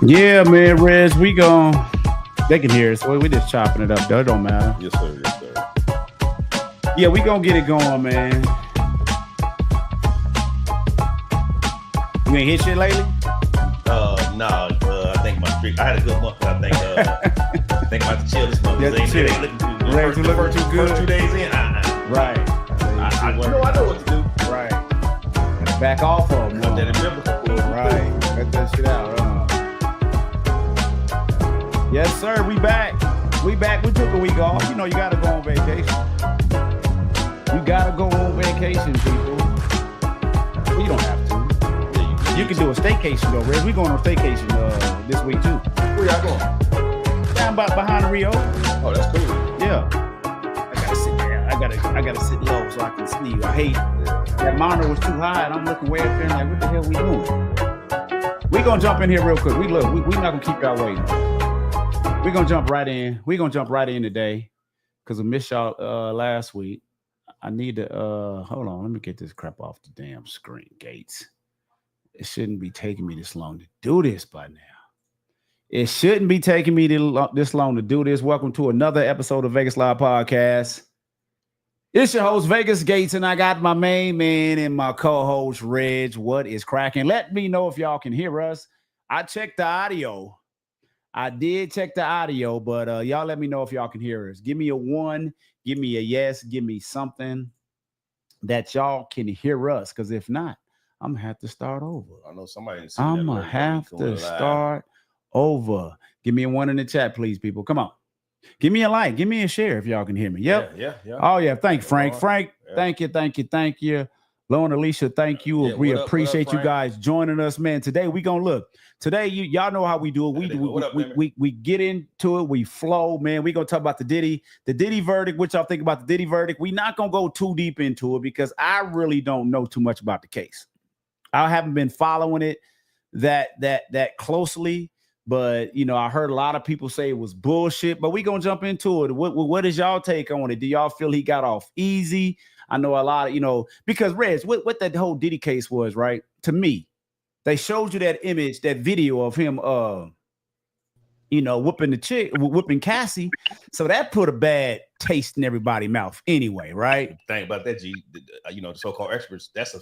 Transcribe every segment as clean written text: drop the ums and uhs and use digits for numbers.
Yeah, man, Rez, they can hear us. We just chopping it up, though. It don't matter. Yes, sir. Yes, sir. Yeah, we gonna get it going, man. You ain't hit shit lately? Nah. I think my streak. I had a good month. I think. I think I'm about to chill this month. Yeah, They chill. ain't looking too. They looking too good. First 2 days in. Right. I know what to do. Right. Back off of them. Cut that in biblical. Right. Cut that shit out. Yes, sir. We back. We took a week off. You know, you gotta go on vacation. You gotta go on vacation, people. Well, you don't have to. Yeah, You can do a staycation though, Rez. We going on a staycation this week too. Where y'all going? Down behind the Rio. Oh, that's cool. Yeah. I gotta sit there. I gotta sit low so I can sneeze. I hate that monitor was too high, and I'm looking way up there like, what the hell we doing? We gonna jump in here real quick. We not gonna keep y'all waiting. We gonna jump right in. We gonna jump right in today because we missed y'all last week. I need to hold on. Let me get this crap off the damn screen, Gates. It shouldn't be taking me this long to do this by now. It shouldn't be taking me this long to do this. Welcome to another episode of Vegas Live Podcast. It's your host, Vegas Gates, and I got my main man and my co-host, Reg. What is cracking? Let me know if y'all can hear us. I checked the audio. I did check the audio, but y'all let me know if y'all can hear us. Give me a 1, give me a yes, give me something that y'all can hear us, because if not, I'm going to have to start over. I know somebody. I'm going to have to start over. Give me a 1 in the chat, please, people. Come on. Give me a like. Give me a share if y'all can hear me. Yep. Yeah. Oh, yeah. Thank you, Frank. Frank, yeah. Thank you. Lo and Alicia, thank you. Yeah, we what up, appreciate you Frank? guys joining us, man. Today, we going to look. Today, y'all know how we do it. We get into it. We flow, man. We going to talk about the Diddy verdict. What y'all think about the Diddy verdict? We not going to go too deep into it because I really don't know too much about the case. I haven't been following it that closely. But, you know, I heard a lot of people say it was bullshit, but we going to jump into it. What is y'all take on it? Do y'all feel he got off easy? I know a lot of, because Reg, what that whole Diddy case was, right? To me, they showed you that image, that video of him, whooping Cassie. So that put a bad taste in everybody's mouth anyway, right? Think about that, G. The so-called experts. That's a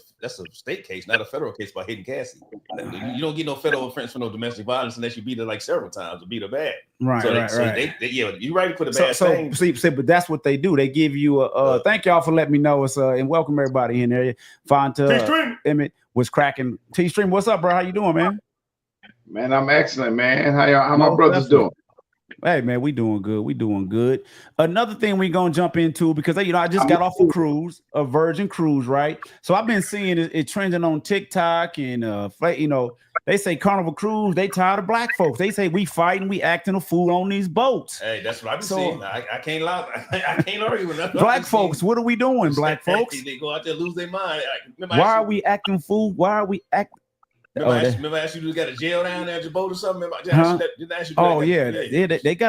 state case, not a federal case by hitting Cassie. You don't get no federal offense for no domestic violence unless you beat her like several times or beat her bad. Right, right. You right to put a bad thing. See, but that's what they do. They give you a thank y'all for letting me know. It's and welcome everybody in there. Fonta, Emmett was cracking. T-Stream, what's up, bro? How you doing, man? Man, I'm excellent, man. How my brothers doing? Hey, man, we doing good. We doing good. Another thing we gonna jump into because I just got off a Virgin cruise, right? So I've been seeing it trending on TikTok and they say Carnival cruise. They tired of black folks. They say we fighting, we acting a fool on these boats. Hey, that's what I've been seeing. I can't lie. I can't argue with that. Black folks, what are we doing, black folks? They go out there lose their mind. Why are we acting fool? Why are we acting? Remember I asked you got a jail down there at your boat or something? They got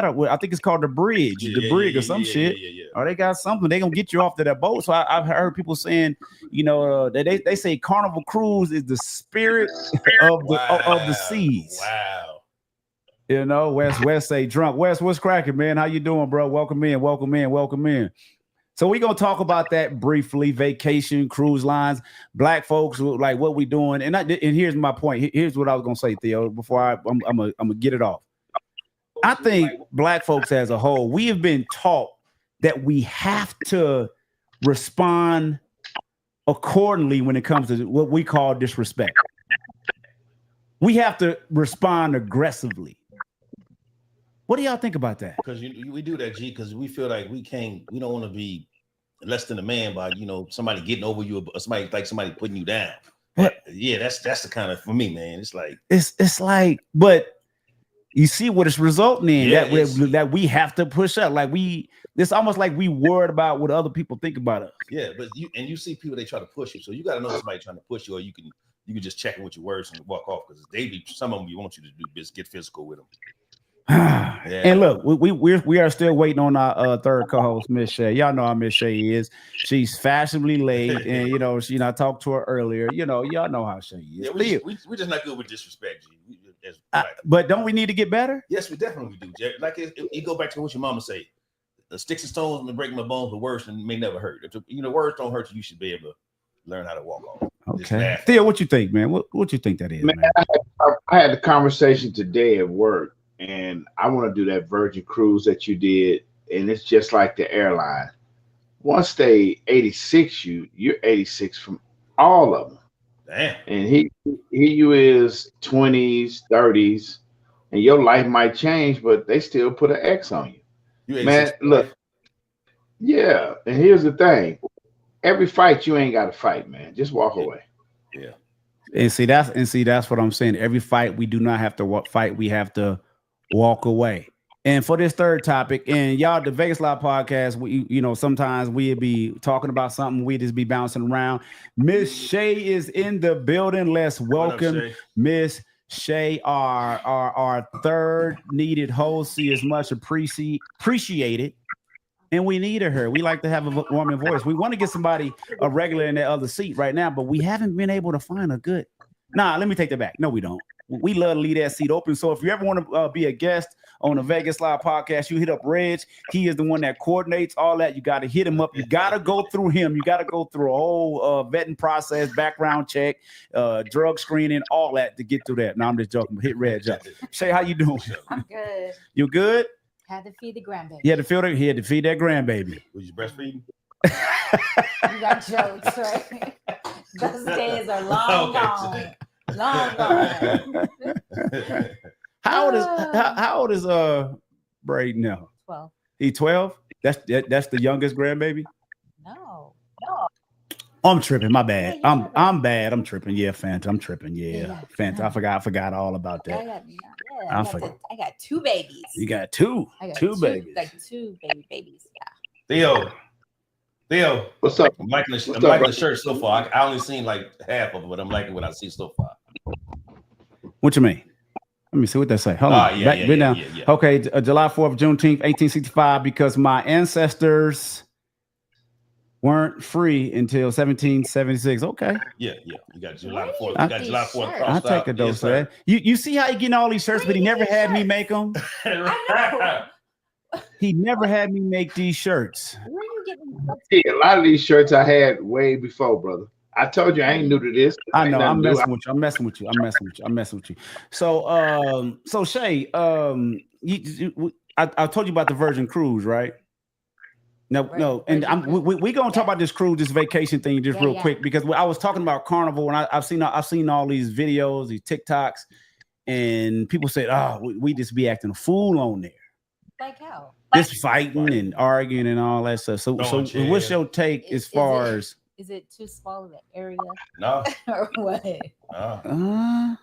I think it's called the bridge, brig or some shit. Yeah. Or they got something. They gonna get you off to that boat. So I've heard people saying, they say Carnival cruise is the spirit of the seas. Wow. West say drunk. West, what's cracking, man? How you doing, bro? Welcome in. So we're going to talk about that briefly, vacation, cruise lines, black folks, like what we doing. And here's my point. Here's what I was going to say, Theo, before I'm going to get it off. I think black folks as a whole, we have been taught that we have to respond accordingly when it comes to what we call disrespect. We have to respond aggressively. What do y'all think about that? Because we do that, G, because we feel like we don't want to be less than a man by, somebody getting over you or somebody putting you down. Yeah, that's the kind of, for me, man, it's like, but you see what it's resulting in, that we have to push up. Like it's almost like we worried about what other people think about us. Yeah, but you see people, they try to push you. So you got to know somebody trying to push you, or you can just check it with your words and walk off, because some of them you want you to do is get physical with them. Yeah. And look, we are still waiting on our third co-host, Miss Shay. Y'all know how Miss Shay is. She's fashionably late, and I talked to her earlier. Y'all know how Shay is. Yeah, we're just not good with disrespect, G. But don't we need to get better? Yes, we definitely do, Jack. Like you go back to what your mama say. The sticks and stones may break my bones, but words may never hurt. If words don't hurt you, you should be able to learn how to walk on. Okay. Theo, what you think, man? What you think that is, man? I had a conversation today at work, and I want to do that Virgin Cruise that you did, and it's just like the airline. Once they 86 you're 86 from all of them. Damn. And here you is 20s, 30s, and your life might change, but they still put an X on you. Man, look. Yeah, and here's the thing. Every fight you ain't got to fight, man. Just walk away. Yeah. And see that's what I'm saying. Every fight we do not have to fight. We have to walk away. And for this third topic, and y'all, the Vegas Live podcast, we sometimes we'd be talking about something, we just be bouncing around. Miss Shay is in the building. Let's welcome Miss Shay, our third needed host. She is much appreciated. And we needed her. We like to have a woman voice. We want to get somebody a regular in that other seat right now, but we haven't been able to find a good. Let me take that back. No, we don't. We love to leave that seat open. So if you ever want to be a guest on the Vegas Live podcast, you hit up Reg. He is the one that coordinates all that. You got to hit him up. You got to go through him. You got to go through a whole vetting process, background check, drug screening, all that to get through that. No, I'm just joking. Hit Reg up. Shay, how you doing? I'm good. You good? Had to feed the grandbaby. He had to feed that grandbaby. Was you breastfeeding? You got jokes, right? Those days are long gone. Long gone. How old is Braden now? 12. He 12? That's the youngest grandbaby? No. I'm tripping. My bad. Yeah, I'm bad. I'm tripping. Yeah, Fanta. I'm tripping. Yeah. Fanta. I forgot all about that. I got two babies. You got two. I got two babies. Like two babies. Yeah. Theo. What's up? I'm liking the shirt so far. I only seen like half of it, but I'm liking what I see so far. What you mean? Let me see what they say. Hold on. Yeah. Okay, July 4th, Juneteenth, 1865, because my ancestors weren't free until 1776. Okay. Yeah. You got July 4th. You got July 4th. I'll take a dose of that. You see how you getting all these shirts, but he never had me make them. He never had me make these shirts. Where are you getting? Yeah, a lot of these shirts I had way before, brother. I told you I ain't new to this. I know. I'm messing with you. So Shay, I told you about the Virgin Cruise, right? No, and we gonna talk about this cruise, this vacation thing, just real quick, because I was talking about Carnival, and I've seen all these videos, these TikToks, and people said, "Oh, we just be acting a fool on there." Like how? Just fighting and arguing and all that stuff. So what's your take as far as? Is it too small of an area? No. Or what? No.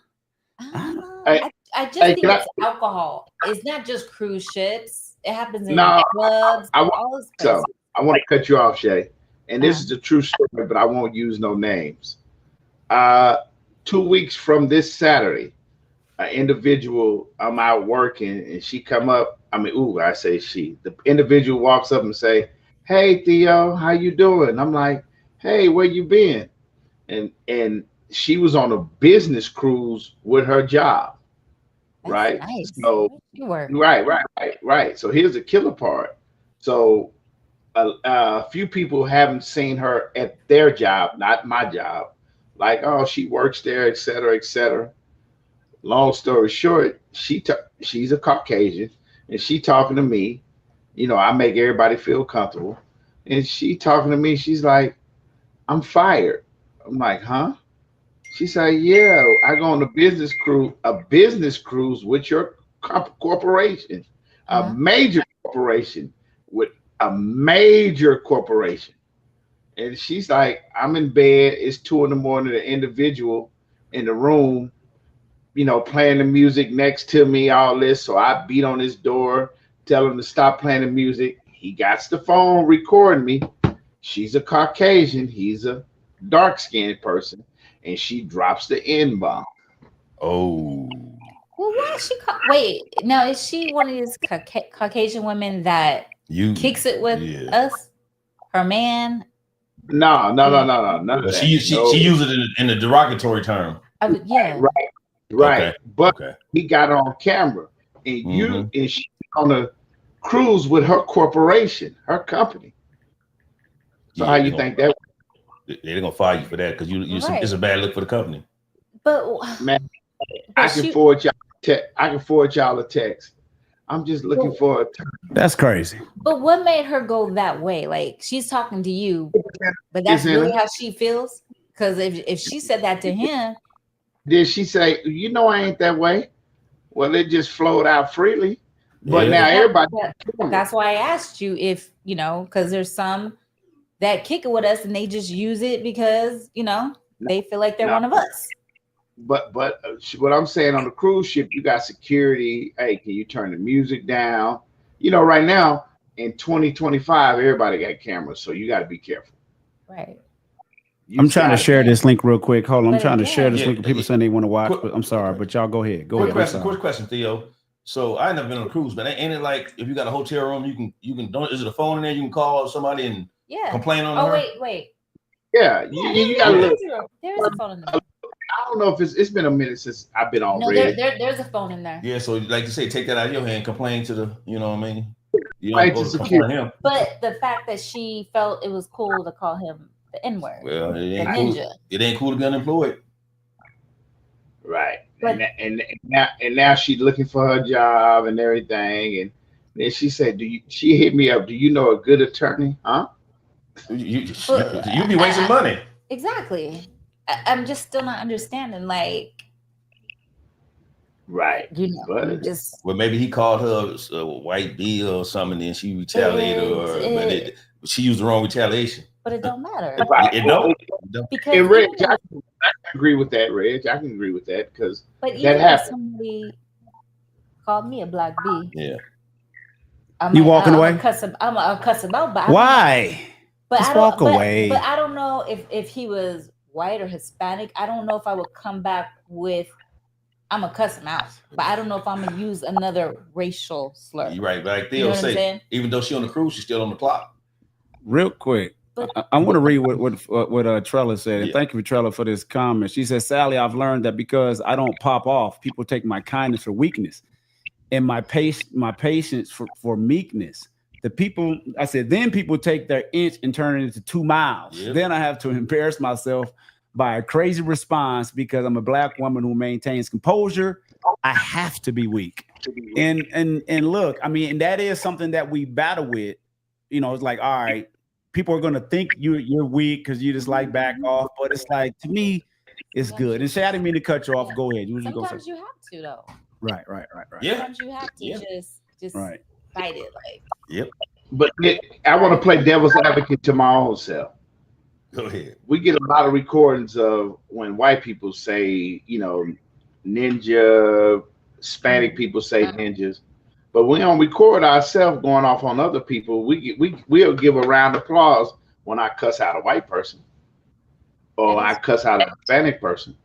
I just think it's alcohol. It's not just cruise ships. It happens in clubs. I want to cut you off, Shay. And this is a true story, but I won't use no names. 2 weeks from this Saturday, an individual, I'm out working, and she come up. I say she. The individual walks up and say, "Hey, Theo, how you doing?" I'm like, "Hey, where you been?" And she was on a business cruise with her job. That's right? Nice. So right. So here's the killer part. So a few people haven't seen her at their job, not my job. Like, oh, she works there, et cetera, et cetera. Long story short, she's a Caucasian, and she talking to me. I make everybody feel comfortable. And she talking to me, she's like, "I'm fired." I'm like, "Huh?" She said, "Yeah, I go on a business cruise with your corporation, a major corporation with a major corporation." And she's like, "I'm in bed. It's 2 a.m. The individual in the room, playing the music next to me, all this. So I beat on his door, tell him to stop playing the music. He got the phone recording me. She's a Caucasian. He's a dark-skinned person. And she drops the N-bomb. Oh. Well, why is she? Wait, now is she one of these Caucasian women that kicks it with us? Her man? No. She used it in a derogatory term. Yeah. Right. Right. Okay. But he got on camera, and and she on a cruise with her corporation, her company. So how you think that? They're gonna fire you for that because it's a bad look for the company. But man, I can forward y'all a text. I'm just looking for a turn. That's crazy. But what made her go that way? Like, she's talking to you, but that's really how she feels? Because if she said that to him, did she say, you know, I ain't that way? Well, it just flowed out freely. But now everybody. That's why I asked you if, you know, because there's some that kick it with us and they just use it because, you know, they feel like they're one of us. But what I'm saying, on the cruise ship, you got security. Hey, can you turn the music down? You know, right now in 2025, everybody got cameras, so you got to be careful. Right. I'm trying to share this link real quick. Hold on, I'm trying to share this link with people saying they want to watch. But I'm sorry, but y'all go ahead. Quick question, Theo. So I never been on a cruise, but ain't it like if you got a hotel room, you can don't, is it a phone in there? You can call somebody and complain on her. Wait. Yeah, you got to look. There is a phone in there. I don't know if it's been a minute since I've been on. No, there's a phone in there. Yeah, so like you say, take that out of your hand, complain to the, you know what I mean? You don't go to complain him. But the fact that she felt it was cool to call him the N-word. Well, it ain't cool to be unemployed. Right. But, and now she's looking for her job and everything. And then she said, she hit me up, do you know a good attorney? Huh? You be wasting money. Exactly. I'm just still not understanding, like, right? You know, well, maybe he called her a white bee or something, and then she retaliated, but she used the wrong retaliation. But it don't matter. It don't. Because Reg, I can agree with that, Reg. I can agree with that because that happened. Somebody called me a black bee. Yeah. You walking away? I'm a cuss him out, but why? Just walk away. But I don't know if he was white or Hispanic. I don't know if I would come back with I'm gonna cuss him out, but I don't know if I'm gonna use another racial slur. You're right, like Theo say, even though she's on the cruise, she's still on the clock. Real quick, I want to read what Trella said, and thank you, Trella, for this comment. She says, "Sally, I've learned that because I don't pop off, people take my kindness for weakness, and my patience for meekness. Then people take their inch and turn it into 2 miles. Yep. Then I have to embarrass myself by a crazy response because I'm a black woman who maintains composure. I have to be weak. And look, I mean, and that is something that we battle with. You know, it's like, all right, people are going to think you're weak because you just like back off. But it's like, to me, it's good. And Shay, I didn't mean to cut you off. Go ahead. Sometimes you have to, though. Right. Yeah. Sometimes you have to just fight it. Like. Yep. But I want to play devil's advocate to my own self. Go ahead. We get a lot of recordings of when white people say, you know, ninja, Hispanic people say ninjas, but we don't record ourselves going off on other people. We'll give a round of applause when I cuss out a white person or I cuss out a Hispanic person.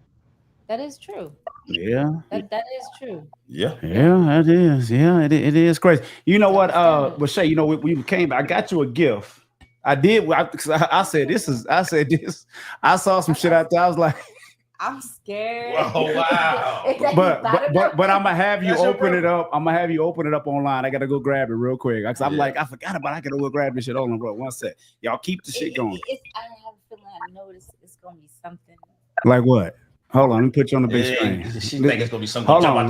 That is true. Yeah. That is true. Yeah. Yeah, it is. Yeah, it is crazy. You know what? But Shay, you know, we came. I got you a gift. I did. I said this. I saw some shit out there. I was like, I'm scared. Oh wow! but I'm gonna have you open it up. I'm gonna have you open it up online. I gotta go grab it real quick. Cause I'm like, I forgot about it. I gotta go grab this shit. Hold on, bro. One sec. Y'all keep the shit going. I have a feeling I know it's gonna be something. Like what? Hold on, let me put you on the big screen. She think it's gonna be something. Hold on.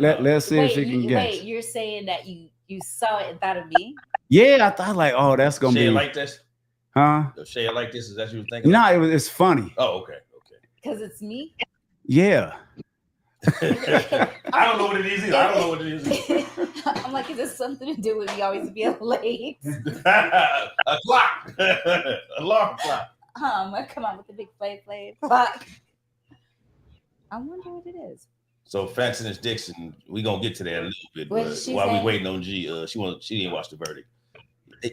Let's see if she can guess. Wait, you're saying that you saw it and thought of me? Yeah, I thought like, oh, that's gonna be like this, huh? Shay like this. Is that what you were thinking? No, it's funny. Oh, okay. Because it's me. Yeah. I don't know what it is either. I'm like, is this something to do with me always being late? A clock, alarm clock. Come on with the big play clock. I wonder what it is. So Frances Dixon, we gonna get to that a little bit, but while we waiting on G, she didn't watch the verdict.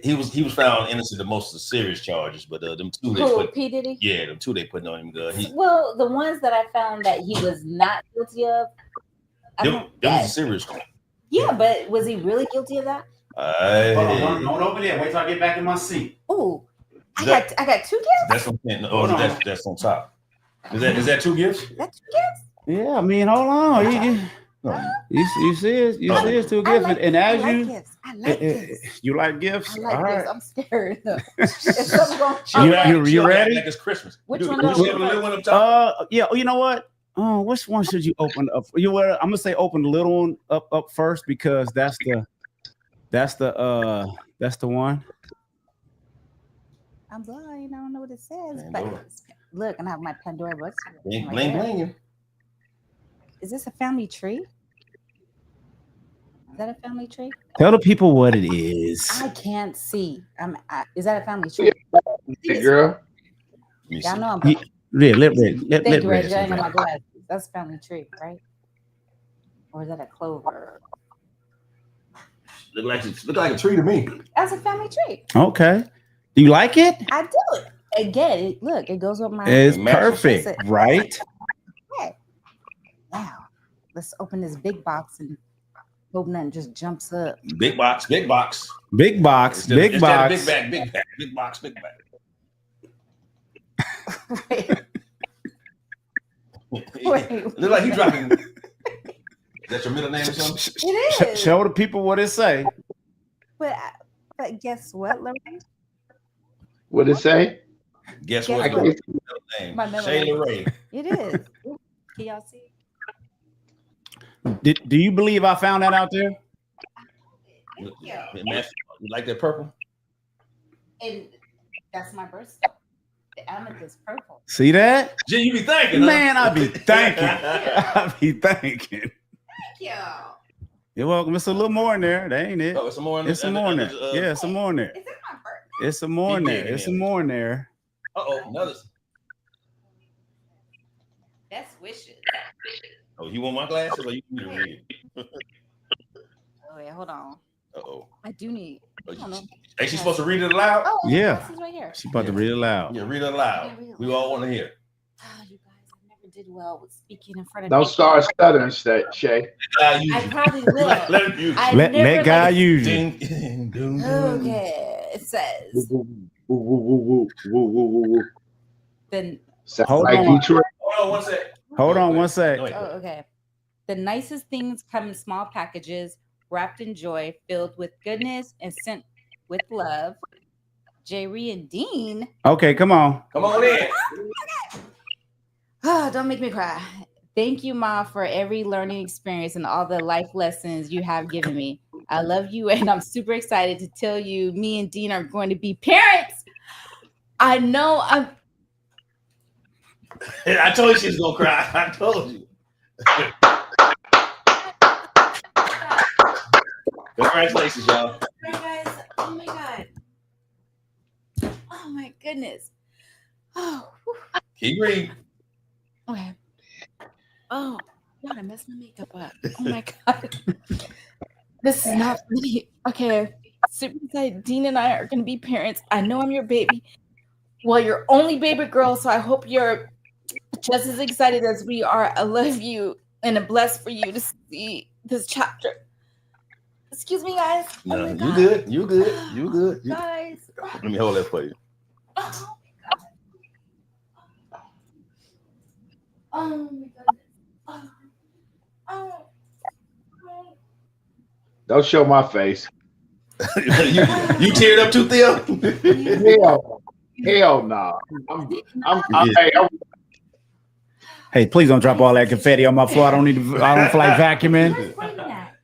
He was found innocent of most of the serious charges, but them two P. Diddy? Yeah, them two they putting on him. Well, the ones that I found that he was not guilty of, them was a serious crime. Yeah, but was he really guilty of that? Don't open it. Wait till I get back in my seat. Ooh, I got 2 gifts. That's what I'm saying. Oh, that's on top. Is that 2 gifts? That's 2 gifts. Yeah, I mean, hold on. You see it's too gifted. And as I like you gifts. I like gifts. you like gifts? I like All gifts. right. I'm scared. If something wrong, You ready? Like it's Christmas. Which Do one the do I little open one up top. Yeah, you know what? Which one should you open up? You know what? I'm gonna say open the little one up first because that's the one. I'm blind. I don't know what it says. Pandora. But look, and I have my Pandora box. Bling, Right bling, there. bling. Is this a family tree? Is that a family tree? Tell the people what it is. I can't see. Is that a family tree? Hey, girl. Let me Y'all see. know I'm. Let Thank you, Red Reggie. I ain't got my glasses. That's a family tree, right? Or is that a clover? Look like a tree to me. That's a family tree. Okay. Do you like it? I do it. Again, look, it goes with my. It's matches. perfect, right? Okay. Now, let's open this big box and hope nothing just jumps up. Big box, big box. Big box, big box. Big bag, big bag, big box, big bag. Wait. Look like you dropping. Is that your middle name or something? It is. Show the people what it say. But guess what, Lorraine? What it say? Guess Guess what? what? Your middle name. My middle Shayla name. Ray. It is. Can y'all see? Do you believe I found that out there? Thank you. You like that purple? And that's my birthstone. The amethyst purple. See that? Gee, you be thinking, Man, huh? I be thinking. I be thinking. Thank you. You're welcome. It's a little more in there. That ain't it. Oh, it's some more in there. It's some more in there. Yeah, it's some more in there. Is that my birthday? It's some more in He there. did, It's yeah. some more in there. Uh-oh, another. That's wishes. Oh, you want my glasses or you need to read it? Oh, wait, hold on. Uh-oh. I do need. I don't know. Ain't she supposed to read it aloud? Oh, Yeah. This is right here. She about to read it loud. Yeah, read it aloud. Yeah, read it We aloud. all want to hear. Oh, you guys, I never did well with speaking in front of Don't people. start stuttering, Shay. I probably will. Let him use it. I Let never, God like- use you. Ding, ding, ding, ding. Okay, it says Woo, woo, woo, woo, woo, woo, woo. then. Sound Hold like on. Detroit. Hold on one sec. Hold on one sec. No, wait, Oh, okay. The nicest things come in small packages, wrapped in joy, filled with goodness, and sent with love. Jerry and Dean. Okay, come on. Come on in. Oh, don't make me cry. Thank you, Ma, for every learning experience and all the life lessons you have given me. I love you, and I'm super excited to tell you me and Dean are going to be parents. I know I'm. I told you she was gonna cry. I told you. Congratulations, y'all. Hi, guys. Oh, my God. Oh, my goodness. Oh, whew. Keep reading. Okay. Oh, God, I messed my makeup up. Oh my God. This is not funny. Okay. Super excited. Dean and I are going to be parents. I know I'm your baby. Well, you're only baby girl, so I hope you're just as excited as we are. I love you and I'm blessed for you to see this chapter. Excuse me, guys. No, Oh my you God. good. You good. You good. You... Guys. Let me hold that for you. Oh my God. Oh my goodness. Oh. Don't show my face. you teared up too, Theo? Hell no. Hey, please don't drop all that confetti on my floor. I don't feel like vacuuming. Where's Brayden at?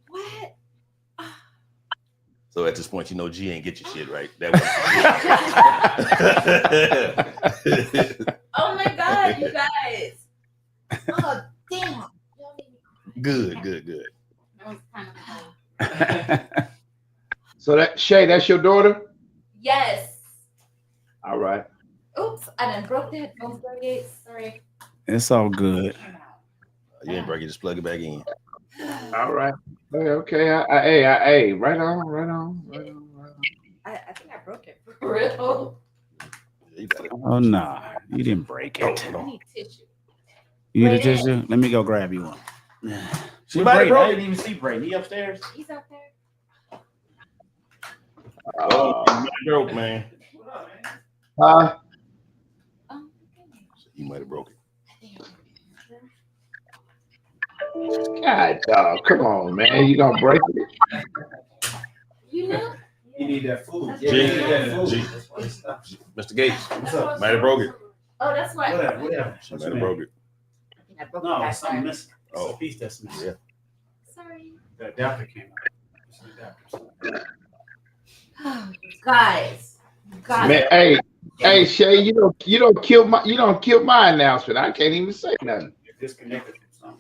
What? So at this point, you know G ain't get your shit right. That was Oh my God, you guys. Oh, damn. good. That was kind of cool. So that Shay, that's your daughter? Yes. All right. Oops, I done broke the headphones. Sorry. It's all good. You didn't break it, just plug it back in. All right. Okay. Hey, right on. I think I broke it for real. You got it. Oh no, you didn't break it. I need tissue. You need a tissue? Let me go grab you one. She might have broke I it. didn't even see Brayden. He upstairs? He's out there. Oh, you broke, man. Huh? You might have broke it. God, dog, come on, man. You gonna break it? You know? You need that food. G, Mr. Gates, What's up? might have broke it. Oh, that's why. Whatever. She might have broke it. I broke No, it it's something missing. Oh. It's a piece that's missing. Yeah. Sorry. The adapter came out. It's an adapter. Guys. Man, hey, Shay, you don't kill my announcement. I can't even say nothing. You're disconnected from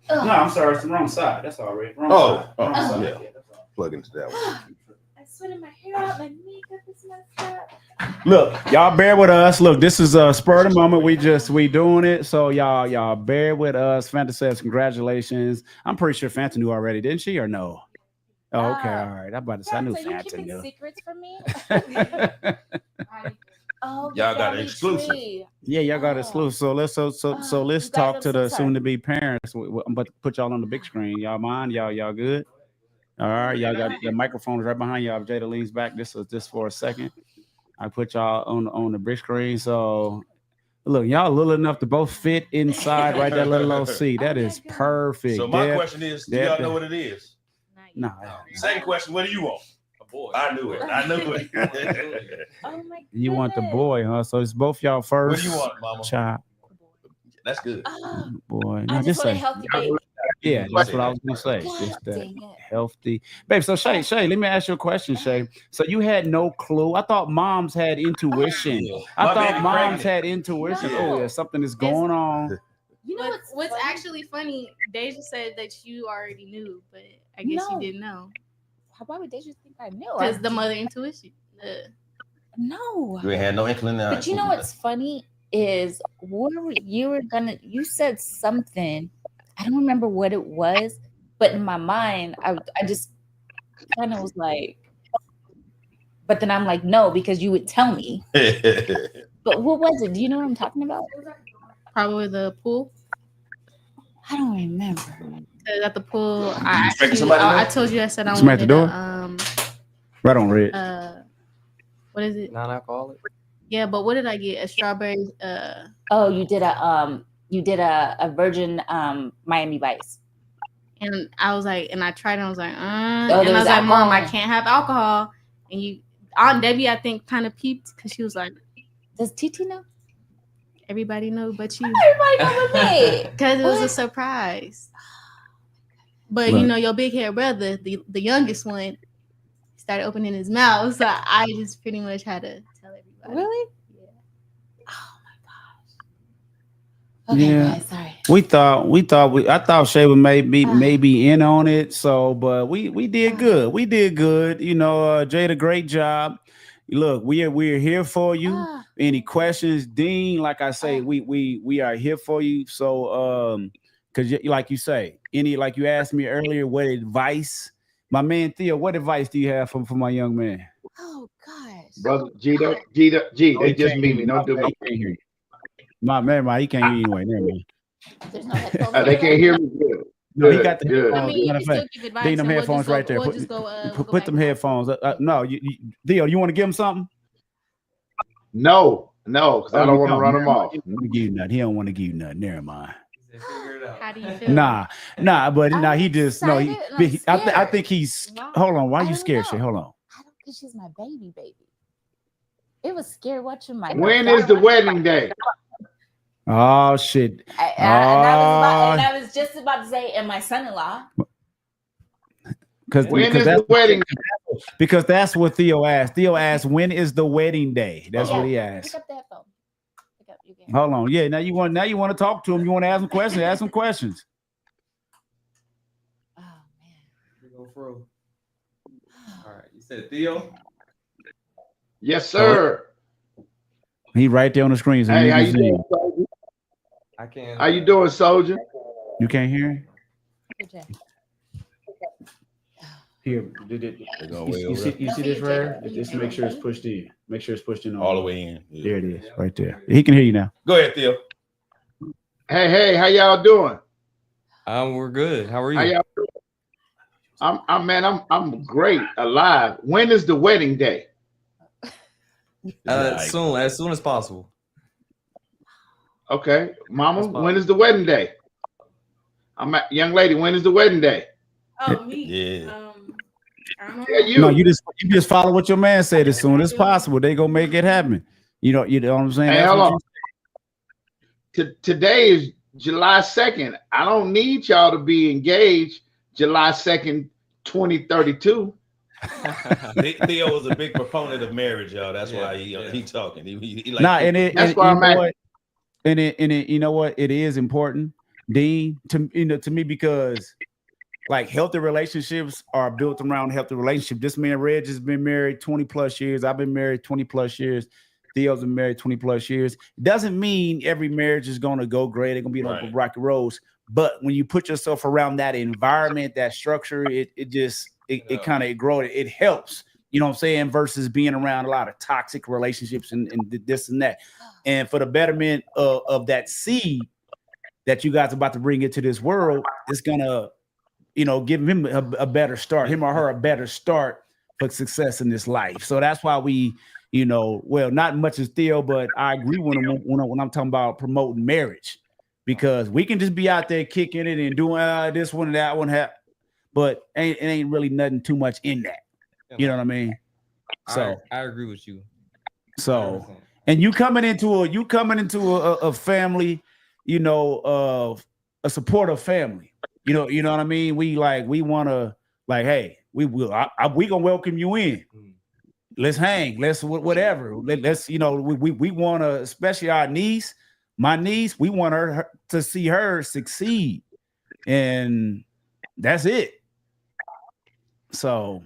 something. No, I'm sorry. It's the wrong side. That's all right. Wrong Oh, side. Wrong side. yeah. That's all. Plug into that one. I sweated my hair out. My makeup is messed up. Look, y'all bear with us. Look, this is a spur of the moment. We doing it. So y'all bear with us. Fanta says congratulations. I'm pretty sure Fanta knew already, didn't she, or no? Oh, okay, all right. I'm about to say I knew So you Fanta keeping knew. secrets from me? Oh, Y'all got an family exclusive. tree. Yeah, y'all got it exclusive. So let's You let's guys, talk I'm to so the sorry. soon to be parents. I'm about to put y'all on the big screen. Y'all mind? Y'all good? All right, y'all got the microphones right behind y'all. Jada leans back. This is just for a second. I put y'all on the big screen. So look, y'all little enough to both fit inside right that little old seat. That is perfect. So my Deb, question is, do y'all know what it is? No. Second question, what do you want? A boy. I knew it. Oh my You want the goodness. boy, huh? So it's both y'all What first. do you want, mama? Child, That's good. Oh, boy. I No, just want a say, healthy baby. yeah, that's what I was gonna say. God Just that dang it. healthy, babe. So Shay, let me ask you a question, Shay. So you had no clue. I thought moms had intuition. Yeah. I My thought baby moms pregnant. had intuition. No. Oh, yeah, something is going on. You know What's funny? actually funny, Deja said that you already knew, but I guess No. you didn't know. Why would they just think I knew? Because the mother intuition. No. You ain't had no inkling now. But you know what's funny is you said something. I don't remember what it was, but in my mind, I just kind of was like, but then I'm like, no, because you would tell me. But what was it? Do you know what I'm talking about? Probably the pool. I don't remember. Because at the pool, somebody I told you I said I Somebody at the wanted Right on, Red. what is it? Non-alcoholic. Yeah, but what did I get? A strawberry. Oh, you did a virgin Miami Vice. And I was like, and I tried, and I was like, there and I was was like, Mom, I alcohol. can't have alcohol. And Aunt Debbie, I think, kind of peeped because she was like, Does TT know? everybody know but you. Everybody know but me. Because it was a What? surprise. But Right. you know, your big hair brother, the youngest one, started opening his mouth. So I just pretty much had to tell everybody. Really? Yeah. Oh my gosh. Okay, Yeah. guys, sorry. I thought Shay would maybe in on it. So, but we did good. We did good. You know, Jada, great job. Look, we're here for you. Any questions, Dean? Like I say, we are here for you. So, because like you say, like you asked me earlier, what advice, my man Theo? What advice do you have for my young man? Oh gosh. Brother G, they just meet me. Don't do me. He can't hear you. My man, he can't hear you anyway. Never mind. There's no headphones. They can't hear me good. No, he got the Good. I headphones. mean, you Matter can of still fact, give advice. Dean, them and we'll headphones just go, right there. We'll just go, we'll go Put back them and headphones. No, Theo, you want to give him something? No, because I don't want to run them off. He don't want to give you nothing. He don't want to give you nothing. Never mind. Figure it out. How do you feel? Nah, but I'm he just no. excited and I'm I scared. think he's. Why? Hold on, why I you don't scared? Shay? know. Hold on. I don't think she's my baby. It was scary watching my. When is the wedding day? Oh shit! And I was just about to say, and my son-in-law. When is the wedding? Because that's what Theo asked. Theo asked, when is the wedding day? That's what he Pick asked. up the headphone. Pick up. You can. Hold on. Yeah, now you want to talk to him. You want to ask him questions? Ask him questions. Oh man. We go through. All right. You said Theo. Yes, sir. He right there on the screen. So Hey, you how can you see doing, him. soldier? I can. How you doing, soldier? You can't hear him? Okay. Here, They're going way you over see, there. you see this right here? Just make sure it's pushed in. Make sure it's pushed in All the way in. Yeah. There it is, right there. He can hear you now. Go ahead, Theo. Hey, how y'all doing? We're good. How are How you? y'all doing? I'm great, alive. When is the wedding day? Soon as possible. Okay, Mama, when is the wedding day? Young lady. When is the wedding day? Oh, me. Yeah. I don't know. Yeah, you. No, you just follow what your man said. As soon as possible, they gonna make it happen. You know what I'm saying? Hey, That's hold what on. you Today is July 2nd. I don't need y'all to be engaged July 2nd, 2032. Theo was a big proponent of marriage, y'all. That's why he talking. He like nah, and That's why I'm at. you know what? It is important, Dean, to me, because like healthy relationships are built around healthy relationship. This man Reg has been married 20 plus years. I've been married 20 plus years. Theo's been married 20 plus years. It doesn't mean every marriage is going to go great. It's going to be no rocky roads. But when you put yourself around that environment, that structure, it kind of grows. It helps. You know what I'm saying? Versus being around a lot of toxic relationships and this and that. And for the betterment of that seed that you guys are about to bring into this world, it's going to, give him a better start, him or her a better start for success in this life. So that's why we, well, not much as Theo, but I agree with him when I'm talking about promoting marriage, because we can just be out there kicking it and doing this one and that one, but it ain't really nothing too much in that. You know what I mean? So I agree with you. So, 100%. And you coming into a family, of a supportive family. You know what I mean? We want to hey, we gonna welcome you in. Let's hang. Let's whatever. Let's we want to, especially my niece. We want her to see her succeed, and that's it. So,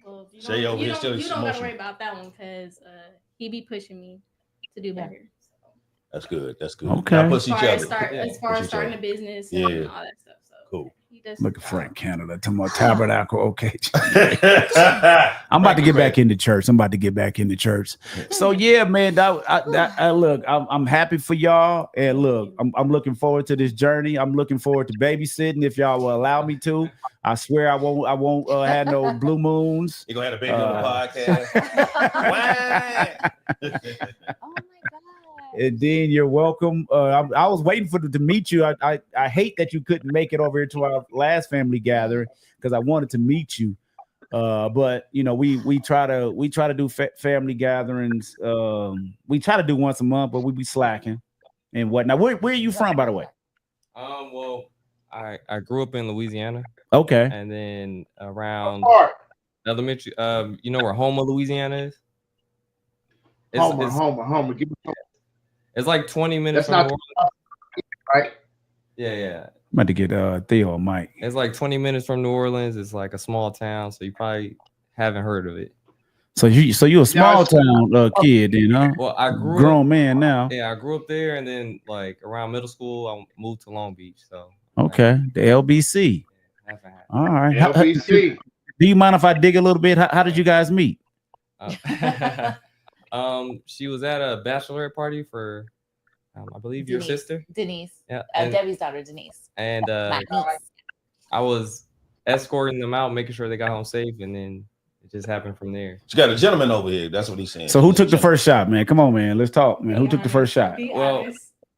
well, you don't gotta worry about that one because he be pushing me to do better. That's good. Okay. As far as starting a business and all that stuff. So cool. Look at Frank Canada, talking about tabernacle. Okay. I'm about to get back into church. So yeah, man, look, I'm happy for y'all. And look, I'm looking forward to this journey. I'm looking forward to babysitting if y'all will allow me to. I swear I won't have no blue moons. You're gonna have a baby on the podcast. Oh my God. And Dean, you're welcome. I was waiting to meet you. I hate that you couldn't make it over here to our last family gathering because I wanted to meet you. But we try to do family gatherings. We try to do once a month, but we be slacking and whatnot. Where are you from, by the way? Well, I grew up in Louisiana. Okay. And then around elementary, you know where Houma, Louisiana is? Houma. Give me It's like 20 minutes from New Orleans. Right? Yeah. I'm about to get Theo or Mike. It's like 20 minutes from New Orleans. It's like a small town, so you probably haven't heard of it. So you a small town kid, then, huh? Well, I grew grown up, man now. Yeah, I grew up there, and then like around middle school, I moved to Long Beach. So okay, the LBC. All right, LBC. Do you mind if I dig a little bit? How did you guys meet? She was at a bachelorette party for, I believe, Denise, your sister, Denise. Yeah, Debbie's daughter, Denise. And I was escorting them out, making sure they got home safe, and then it just happened from there. You got a gentleman over here. That's what he's saying. So who took the first shot, man? Come on, man. Let's talk, man. Who took the first shot? Well,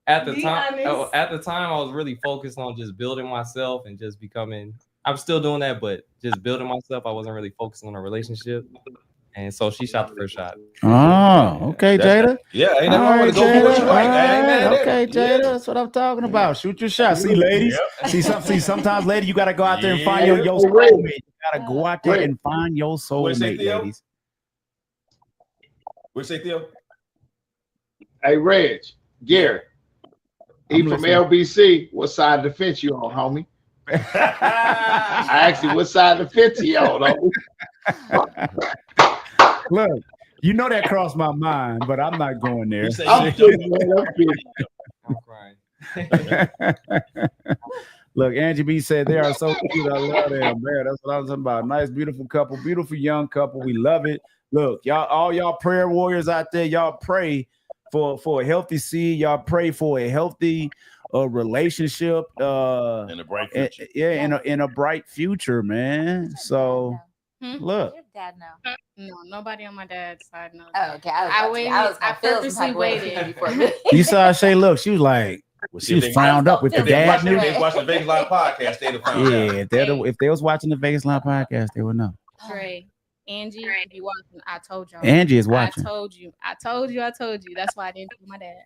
at the time, I was really focused on just building myself and just becoming. I'm still doing that, but just building myself. I wasn't really focused on a relationship. And so she shot the first shot. Oh, okay, Jada. Yeah, ain't nothing wrong with go for what you like. Okay, Jada, that's what I'm talking about. Shoot your shot. See, ladies. See, sometimes, lady, you gotta go out there and find your soulmate. You gotta go out there and find your soulmate, ladies. What you say, Theo? Hey, Reg, Gary. He from LBC. What side of the fence you on, homie? I asked you what side of the fence you on, homie. Look, that crossed my mind, but I'm not going there. I'm crying. Look, Angie B said they are so cute. I love them, man. That's what I was talking about. Nice, beautiful couple, beautiful young couple. We love it. Look, y'all, all y'all prayer warriors out there, y'all pray for a healthy seed. Y'all pray for a healthy relationship. In a bright future. In a bright future, man. So. Look, Look, your dad now. No, nobody on my dad's side knows. Oh, okay. I purposely waited. You saw Shay look. She was like, she was frowned up with the dad. If they was watching the Vegas Live podcast, they'd have found out. If they was watching the Vegas Live podcast, they would know. Trey, Angie, if you watching, I told y'all. Angie is watching. I told you. That's why I didn't tell my dad.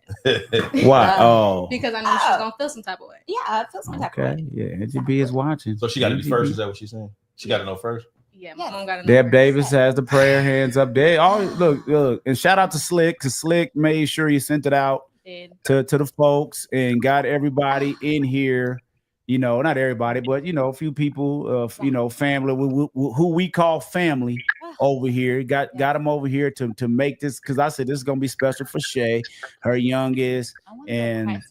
Why? Because I knew she was gonna feel some type of way. Yeah, I feel some type of way. Yeah, Angie B is watching. So she got to be first. Is that what she's saying? She got to know first. Yeah, my mom got to know. Deb Davis has the prayer hands up there. Oh, look, and shout out to Slick, because Slick made sure he sent it out to the folks and got everybody in here. You know, not everybody, but you know, a few people, you know, family who we call family over here. Got them over here to make this, because I said this is gonna be special for Shay, her youngest, and.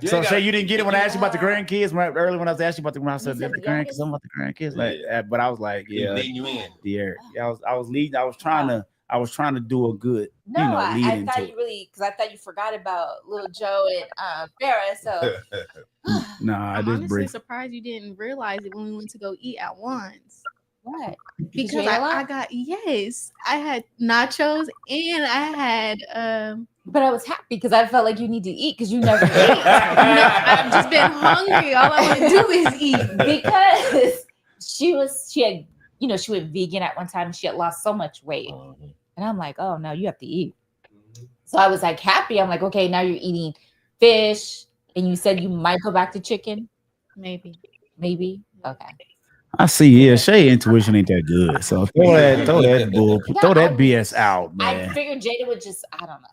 So Shay, you didn't get it when I asked you about the grandkids. Early when I was asking you about the grandkids, I'm about the grandkids. Like, but I was like, yeah, you in. Yeah, I was leading. I was trying to do a good, lead I thought you really, because I thought you forgot about little Joe and Farrah. So nah, I'm honestly surprised you didn't realize it when we went to go eat at once. What? Because I had nachos and I had but I was happy because I felt like you need to eat because you never ate. I've just been hungry. All I want to do is eat. Because she had, she went vegan at one time and she had lost so much weight. And I'm like, oh no, you have to eat. So I was like happy. I'm like, okay, now you're eating fish. And you said you might go back to chicken. Maybe. Okay. I see. Yeah, Shay intuition ain't that good. So throw that BS out, man. I figured Jada would just, I don't know.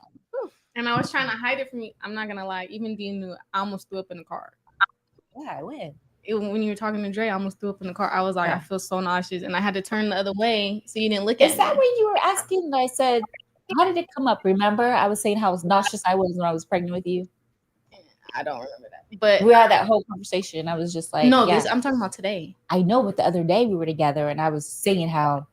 And I was trying to hide it from you. I'm not gonna lie. Even Dean knew. I almost threw up in the car. Yeah, when? When you were talking to Dre, I almost threw up in the car. I was like, I feel so nauseous, and I had to turn the other way so you didn't look at me. Is that when you were asking? And I said, how did it come up? Remember, I was saying how nauseous I was when I was pregnant with you. I don't remember that, but we had that whole conversation. I was just like, no, I'm talking about today. I know, but the other day we were together, and I was saying how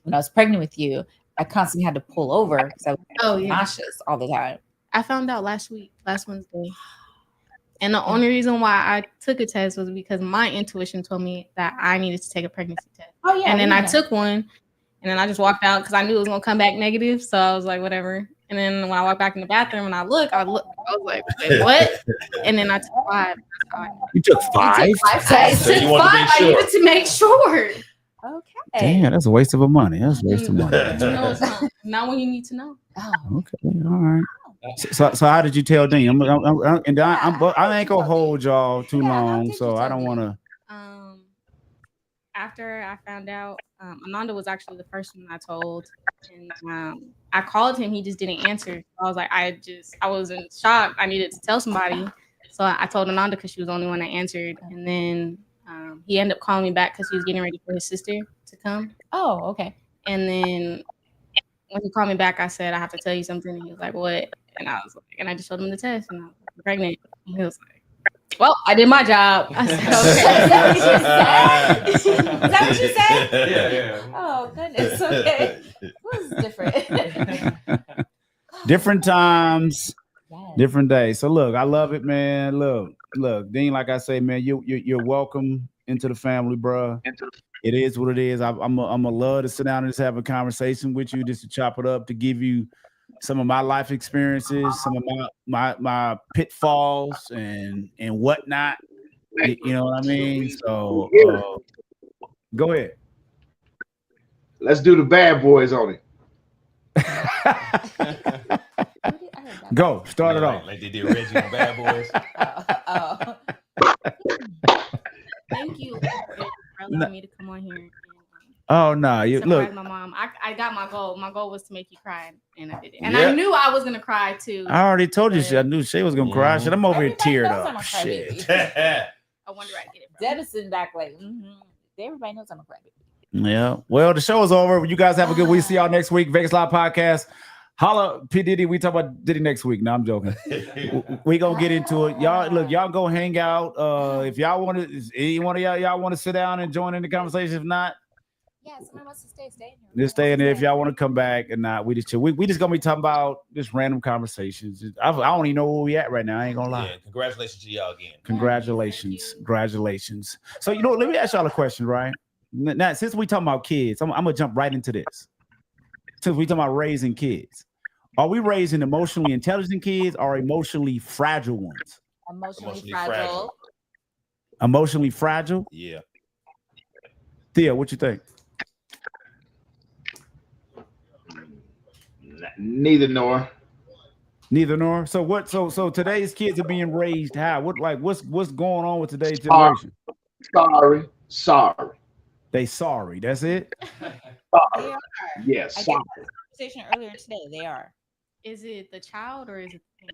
when I was pregnant with you, I constantly had to pull over because I was nauseous all the time. I found out last Wednesday. And the only reason why I took a test was because my intuition told me that I needed to take a pregnancy test. Oh, yeah. And then I took one, and then I just walked out because I knew it was going to come back negative. So I was like, whatever. And then when I walked back in the bathroom and I was like, wait, what? And then I took 5. You took 5? I took 5. I needed to make sure. Okay. Damn, that's a waste of money. That's a waste of money. No, it's not when you need to know. Oh. Okay, all right. So how did you tell Dean? I ain't gonna hold y'all too long, so I don't want to. After I found out, Ananda was actually the first one I told, and I called him. He just didn't answer. I was like, I was in shock. I needed to tell somebody, so I told Ananda because she was the only one that answered, and then he ended up calling me back because he was getting ready for his sister to come. Oh, okay. And then when he called me back, I said, I have to tell you something. And he was like, what? And I was like, and I just showed him the test, and I was pregnant. And he was like, well, I did my job. I said, okay. Is that what you said? Yeah. Oh, goodness. Okay. This is different. Different times, yes. Different days. So look, I love it, man. Look, Dean, like I say, man, you're welcome into the family, bro. It is what it is. I'm a love to sit down and just have a conversation with you, just to chop it up, to give you some of my life experiences, some of my pitfalls and whatnot. You know what I mean? So go ahead. Let's do the bad boys on it. Go, start it off. Like they did Reggie on Bad Boys. Thank you for allowing me to come on here. Oh no! Look, my mom. I got my goal. My goal was to make you cry, and I did it. And I knew I was gonna cry too. I already told you. I knew Shay was gonna cry. Shit, I'm over here teared up. Shit. I wonder where I get it from. Devastating back like, everybody knows I'm a crybaby. Yeah. Well, the show is over. You guys have a good week. See y'all next week. Vegas Live Podcast. Holla, P. Diddy. We talk about Diddy next week. No, I'm joking. We gonna get into it. Y'all, look, y'all go hang out. If y'all want to, any one of y'all want to sit down and join in the conversation. If not, yeah, someone wants to stay in here. Just stay in there. If y'all want to come back and not, we just chill. We just gonna be talking about just random conversations. I don't even know where we at right now. I ain't gonna lie. Yeah, congratulations to y'all again. Congratulations. So let me ask y'all a question, right? Now, since we talking about kids, I'm gonna jump right into this. Since we talking about raising kids, are we raising emotionally intelligent kids or emotionally fragile ones? Emotionally fragile. Emotionally fragile? Yeah. Thea, what you think? Neither nor. Neither nor. So what? So today's kids are being raised how? What's going on with today's Sorry. generation? Sorry. They sorry. That's it. They are. Yes. I get this conversation earlier today. They are. Is it the child or is it the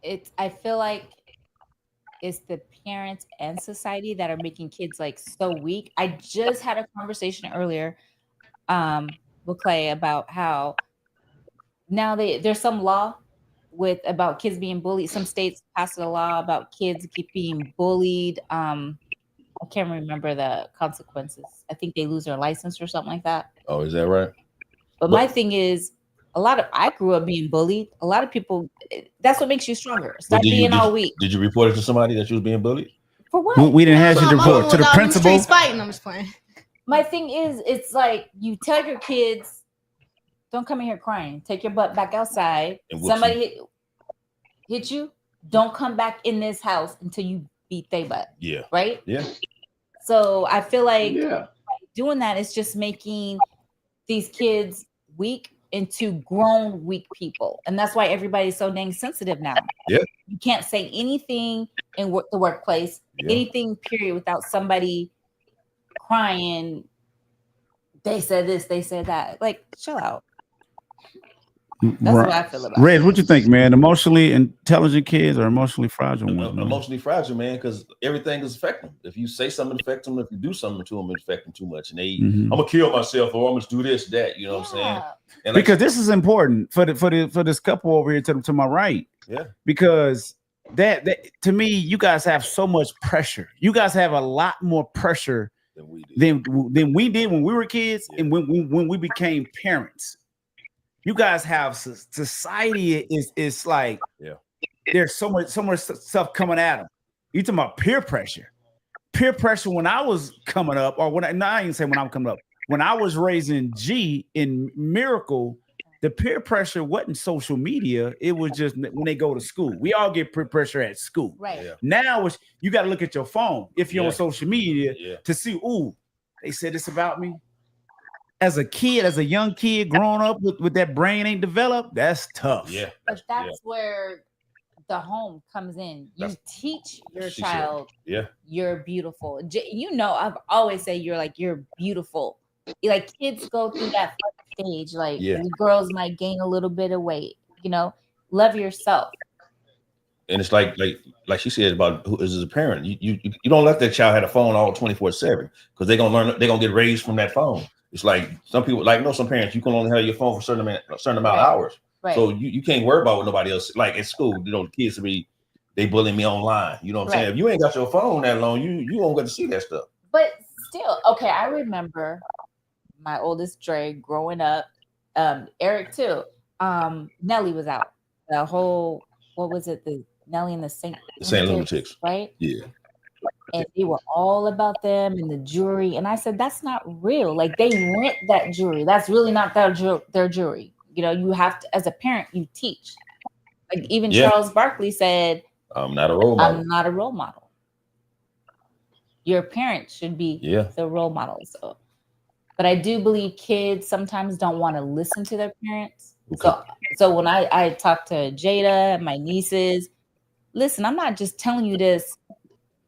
parent? I feel like it's the parents and society that are making kids like so weak. I just had a conversation earlier with Clay about how now there's some law about kids being bullied. Some states passed a law about kids keep being bullied. I can't remember the consequences. I think they lose their license or something like that. Oh, is that right? But my thing is, I grew up being bullied. A lot of people, that's what makes you stronger. Stop being all weak. Did you report it to somebody that you was being bullied? For what? We didn't have you to report to the principal. Fighting, I'm just playing. My thing is, it's like you tell your kids, don't come in here crying. Take your butt back outside. Somebody hit you. Don't come back in this house until you beat their butt. Yeah. Right? Yeah. So I feel like doing that is just making these kids weak into grown weak people. And that's why everybody's so dang sensitive now. Yeah. You can't say anything in the workplace, anything period, without somebody crying. They said this, they said that. Like, chill out. That's what I feel about Red, what you think, man? Emotionally intelligent kids or emotionally fragile ones? Emotionally fragile, man, because everything is affecting them. If you say something, affect them. If you do something to them, it affect them too much. And I'm gonna kill myself, or I'm gonna do this, that. You know what I'm saying? And because this is important for this couple over here to my right. Yeah. Because that to me, you guys have so much pressure. You guys have a lot more pressure than we did when we were kids, and when we became parents. You guys have society is like there's so much stuff coming at them. You talking about peer pressure when I was coming up, or I didn't say when I'm coming up. When I was raising G in Miracle, the peer pressure wasn't social media. It was just when they go to school. We all get peer pressure at school. Right. Yeah. Now you got to look at your phone if you're on social media to see. Ooh, they said this about me. As a young kid growing up with that brain ain't developed, that's tough. Yeah. But that's where the home comes in. You teach your child, you're beautiful. You know, I've always said you're beautiful. Like kids go through that stage. Like girls might gain a little bit of weight. You know, love yourself. And it's like she said about who is a parent. You don't let that child have a phone all 24/7 because they're gonna get raised from that phone. It's like some people, some parents, you can only have your phone for a certain amount of hours. Right. So you can't worry about what nobody else, like at school, the kids they bullying me online. You know what I'm saying? If you ain't got your phone that long, you won't get to see that stuff. But still, okay, I remember my oldest Dre growing up, Eric too. Nelly was out. The whole, what was it? The Nelly and the Saint Lunatics. Right? Yeah. And they were all about them and the jury. And I said, that's not real. Like they rent that jury. That's really not their jury. You know, you have to, as a parent, you teach. Like even Charles Barkley said, I'm not a role model. I'm not a role model. Your parent should be the role model. But I do believe kids sometimes don't want to listen to their parents. Okay. So when I talk to Jada and my nieces, listen, I'm not just telling you this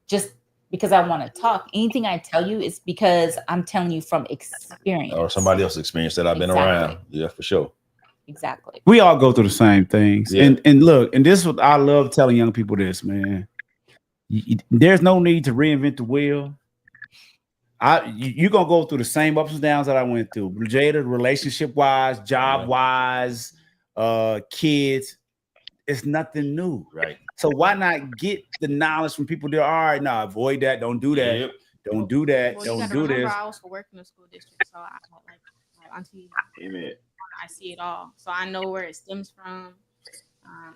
just because I want to talk. Anything I tell you is because I'm telling you from experience. Or somebody else's experience that I've been around. Yeah, for sure. Exactly. We all go through the same things. Yeah. And look, and this is what I love telling young people this, man. There's no need to reinvent the wheel. You're going to go through the same ups and downs that I went through. Jada, relationship-wise, job-wise, kids. It's nothing new. Right. So why not get the knowledge from people that all right, now avoid that, don't do that. Yep. Don't do that. Don't do this. I also work in the school district, so I don't like auntie. Amen. I see it all. So I know where it stems from.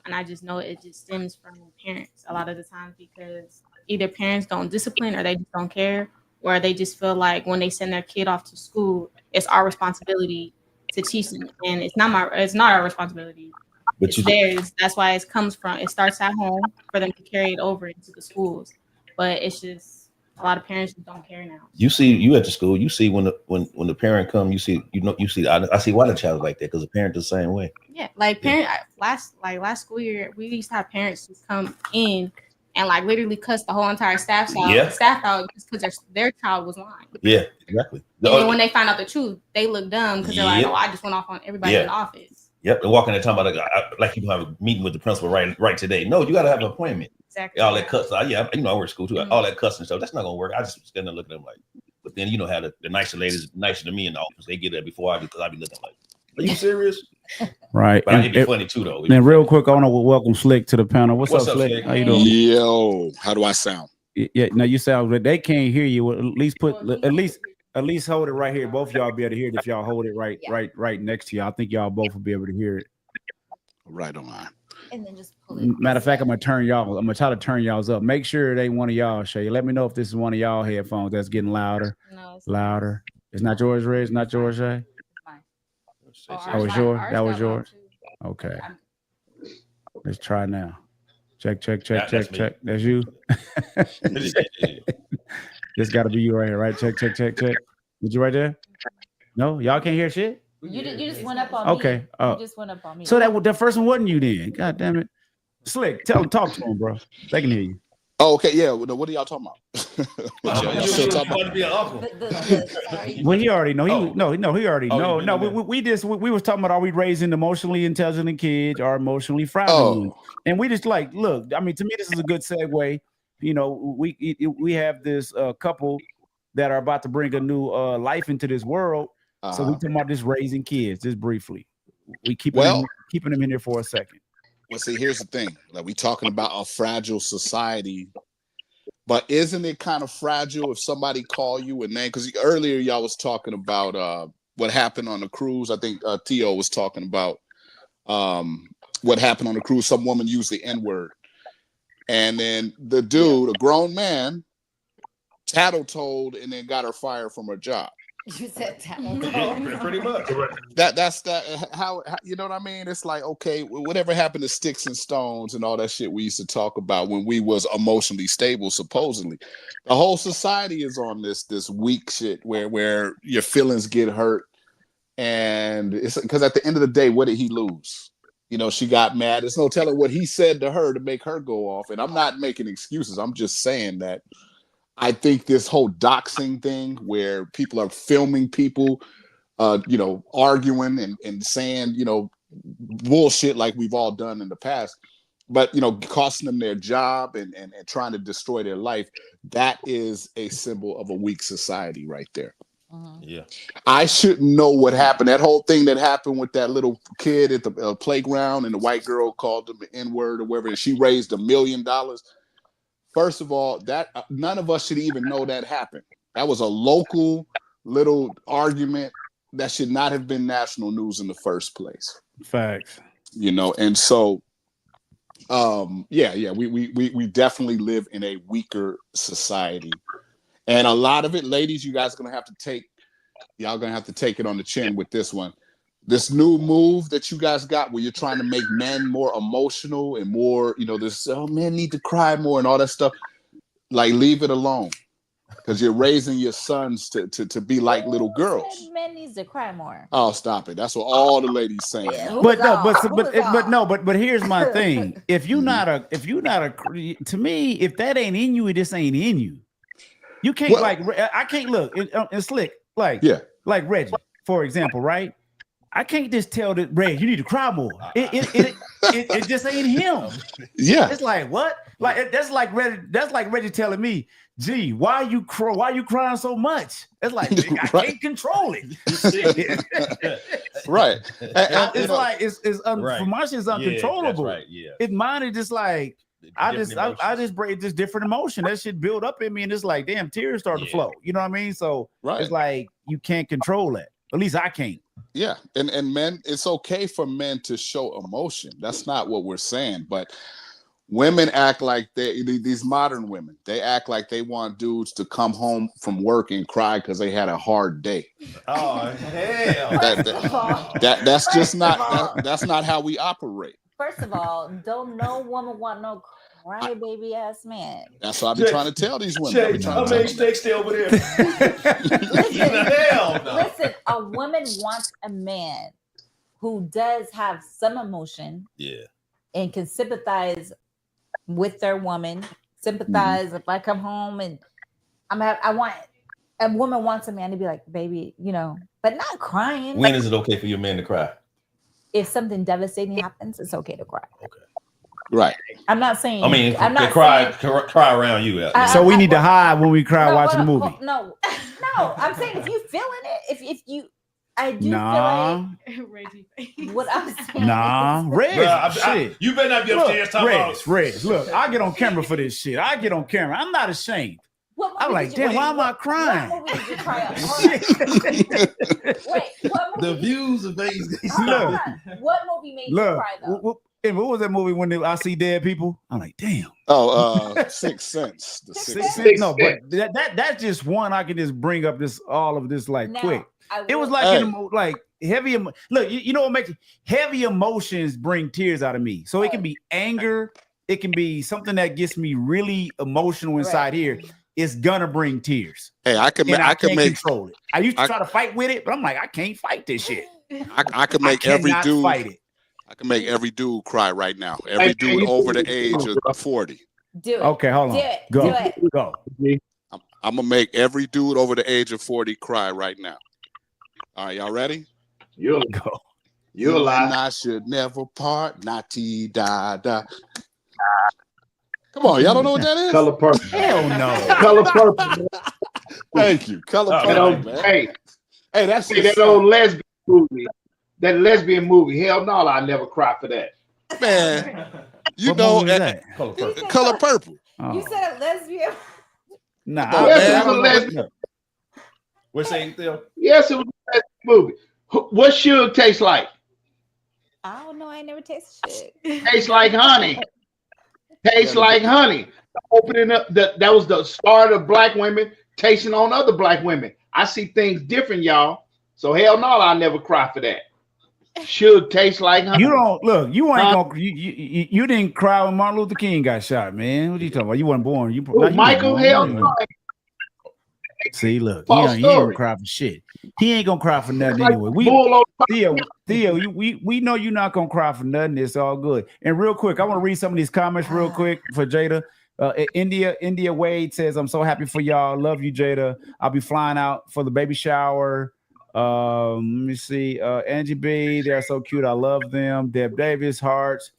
And I just know it just stems from parents a lot of the times because either parents don't discipline or they just don't care, where they just feel like when they send their kid off to school, it's our responsibility to teach them, and it's not our responsibility. But it's theirs. That's why it starts at home for them to carry it over into the schools. But it's just a lot of parents don't care now. You see, you at the school, you see when the parent come, you see I see why the child's like that, because the parent the same way. Yeah, like last school year, we used to have parents just come in and like literally cuss the whole entire staff out just because their child was lying. Yeah, exactly. And then when they find out the truth, they look dumb because they're like, "Oh, I just went off on everybody in the office." Yep, they're walking there talking about like you have a meeting with the principal right today. No, you got to have an appointment. Exactly. All that cuss. I work at school too. All that cussing stuff. That's not gonna work. I just stand there looking at them like. But then how the nicer ladies, nicer than me in the office, they get there before I do, because I be looking like, "Are you serious?" Right. But it'd be funny too, though. Then real quick, I want to welcome Slick to the panel. What's up, Slick? How you doing? Yo, how do I sound? Yeah, no, you sound good. They can't hear you. At least hold it right here. Both of y'all be able to hear it if y'all hold it right next to you. I think y'all both will be able to hear it. Right on. And then just pull it. Matter of fact, I'm gonna try to turn y'all's up. Make sure it ain't one of y'all, Shay. Let me know if this is one of y'all headphones that's getting louder. No, it's louder. It's not yours, Ray. It's not yours, Shay. That was yours. That was yours. Okay. Let's try now. Check. That's you. This got to be you right here, right? Check. Did you right there? No, y'all can't hear shit. You just went up on me. Okay. You just went up on me. So the first one wasn't you then. God damn it. Slick, talk to him, bro. They can hear you. Oh, okay, yeah. What are y'all talking about? Y'all still talking about to be an uncle. Well, he already know. He already know. No, we was talking about, are we raising emotionally intelligent kids or emotionally fragile? And we just like, look, I mean, to me, this is a good segue. We have this couple that are about to bring a new life into this world. So we talking about this raising kids, just briefly. We keeping them in here for a second. Well, see, here's the thing. Like, we talking about a fragile society, but isn't it kind of fragile if somebody call you a name? Because earlier y'all was talking about what happened on the cruise. I think Theo was talking about what happened on the cruise. Some woman used the N-word. And then the dude, a grown man, tattle-told and then got her fired from her job. You said tattle. Pretty much. That's how you know what I mean? It's like, okay, whatever happened to sticks and stones and all that shit we used to talk about when we was emotionally stable, supposedly. The whole society is on this weak shit where your feelings get hurt. And it's because at the end of the day, what did he lose? She got mad. There's no telling what he said to her to make her go off. And I'm not making excuses. I'm just saying that I think this whole doxing thing where people are filming people, arguing and saying, bullshit like we've all done in the past, but, costing them their job and trying to destroy their life. That is a symbol of a weak society right there. Yeah. I shouldn't know what happened. That whole thing that happened with that little kid at the playground and the white girl called him the N-word or whatever, and she raised $1 million. First of all, that none of us should even know that happened. That was a local little argument that should not have been national news in the first place. Facts. And so, we definitely live in a weaker society, and a lot of it, ladies, you guys are gonna have to take it on the chin with this one. This new move that you guys got where you're trying to make men more emotional and more, men need to cry more and all that stuff. Like, leave it alone, because you're raising your sons to be like little girls. Men needs to cry more. Oh, stop it. That's what all the ladies saying. But here's my thing. If you're not to me, if that ain't in you, it just ain't in you. You can't I can't look and Slick like Reggie, for example, right? I can't just tell that Red, you need to cry more. It just ain't him. Yeah. It's like, what? Like that's like Reggie telling me, gee, why you crying so much? It's like, I can't control it. Right. For my shit, it's uncontrollable. Right. Yeah. It's mine is just like I just break this different emotion. That shit build up in me, and it's like, damn, tears start to flow. You know what I mean? So it's like you can't control that. At least I can't. Yeah, and men, it's okay for men to show emotion. That's not what we're saying. But women act like these modern women, they act like they want dudes to come home from work and cry because they had a hard day. Oh hell! That's just not that's not how we operate. First of all, don't no woman want no crybaby ass man. That's what I've been trying to tell these women. How many snakes stay over there? Hell no. Listen, a woman wants a man who does have some emotion, and can sympathize with their woman. Sympathize if I come home and I want a woman wants a man to be like, baby, you know, but not crying. When is it okay for your man to cry? If something devastating happens, it's okay to cry. Okay. Right. I'm not saying. I mean, I'm not cry around you. So we need to hide when we cry watching the movie. No. I'm saying if you feeling it, if you, I do feel like what I'm saying. Nah, Reg, shit. You better not be upstairs talking about Reg. Look, I get on camera for this shit. I get on camera. I'm not ashamed. I'm like, damn, why am I crying? What movie did you cry on? Wait, what movie? The views of Vegas. Look, what movie made you cry though? What was that movie when I see dead people? I'm like, damn. Oh, Sixth Sense. The Sixth Sense. No, but that's just one I can just bring up all of this quick. It was like like heavy. Look, you know what makes heavy emotions bring tears out of me. So it can be anger. It can be something that gets me really emotional inside here. It's gonna bring tears. Hey, I can control it. I used to try to fight with it, but I'm like, I can't fight this shit. I can make every dude fight it. I can make every dude cry right now. Every dude over the age of 40. Do it. Okay, hold on. Go. I'm gonna make every dude over the age of 40 cry right now. All right, y'all ready? You'll go. You'll lie. I should never part. Da. Come on, y'all don't know what that is? Color Purple. Hell no. Color Purple. Thank you. Color Purple. Hey, that's that old lesbian movie. That lesbian movie. Hell no, I never cry for that. Man, you know that? Color Purple. Oh. You said a lesbian. Nah, yes, it was a lesbian. What's saying, Theo? Yes, it was a lesbian movie. What should taste like? I don't know. I never tasted shit. Tastes like honey. Tastes like honey. Opening up that was the start of black women tasting on other black women. I see things different, y'all. So hell no, I'll never cry for that. Should taste like honey. You don't look. You ain't gonna. You didn't cry when Martin Luther King got shot, man. What are you talking about? You weren't born. Michael, hell no. See, look, he ain't gonna cry for shit. He ain't gonna cry for nothing anyway. Theo, we know you're not gonna cry for nothing. It's all good. And real quick, I want to read some of these comments real quick for Jada. India Wade says, "I'm so happy for y'all. Love you, Jada. I'll be flying out for the baby shower." Let me see. Angie B, they're so cute. I love them. Deb Davis, hearts.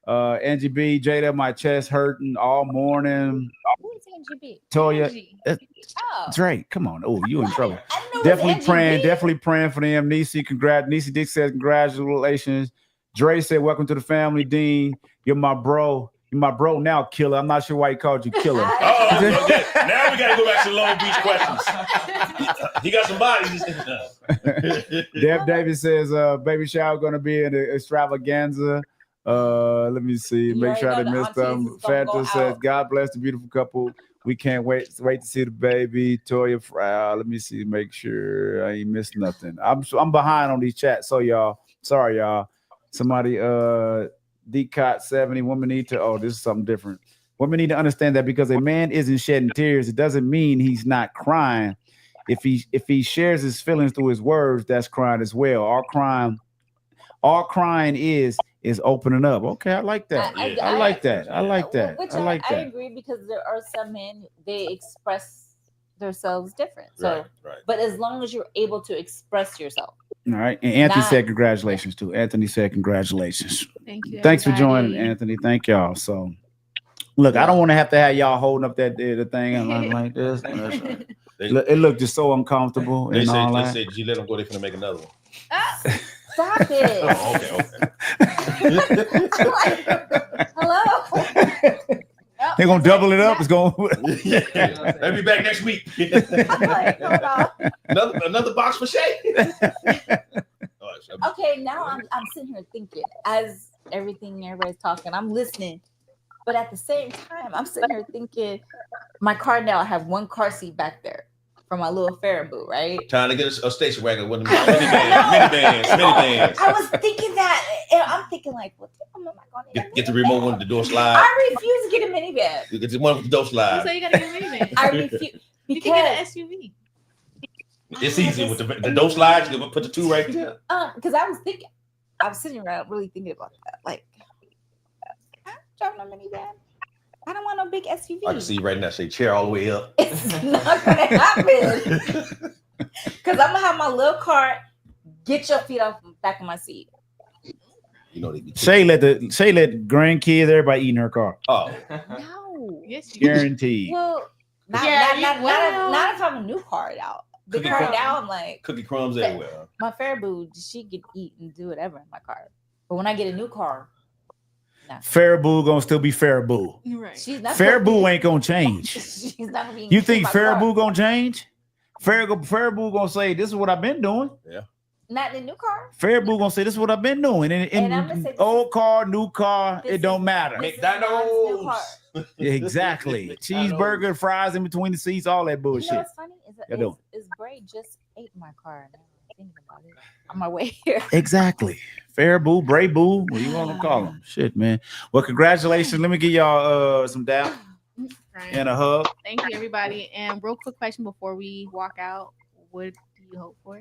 Angie B, Jada, my chest hurting all morning. Who's Angie B? Toya. Drake, come on. Oh, you in trouble. Definitely praying for them. Niecy Dick says congratulations. Dre said, welcome to the family, Dean. You're my bro. You're my bro now, killer. I'm not sure why he called you killer. Oh, okay. Now we gotta go back to Long Beach questions. He got some bodies. Deb Davis says, baby shower gonna be in the extravaganza. Let me see. Make sure I didn't miss them. Fanta says, God bless the beautiful couple. We can't wait to see the baby. Toya Frau. Let me see. Make sure I ain't missed nothing. I'm behind on these chats. So y'all, sorry y'all. Somebody DCOT 70. Women need to. Oh, this is something different. Women need to understand that because a man isn't shedding tears, it doesn't mean he's not crying. If he shares his feelings through his words, that's crying as well. All crying is opening up. Okay, I like that. I like that. I agree because there are some men, they express themselves different. So, right. But as long as you're able to express yourself. All right. And Anthony said congratulations too. Anthony said congratulations. Thank you. Thanks for joining, Anthony. Thank y'all. So, look, I don't want to have y'all holding up the thing and like this. It looked just so uncomfortable. They said, you let them go, they're gonna make another one. Stop it. Oh, okay. Hello. They're gonna double it up. It's going. They'll be back next week. Hold on. Another box for Shay. Okay, now I'm sitting here thinking as everybody's talking. I'm listening. But at the same time, I'm sitting here thinking, my car now, I have one car seat back there for my little Faribault, right? Trying to get a station wagon with minivans. I was thinking that, and I'm thinking like, what the hell am I going to get the remote one with the door slide? I refuse to get a minivan. You get the one with the door slide. So you gotta get a minivan. I refuse. You can get an SUV. It's easy with the door slide. You can put the two right there. Because I was sitting around really thinking about that. Like, I'm driving a minivan. I don't want no big SUV. I can see you right now. Say chair all the way up. It's not gonna happen. Because I'm gonna have my little cart. Get your feet off the back of my seat. You know they be. Shay let grandkids, everybody eat in her car. Oh, No. Yes, you Guaranteed. Well, not if I'm a new card out. The Cookie car crumbs. now, I'm like, cookie crumbs everywhere. my Faribault, she can eat and do whatever in my car. But when I get a new car, nah. Faribault gonna still be Faribault. right. She's not Faribault ain't gonna change. She's not gonna be. You think in my car. Faribault gonna change? Faribault gonna say, "This is what I've been doing." Yeah. Not in the new car. Faribault gonna say, "This is what I've been doing." And I'm gonna say, old car, new car, this it don't is- matter. this is Mom's new car. Yeah, exactly. Cheeseburger, fries in between the seats, all that You know bullshit. what's funny? You know. Is Bray just ate my car. Now I'm thinking about it on my way here. Exactly. Faribault, Bray Boo, what do you want to call them? Shit, man. Well, congratulations. Let me give y'all some dap and a hug. Thank you, everybody. And real quick question before we walk out: what do you hope for?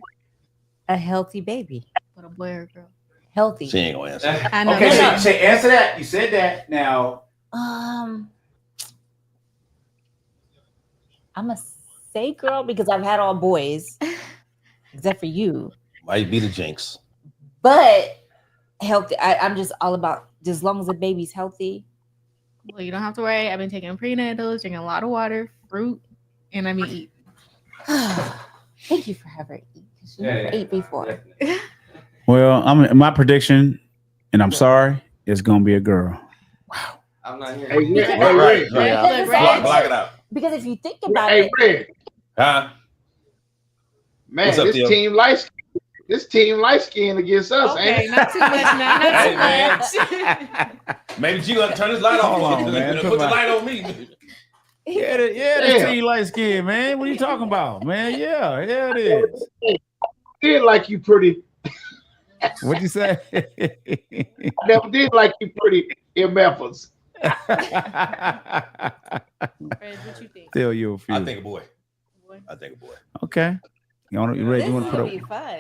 A healthy baby. What, a boy or a girl? Healthy. She ain't gonna answer. I know. Okay, say answer that. You said that. Now, I'm gonna say girl because I've had all boys, except for you. Might be the jinx. But healthy. I'm just all about just as long as the baby's healthy. Well, you don't have to worry. I've been taking prenatals, drinking a lot of water, fruit, and I mean eat. Thank you for having her eat. She never ate before. well, my prediction, and I'm sorry, it's gonna be a girl. I'm not here. Hey, Red. Block it out. Because if you think about Hey, it, Red. Huh? Man, What's up, this Theo? team light skin against us, Okay, ain't it? not too much now. Not Hey, too man. much. Maybe you gonna turn this light off. Hold on, man. Put the light on me. Yeah, this teen light skin, man. What are you talking about, man? Yeah, it is. Did like you pretty. What'd you say? Never did like you pretty in Memphis. Fred, what you think? Tell you a few. I think a boy. Boy? I think a boy. Okay. You want this to is put gonna a be fun.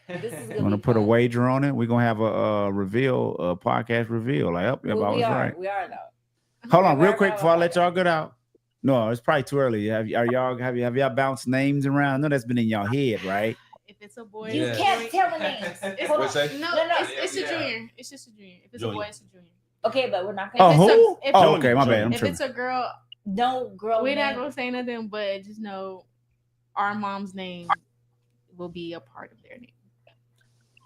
This is you gonna want to be put a fun. wager on it? We're gonna have a reveal, a podcast reveal. Like, yep, I Well, was we are. right. We are though. Hold on, real Right, quick right, before I let right. y'all get out. No, it's probably too early. Have y'all bounced names around? I know that's been in y'all head, right? If it's a boy, You Yeah. can't tell the names. Hold What's on. that? No, No, no. it's a junior. It's just a junior. If it's a boy, Junior. it's a junior. Okay, but we're not Oh, gonna. it's who? if- Oh, okay, my bad. I'm If tripping. it's a girl, No girl. we're not name. gonna say nothing, but just know our mom's name will be a part of their name.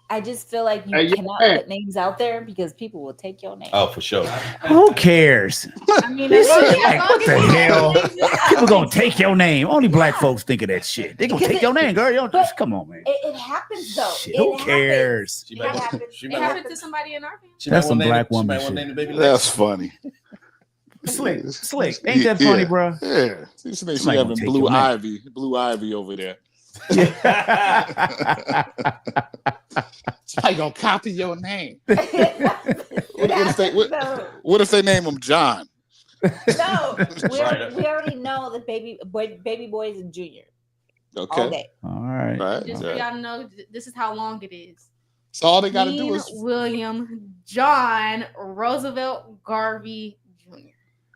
I just feel like you Hey, you cannot man. put names out there because people will take your name. Oh, for sure. Who cares? I mean, This as long shit, as- like, as long what as the you know hell? names, People gonna take your name. Only black folks think of that shit. They gonna Because take your name, girl. You don't, but- come on, man. It happens though. Shit, It who happens. cares? She It might want- happens. she it might happened to somebody in our family. She That's might some wanna black name- woman She might want to shit. name the baby. That's funny. Slick. Ain't that funny, bro? Yeah. She Somebody having gonna take blue your name. blue ivy over there. Yeah. Somebody gonna copy your name. It happens, What if they name him John? no, we Right. already know that baby boy is a junior all Okay. day. All right. Right. Just for right. y'all to know, this is how long it is. So all they gotta do Dean is William John Roosevelt Garvey Jr.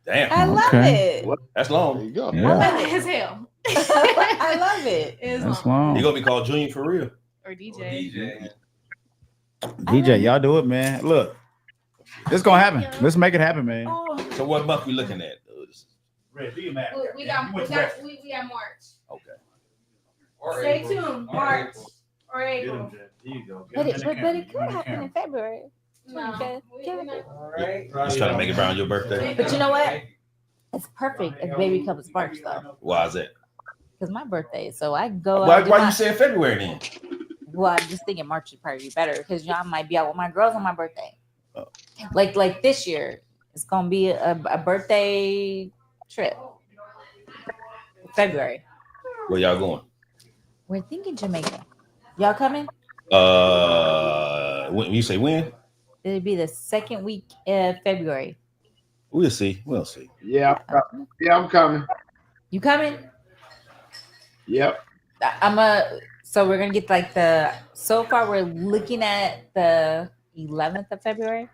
Damn, I love Okay. it. that's there long. you go. Yeah. As hell. I love it. It's That's long. long. He gonna be called Junior for real. Or DJ. DJ, y'all do it, man. Look, it's gonna happen. Let's make it happen, man. Oh, So what month we looking at? We got March. Okay. Stay tuned. March or April. but it could happen in February. No. Give it- Just trying to make it around your birthday. But you know what? It's perfect if baby comes March though, Why is that? because my birthday. So I can go. Why out you saying February then? Well, I'm just thinking March would probably be better because y'all might be out with my girls on my birthday. Like this year, It's gonna be a birthday trip. February. Where y'all going? We're thinking Jamaica. Y'all coming? When you say when? It'll be the second week of February. We'll see. We'll see. Yeah, I'm coming. You coming? Yep. So we're gonna get like so far we're looking at the 11th of February.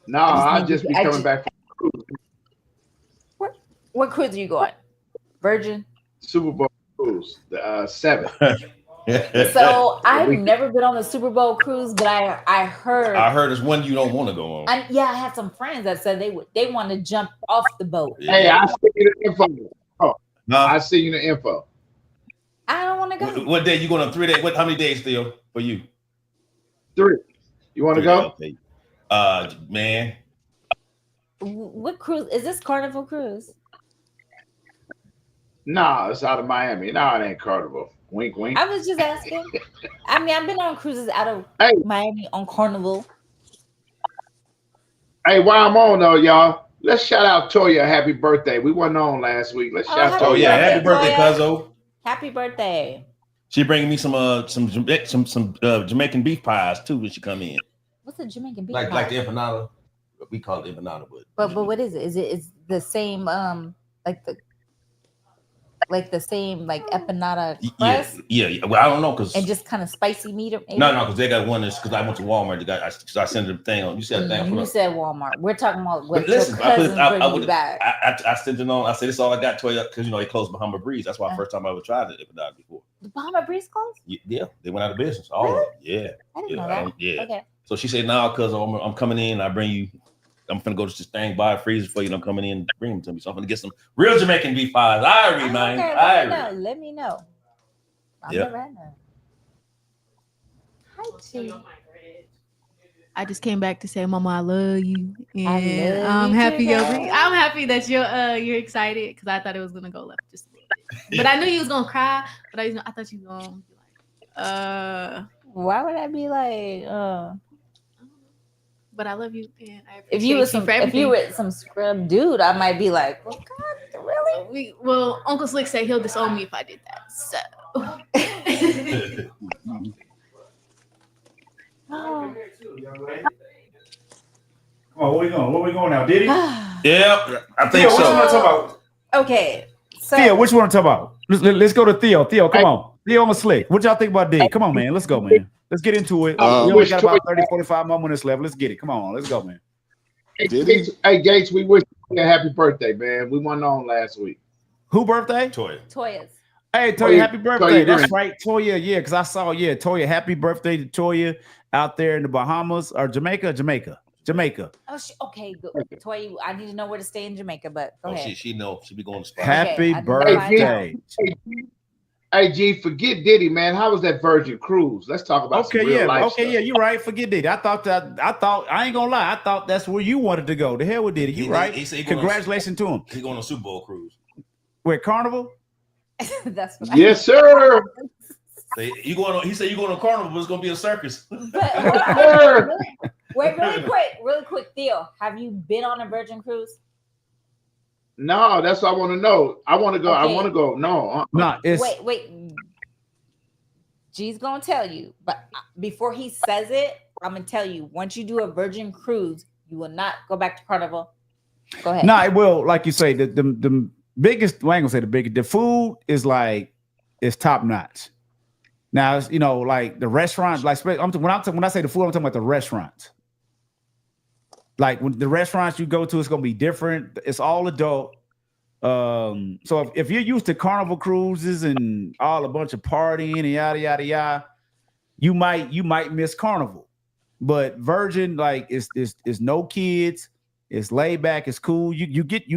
No, I'll just be coming back from cruise. What cruise are you going? Virgin? Super Bowl cruise, the 7th. So I've never been on a Super Bowl cruise, but I heard it's one you don't want to go on. I had some friends that said they want to jump off the boat. Yeah. Hey, I'll see you the info. I'll see you the info. I don't want to go. What day you going on? 3 days? How many days still for you? 3. You want to go? Okay. Man. What cruise is this? Carnival cruise? No, it's out of Miami. No, it ain't Carnival. Wink, wink. I was just asking. I mean, I've been on cruises out of Miami on Carnival. Hey, while I'm on though, y'all, let's shout out Toya. Happy birthday. We wasn't on last week. Let's shout out Toya. Oh yeah, happy birthday, Cuzzo. Happy birthday. She bringing me some Jamaican beef pies too when she come in. What's a Jamaican beef pie? Like the empanada. We call it empanada, but what is it? Is the same like the same empanada crust? Yeah. Well, I don't know because and just kind of spicy meat. No, because they got one that's because I went to Walmart. I sent them the thing on. You said the thing. You said Walmart. We're talking about what listen, your cousin bring you back. I sent it on. I said this is all I got to you because they closed Bahama Breeze. That's why the first time I ever tried the empanada before. The Bahama Breeze closed? Yeah, they went out of business. All of them. Yeah. I didn't know that. Yeah. Okay. So she said, "No, because I'm coming in. I bring you. I'm finna go to this thing, buy a freezer for you, and I'm coming in and bring them to me. So I'm gonna get some real Jamaican beef pies. Let me know. I've never had that. Hi, Chi. I just came back to say, Mama, I love you. And I'm happy that you're excited because I thought it was gonna go left just a little bit. But I knew you was gonna cry, but I thought you were gonna be like, why would I be like, But I love you, and I appreciate if you were some scrub dude, I might be like, well, God, really? Well, Uncle Slick said he'll disown me if I did that. So, Come on, where we going now, Diddy? Yeah, I think Theo, so. Which one to talk about? Okay, so Theo, which one to talk about? Let's go to Theo. Theo, come on. Theo and Slick. What y'all think about Diddy? Come on, man. Let's go, man. Let's get into it. We only got about 30, 45 more minutes left. Let's get it. Come on, let's go, man. Hey, Gates, we wish you a happy birthday, man. We went on last week. Who birthday? Toya's. Hey, Toya, happy birthday. That's right, Toya. Yeah, because I saw, Toya, happy birthday to Toya out there in the Bahamas or Jamaica. Oh, okay, good. Toya, I need to know where to stay in Jamaica, but go ahead. She know. She be going to spot. Happy birthday. Hey, G, forget Diddy, man. How was that Virgin cruise? Let's talk about some real life stuff. You're right. Forget Diddy. I thought I ain't gonna lie. I thought that's where you wanted to go. The hell with Diddy. You right. Congratulations to him. He's going on a Super Bowl cruise. Where, Carnival? That's what yes, sir. You going on? He said you going on Carnival, but it's gonna be a circus. Wait, really quick, Theo. Have you been on a Virgin cruise? No, that's what I want to know. I want to go. Okay. I want to go. No. Wait. G's gonna tell you, but before he says it, I'm gonna tell you. Once you do a Virgin cruise, you will not go back to Carnival. Go ahead. No, it will. Like you say, the biggest. Well, I ain't gonna say the biggest. The food is top notch. Now, like the restaurants. Like when I say the food, I'm talking about the restaurants. Like when the restaurants you go to, it's gonna be different. It's all adult. So if you're used to Carnival cruises and all a bunch of partying and yada yada yada, you might miss Carnival. But Virgin, like, is no kids. It's laid back. It's cool. You can get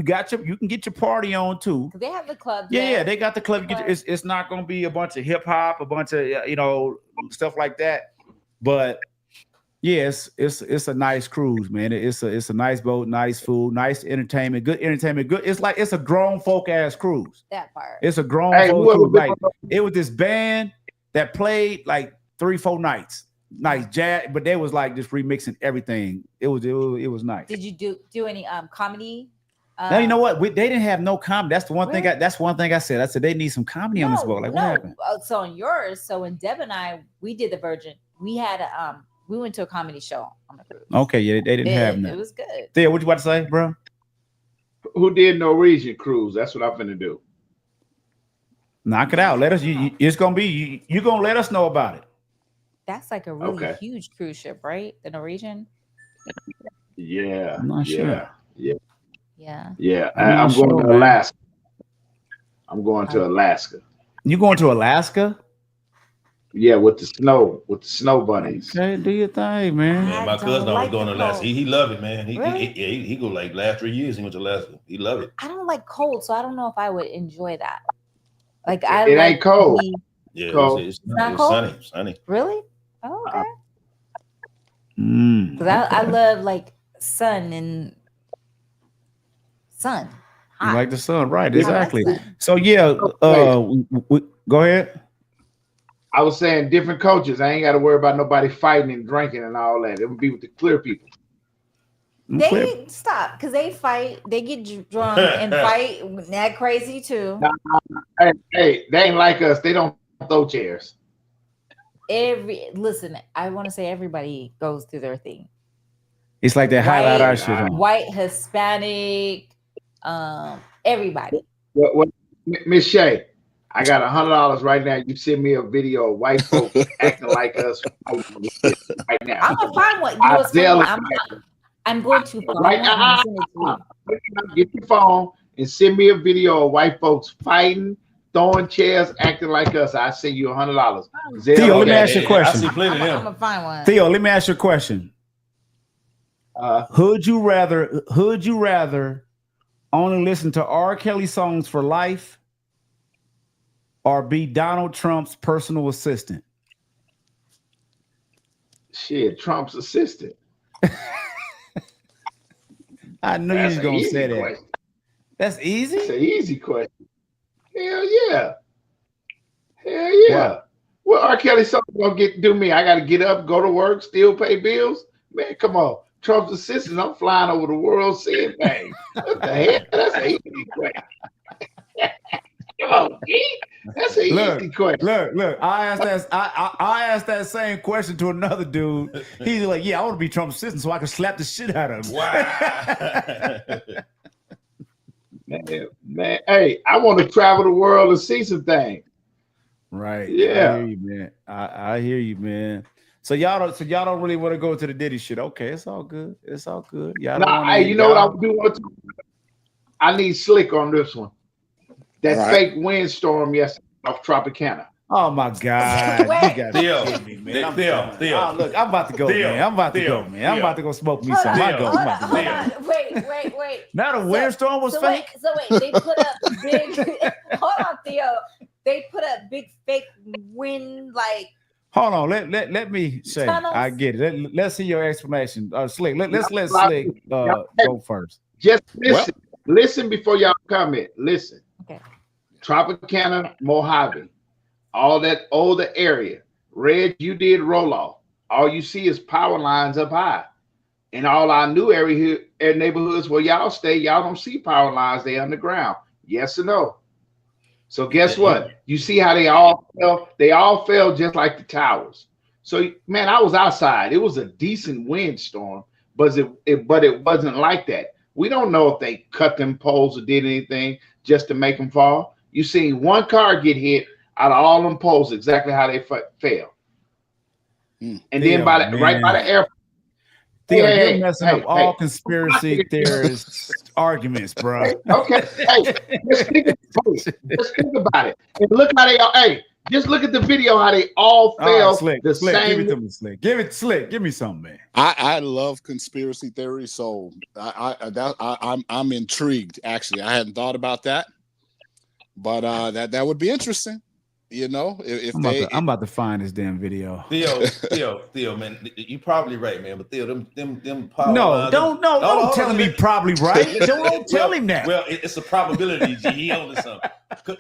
your party on too. They have the club. Yeah, they got the club. It's not gonna be a bunch of hip hop, a bunch of stuff like that. But yes, it's a nice cruise, man. It's a nice boat, nice food, nice entertainment, good entertainment. Good. It's a grown folk ass cruise. That part. It's a grown folk cruise. Like, it was this band that played like 3-4 nights. nice jazz, but they was like just remixing everything. It was nice. Did you do any comedy? Now you know what? They didn't have no comedy. That's the one thing. That's one thing I said. I said they need some comedy on this book. Like what happened? So on yours, so when Deb and I we did the Virgin, we had we went to a comedy show on the cruise. Okay, yeah, they didn't have none. It was good. Theo, what you about to say, bro? Who did Norwegian cruise? That's what I'm finna do. Knock it out. Let us. It's gonna be. You gonna let us know about it. That's like a really huge cruise ship, right? The Norwegian. Yeah. I'm not sure. Yeah. I'm going to Alaska. I'm going to Alaska. You going to Alaska? Yeah, with the snow bunnies. Okay, do your thing, man. Man, my cousin was going to Alaska. He loved it, man. He go like last 3 years. He went to Alaska. He loved it. I don't like cold, so I don't know if I would enjoy that. Like it ain't cold. Yeah, cold. It's sunny. Really? Oh, okay. Because I love like sun and sun. You like the sun, right? Exactly. So yeah, go ahead. I was saying different cultures. I ain't got to worry about nobody fighting and drinking and all that. It would be with the clear people. They stop because they fight. They get drunk and fight. That crazy too. Hey, they ain't like us. They don't throw chairs. Listen, I want to say everybody goes through their thing. It's like they highlight our shit on. White, Hispanic, everybody. What Miss Shay, I got $100 right now. You send me a video of white folks acting like us right now. I'm gonna find one. I'm going to find right now. Get your phone and send me a video of white folks fighting, throwing chairs, acting like us. I send you $100. Theo, let me ask you a question. I'm gonna find one. Theo, let me ask you a question. Would you rather only listen to R. Kelly songs for life or be Donald Trump's personal assistant? Shit, Trump's assistant. I knew you was gonna say that. Question. That's easy. It's an easy question. Hell yeah. Wow. What R. Kelly song gonna do me? I gotta get up, go to work, still pay bills. Man, come on. Trump's assistant, I'm flying over the world seeing things. What the hell? That's an easy question. Come on, Pete. That's an easy question. Look. I asked that same question to another dude. He's like, "Yeah, I want to be Trump's assistant so I can slap the shit out of him." Wow. man, hey, I want to travel the world and see some things. Right. Yeah. I hear you, man. I hear you, man. So y'all don't really want to go to the Diddy shit. Okay, it's all good. Y'all hey, you know what I do want to? I need Slick on this one. That fake windstorm yesterday off Tropicana. Oh my God. Theo, look, I'm about to go, man. I'm about to go smoke me some. Wait. Now the windstorm was fake. Wait, they put up big hold on, Theo. They put up big fake wind like. Hold on, let me say tunnels. I get it. Let's see your explanation. Slick, let's let Slick go first. Just listen before y'all comment. Listen. Okay. Tropicana, Mojave, all that older area. Red, you did roll off. All you see is power lines up high. In all our new neighborhoods where y'all stay, y'all don't see power lines. They underground. Yes or no? So guess what? You see how they all fell? They all fell just like the towers. So man, I was outside. It was a decent windstorm, but it wasn't like that. We don't know if they cut them poles or did anything just to make them fall. You seen one car get hit out of all them poles, exactly how they fell. And then right by the airport. Theo, you're messing up all conspiracy theorist arguments, bro. Okay, let's think about it. And look how they all. Hey, just look at the video how they all fell. Slick, same. Give it to me, Slick. Give it, Slick. Give me something, man. I love conspiracy theories, so I'm intrigued. Actually, I hadn't thought about that, but that would be interesting. You know, if I'm about to find this damn video. Theo, man, you probably right, man. But Theo, them power don't tell me probably right. Don't tell him that. Well, it's a probability. He owns something.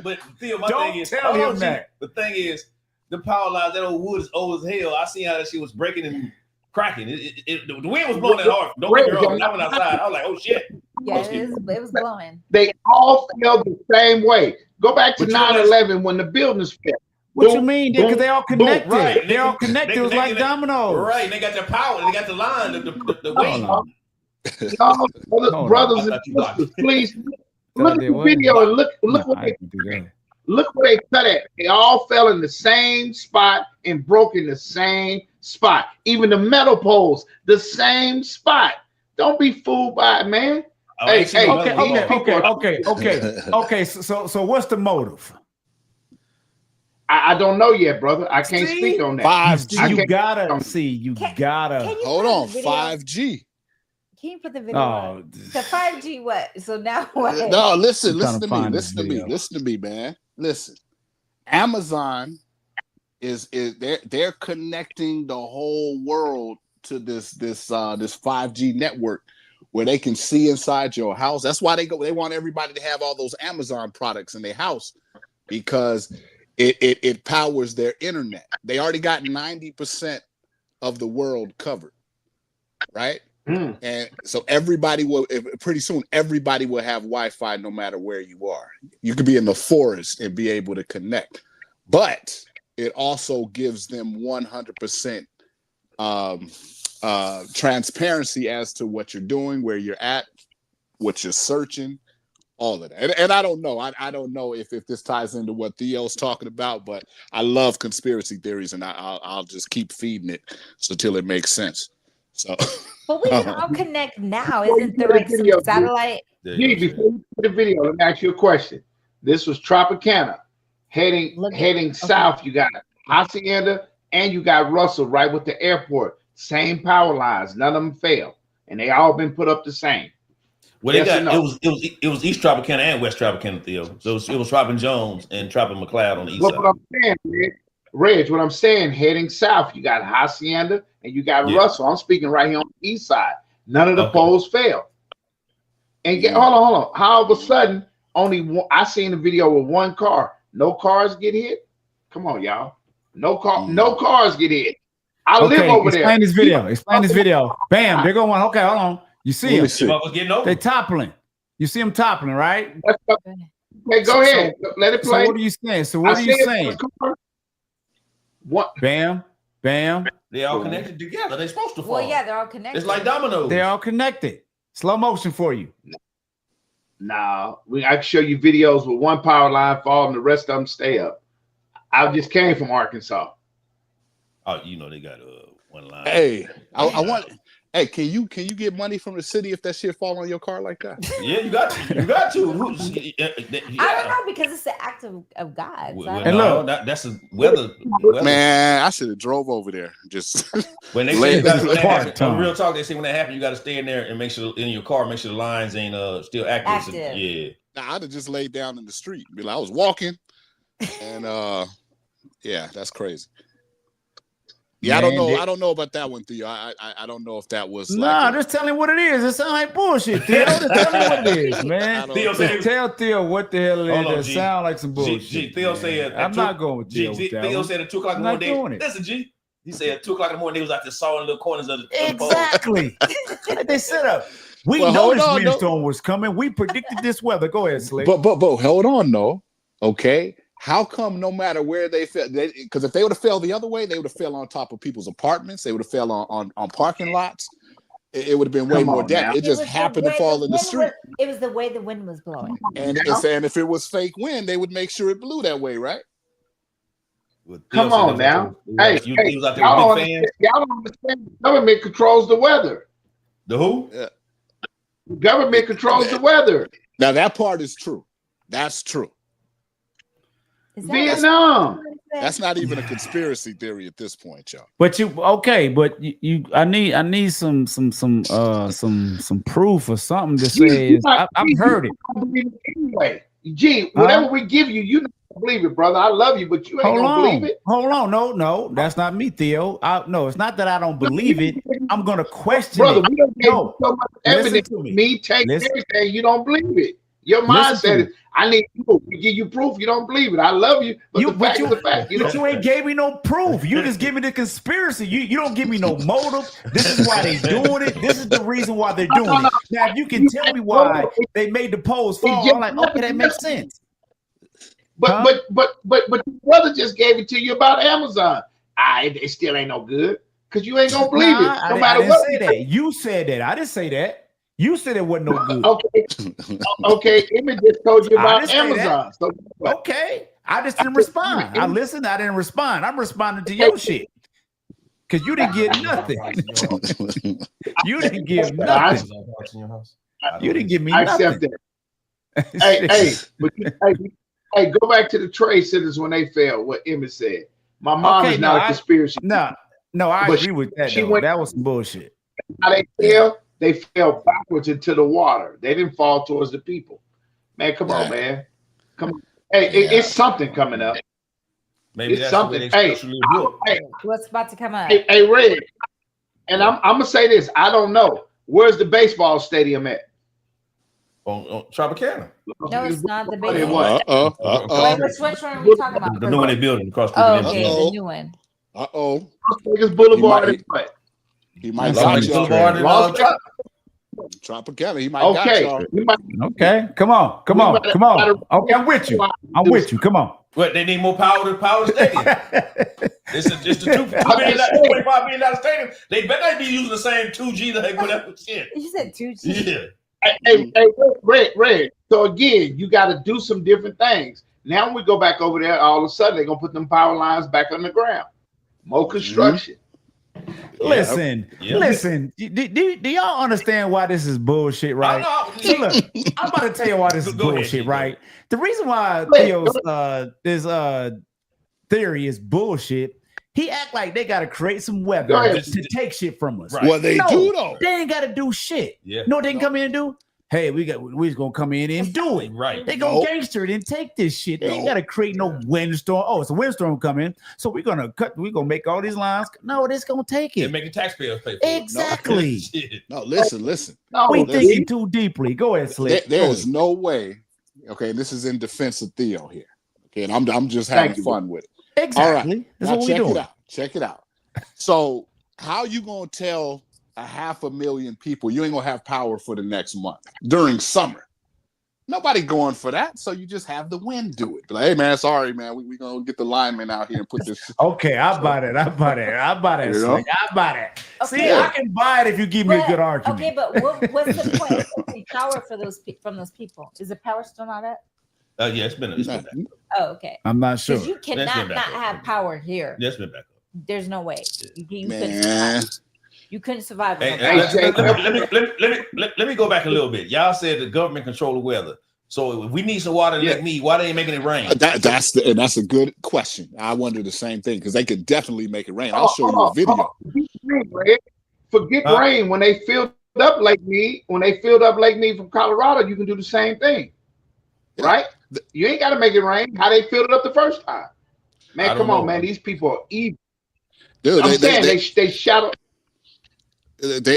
But Theo, my thing is, tell him that. The thing is, The power lines, that old wood is old as hell. I seen how that shit was breaking and cracking. The wind was blowing that hard. Don't get me wrong. When I went outside, I was like, oh shit. Yeah, it was blowing. They all fell the same way. Go back to 9/11 when the buildings fell. What you mean? Because they all connected. Right. They all connected. It was like dominoes. Right. They got their power. They got the line, the weight. Brothers and sisters, please look at the video and look what they cut at. They all fell in the same spot and broke in the same spot. Even the metal poles, the same spot. Don't be fooled by it, man. Okay. So what's the motive? I don't know yet, brother. I can't speak on that. 5G. You gotta see. You gotta hold on. 5G. Can you put the video on? The 5G what? So now what? No, listen to me, man. Listen. Amazon is they're connecting the whole world to this 5G network where they can see inside your house. That's why they want everybody to have all those Amazon products in their house, because it powers their internet. They already got 90% of the world covered, right? And so pretty soon everybody will have Wi-Fi no matter where you are. You could be in the forest and be able to connect, but it also gives them 100% transparency as to what you're doing, where you're at, what you're searching, all of that. And I don't know. I don't know if this ties into what Theo's talking about, but I love conspiracy theories, and I'll just keep feeding it until it makes sense. So, but we can all connect now. Isn't there like some satellite? Before you put the video, let me ask you a question. This was Tropicana heading south. You got Hacienda and you got Russell right with the airport. Same power lines. None of them failed, and they all been put up the same. Well, they got it was East Tropicana and West Tropicana, Theo. So it was Trop and Jones and Trop and McLeod on the east side. What I'm saying, Reg, what I'm saying, heading south, you got Hacienda and you got Russell. I'm speaking right here on the east side. None of the poles failed. And hold on. How all of a sudden, only one, I seen a video with one car. No cars get hit. Come on, y'all. No cars get hit. I live over there. Explain this video. Bam, they're going. Okay, hold on. You see them? They toppling. You see them toppling, right? Okay, go ahead. Let it play. So what are you saying? What? Bam. They all connected together. They're supposed to fall. Well, yeah, they're all connected. It's like dominoes. They're all connected. Slow motion for you. Nah, I can show you videos with one power line fall and the rest of them stay up. I just came from Arkansas. Oh, they got one line. Hey, I want. Hey, can you get money from the city if that shit fall on your car like that? Yeah, you got to. You got to. I don't know, because it's the act of God. So and look, that's a weather. Man, I should have drove over there. Just when they say real talk, they say when that happens, you got to stay in there and make sure in your car, make sure the lines ain't still active. So, yeah. Nah, I'd have just laid down in the street. Be like, I was walking, and yeah, that's crazy. Yeah, I don't know about that one, Theo. I don't know if that was. Nah, just tell him what it is. It sounds like bullshit, Theo. Just tell him what it is, man. Tell Theo what the hell it is. That sound like some bullshit. Theo said, I'm not going with Theo. Theo said at 2 o'clock in the morning. Listen, G. He said at 2 o'clock in the morning, they was out there sawing little corners of the exactly. They set up. We know this windstorm was coming. We predicted this weather. Go ahead, Slick. But hold on, though. Okay. How come no matter where they fell? Because if they would have fell the other way, they would have fell on top of people's apartments. They would have fell on parking lots. It would have been way more damage. It just happened to fall in the street. It was the way the wind was blowing. And if it was fake wind, they would make sure it blew that way, right? Come on now. Hey, y'all don't understand. The government controls the weather. The who? Yeah. The government controls the weather. Now that part is true. That's true. Vietnam. That's not even a conspiracy theory at this point, y'all. But I need some proof or something to say. I've heard it. Anyway, G, whatever we give you, you don't believe it, brother. I love you, but you ain't gonna believe it. Hold on, no, that's not me, Theo. No, it's not that I don't believe it. I'm gonna question brother, it. We don't get so much evidence to me. Take everything. You don't believe it. Your mindset is, I need proof. We give you proof. You don't believe it. I love you, but the fact is the fact. You ain't gave me no proof. You just give me the conspiracy. You don't give me no motive. This is why they doing it. This is the reason why they're doing it. Now, if you can tell me why they made the polls fall, I'm like, okay, that makes sense. But your brother just gave it to you about Amazon. It still ain't no good because you ain't gonna believe it. No matter what. Say that. You said that. I didn't say that. You said it wasn't no good. Okay. Emmett just told you about Amazon. So, okay. I just didn't respond. I listened. I didn't respond. I'm responding to your shit. Because you didn't get nothing. You didn't give nothing. You didn't give me nothing. I accept that. Hey, go back to the trade centers when they failed, what Emmett said. My mom is not a conspiracy. No, I agree with that. That was some bullshit. How they failed? They fell backwards into the water. They didn't fall towards the people. Man, come on, man. Come on. Hey, it's something coming up. Maybe it's that's something. What's about to come up? Hey, Red. And I'm gonna say this. I don't know. Where's the baseball stadium at? On Tropicana. No, it's not the baseball. Wait, which one are we talking about? The new one they building across the okay, the new one. Vegas Boulevard. He might got Tropicana. He might got y'all. Okay, come on. Okay, I'm with you. Come on. What, they need more power to power the stadium. It's the $25 million stadium. They better not be using the same 2G like whatever shit. You said 2G. Yeah. Hey, Red. So again, you got to do some different things. Now when we go back over there, all of a sudden they're gonna put them power lines back on the ground. More construction. Listen. Do y'all understand why this is bullshit, right? See, look, I'm about to tell you why this is bullshit, right? The reason why Theo's this theory is bullshit. He act like they got to create some weapons to take shit from us. Right. Well, they do though. They ain't got to do shit. Yeah. You know what they can come in and do? Hey, we just gonna come in and do it. Right. They gonna gangster it and take this shit. They ain't gotta create no windstorm. Oh, it's a windstorm coming. So we're gonna make all these lines. No, this gonna take it. They're making taxpayers pay for it. Exactly. No, listen. We thinking too deeply. Go ahead, Slick. There's no way. Okay, this is in defense of Theo here. Okay, and I'm just having fun with it. Exactly. All right. That's now what we're doing. Check it out. So how you gonna tell 500,000 people you ain't gonna have power for the next month during summer? Nobody going for that. So you just have the wind do it. Like, hey man, sorry man, we gonna get the lineman out here and put this. Okay, I buy it. You know? I buy it. Okay. See, I can buy it if you give me a good argument. Okay, but what's the point of power for from those people? Is the power still not up? Yeah, it's been back. Oh, okay. I'm not sure. Because you cannot not have power here. Yeah, it's been back up. There's no way. You couldn't survive. Let me go back a little bit. Y'all said the government control the weather. So if we need some water in Lake Mead, why they ain't making it rain? That's a good question. I wonder the same thing because they could definitely make it rain. I'll show you a video. Forget rain. When they filled up Lake Mead, from Colorado, you can do the same thing, right? You ain't got to make it rain. How they filled it up the first time, man? Come on, man. These people are evil. Dude, they shadow. They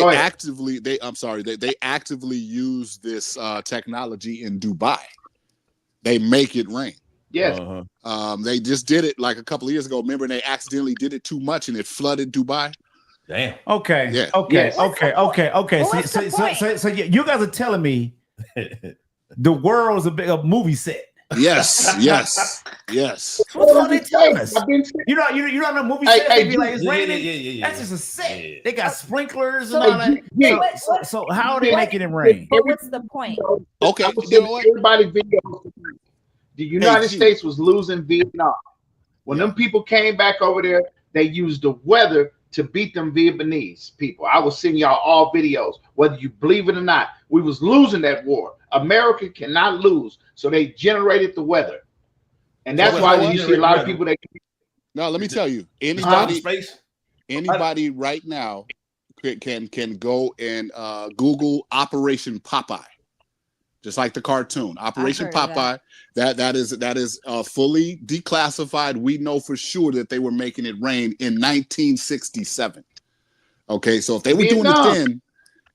actively use this technology in Dubai. They make it rain. Yes. They just did it like a couple of years ago. Remember, they accidentally did it too much and it flooded Dubai. Damn. Okay. Yeah. Okay. So you guys are telling me the world's a movie set. Yes. What are they telling us? You know the movie set. They be like, it's raining. Yeah. That's just a set. Yeah. They got sprinklers and all that. So how are they making it rain? What's the point? Okay, you know what? Everybody videos. The United States was losing Vietnam. When them people came back over there, they used the weather to beat them Vietnamese people. I will send y'all all videos, whether you believe it or not. We was losing that war. America cannot lose. So they generated the weather. And that's why you see a lot of people that. No, let me tell you, anybody right now can go and Google Operation Popeye, just like the cartoon Operation Popeye. That is fully declassified. We know for sure that they were making it rain in 1967. Okay, so if they were doing it then,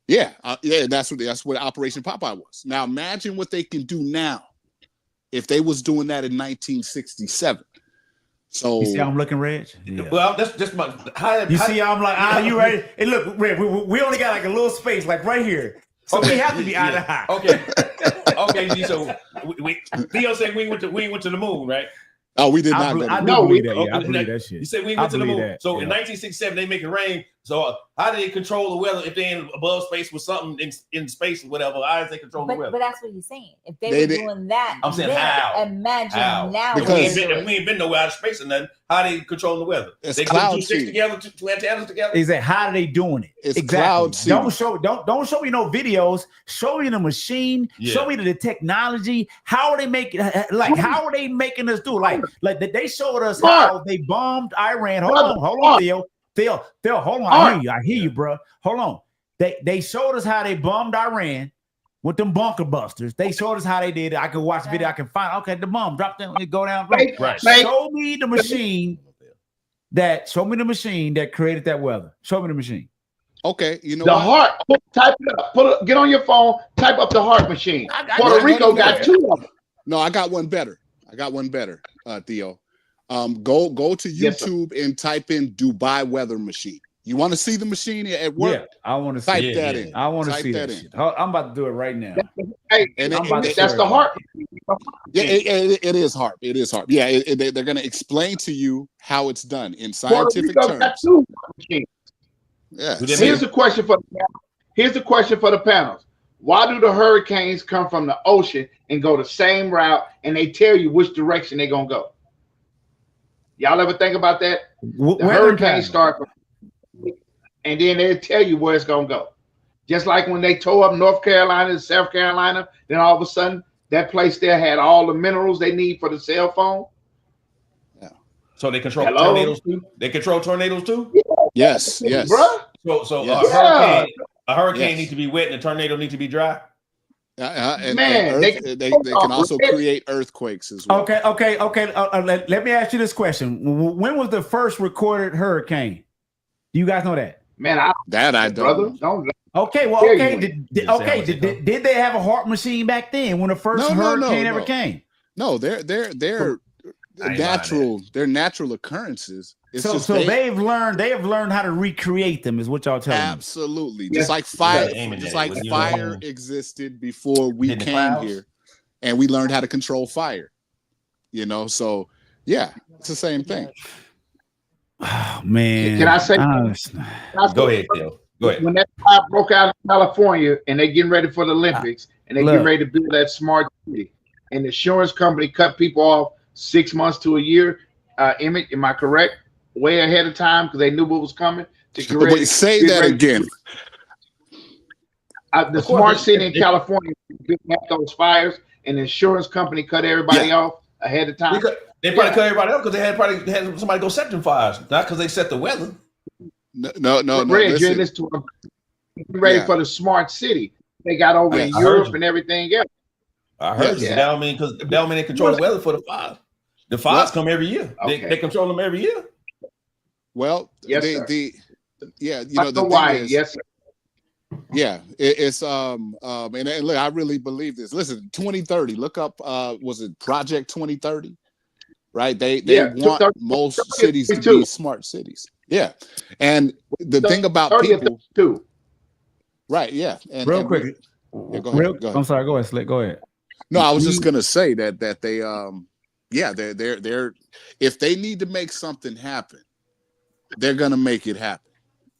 Yeah, that's what Operation Popeye was. Now imagine what they can do now if they was doing that in 1967. So you see how I'm looking, Reg? Yeah. Well, that's my. You see how I'm like, you ready? Hey, look, Reg, we only got like a little space, like right here. So we have to be out of high. Okay. Okay. So Theo said we went to the moon, right? Oh, we did not. I believe that. Yeah, I believe that shit. You said we went to the moon. So in 1967, they make it rain. So how do they control the weather if they're in above space with something in space or whatever? How does they control the weather? But that's what he's saying. If they were doing that, I'm saying how? Imagine now. Because we ain't been nowhere out of space or nothing. How they control the weather? They put two sticks together, two antennas together. Exactly. How are they doing it? It's exactly. cloud. Don't show me no videos. Show me the machine. Yeah. Show me the technology. How are they making? How are they making us do? Like they showed us how they bombed Iran. Hold on, Theo. Theo, hold on. I hear you, bro. Hold on. They showed us how they bombed Iran with them bunker busters. They showed us how they did it. I could watch the video. I can find. Okay, the bomb drop down. It go down. Right. Show me the machine that created that weather. Show me the machine. Okay, you know the what? heart. Type it up. Get on your phone. Type up the heart machine. Puerto Rico got two of them. No, I got one better. Theo. Go to YouTube and type in Dubai weather machine. You want to see the machine at work? Yeah, I want to type that in. I want to see that in. I'm about to do it right now. That's the heart. Yeah, it is HARP. It is HARP. Yeah, they're going to explain to you how it's done in scientific terms. Yeah. Here's the question for the panels. Why do the hurricanes come from the ocean and go the same route, and they tell you which direction they're gonna go? Y'all ever think about that? The hurricanes start from, and then they tell you where it's gonna go. Just like when they tore up North Carolina and South Carolina, then all of a sudden that place there had all the minerals they need for the cell phone. Yeah. So they control tornadoes too? They control tornadoes too? Yes. Bro. So a hurricane needs to be wet and a tornado needs to be dry. They can also create earthquakes as well. Okay. Let me ask you this question: when was the first recorded hurricane? Do you guys know that? Man, I don't. Brother, okay. Well, okay. Did they have a HARP machine back then when the first hurricane ever came? No, they're natural. They're natural occurrences. So they have learned how to recreate them, is what y'all telling me. Absolutely. Just like fire, fire existed before we came here, and we learned how to control fire. So yeah, it's the same thing. Oh man. Can I say go ahead, Phil. Go ahead. When that fire broke out in California and they're getting ready for the Olympics and they're getting ready to build that smart city, and the insurance company cut people off 6 months to a year, Emmett, am I correct? Way ahead of time because they knew what was coming. Say that again. The smart city in California didn't have those fires, and the insurance company cut everybody off ahead of time. They probably cut everybody off because they had somebody go set them fires, not because they set the weather. No. Red, you're ready for the smart city. They got over in Europe and everything else. I heard you. That don't mean they control the weather for the fires. The fires come every year. Okay. They control them every year. Well, yes, the why? Thing is, yes, sir. Yeah, it's and look, I really believe this. Listen, 2030. Look up. Was it Project 2030? Right. They want most cities to be smart cities. Yeah, and the thing about people too. Right. Yeah. And real quick. Go ahead. I'm sorry. Go ahead, Slick. Go ahead. No, I was just gonna say that they they're if they need to make something happen, they're gonna make it happen,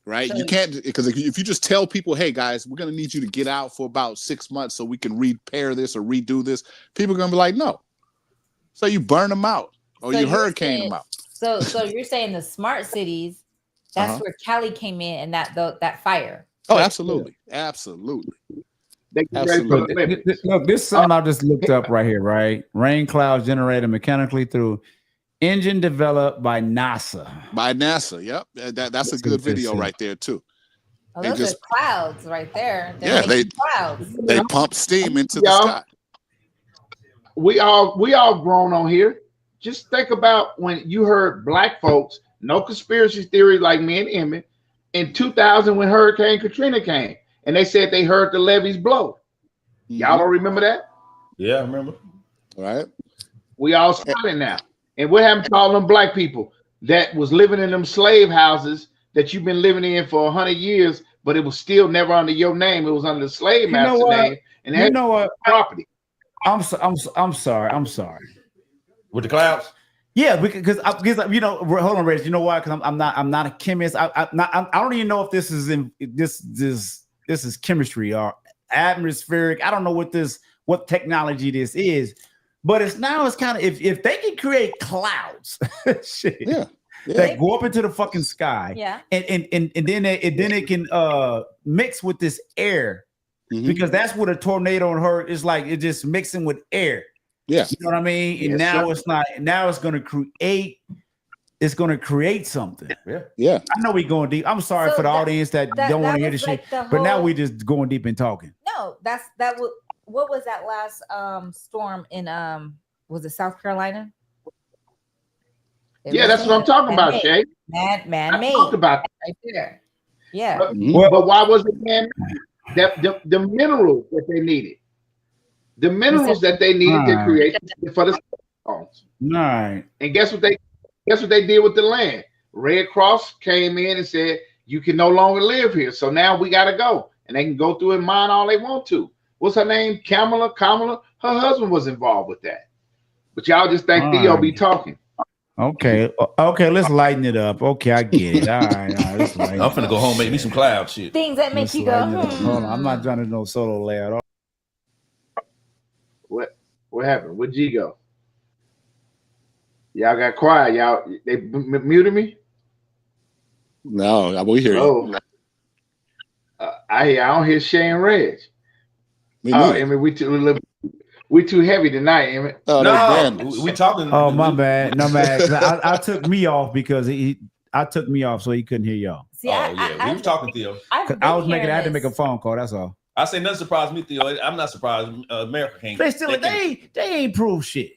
right? You can't, because if you just tell people, hey guys, we're gonna need you to get out for about 6 months so we can repair this or redo this, people are gonna be like, no. So you burn them out or you hurricane them out. So you're saying the smart cities, that's where Cali came in and that fire. Oh, absolutely. Look, this is something I just looked up right here, right? Rain clouds generated mechanically through engine developed by NASA. Yep. That's a good video right there too. Oh, those are clouds right there. Clouds. They pump steam into the sky. We all grown on here. Just think about when you heard black folks, no conspiracy theory like me and Emmett, in 2000 when Hurricane Katrina came. and they said they heard the levees blow. Y'all don't remember that? Yeah, I remember. Right. We all silent now. And what happened to all them black people that was living in them slave houses that you've been living in for 100 years, but it was still never under your name. It was under the slave master name. And you know what? Property. I'm sorry. With the clouds? Yeah, because you know, hold on, Reg. You know why? Because I'm not a chemist. I don't even know if this is chemistry or atmospheric. I don't know what technology this is, but it's kind of if they can create clouds, shit, that go up into the fucking sky, and then it can mix with this air, because that's what a tornado and her is like. It's just mixing with air. Yeah, you know what I mean. And now it's not. Now it's going to create. It's going to create something. Yeah. I know we going deep. I'm sorry for the audience that don't want to hear the shit, but now we just going deep and talking. No, what was that last storm in was it South Carolina? Yeah, that's what I'm talking about, Shay. Man-made. Talk about that right there. Yeah. But why was it man? The minerals that they needed. The minerals that they needed to create for the stones. Right. And guess what they did with the land? Red Cross came in and said, you can no longer live here. So now we gotta go. And they can go through and mine all they want to. What's her name? Kamala. Her husband was involved with that. But y'all just think Theo be talking. Okay, let's lighten it up. Okay, I get it. All right, let's lighten I'm finna go home and make me some cloud shit. Things that make you go, Hold on, I'm not trying to do no solo layout. What happened? Where'd G go? Y'all got quiet. Y'all, they muted me? No, we hear you. I don't hear Shay and Reg. I mean, we too heavy tonight, Emmett. We talking. Oh, my bad. No, man. I took me off because I took me off so he couldn't hear y'all. See, we were talking, Theo. I had to make a phone call. That's all. I say nothing surprised me, Theo. I'm not surprised. America can't. They ain't prove shit.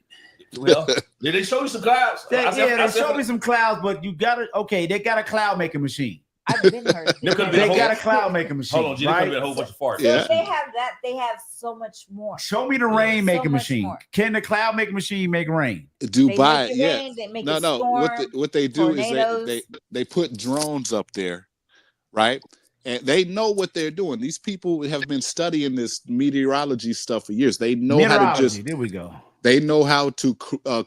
Well, did they show you some clouds? They showed me some clouds, but you got it. Okay, they got a cloud making machine. I've been hurt. They got a cloud making machine. Hold on, G, there could have been a whole bunch of farts. Yeah. They have that. They have so much more. Show me the rain making machine. More. Can the cloud making machine make rain? Dubai, rain, they make storm, what they do is they put drones up there, right? And they know what they're doing. These people have been studying this meteorology stuff for years. They know how to just. There we go. They know how to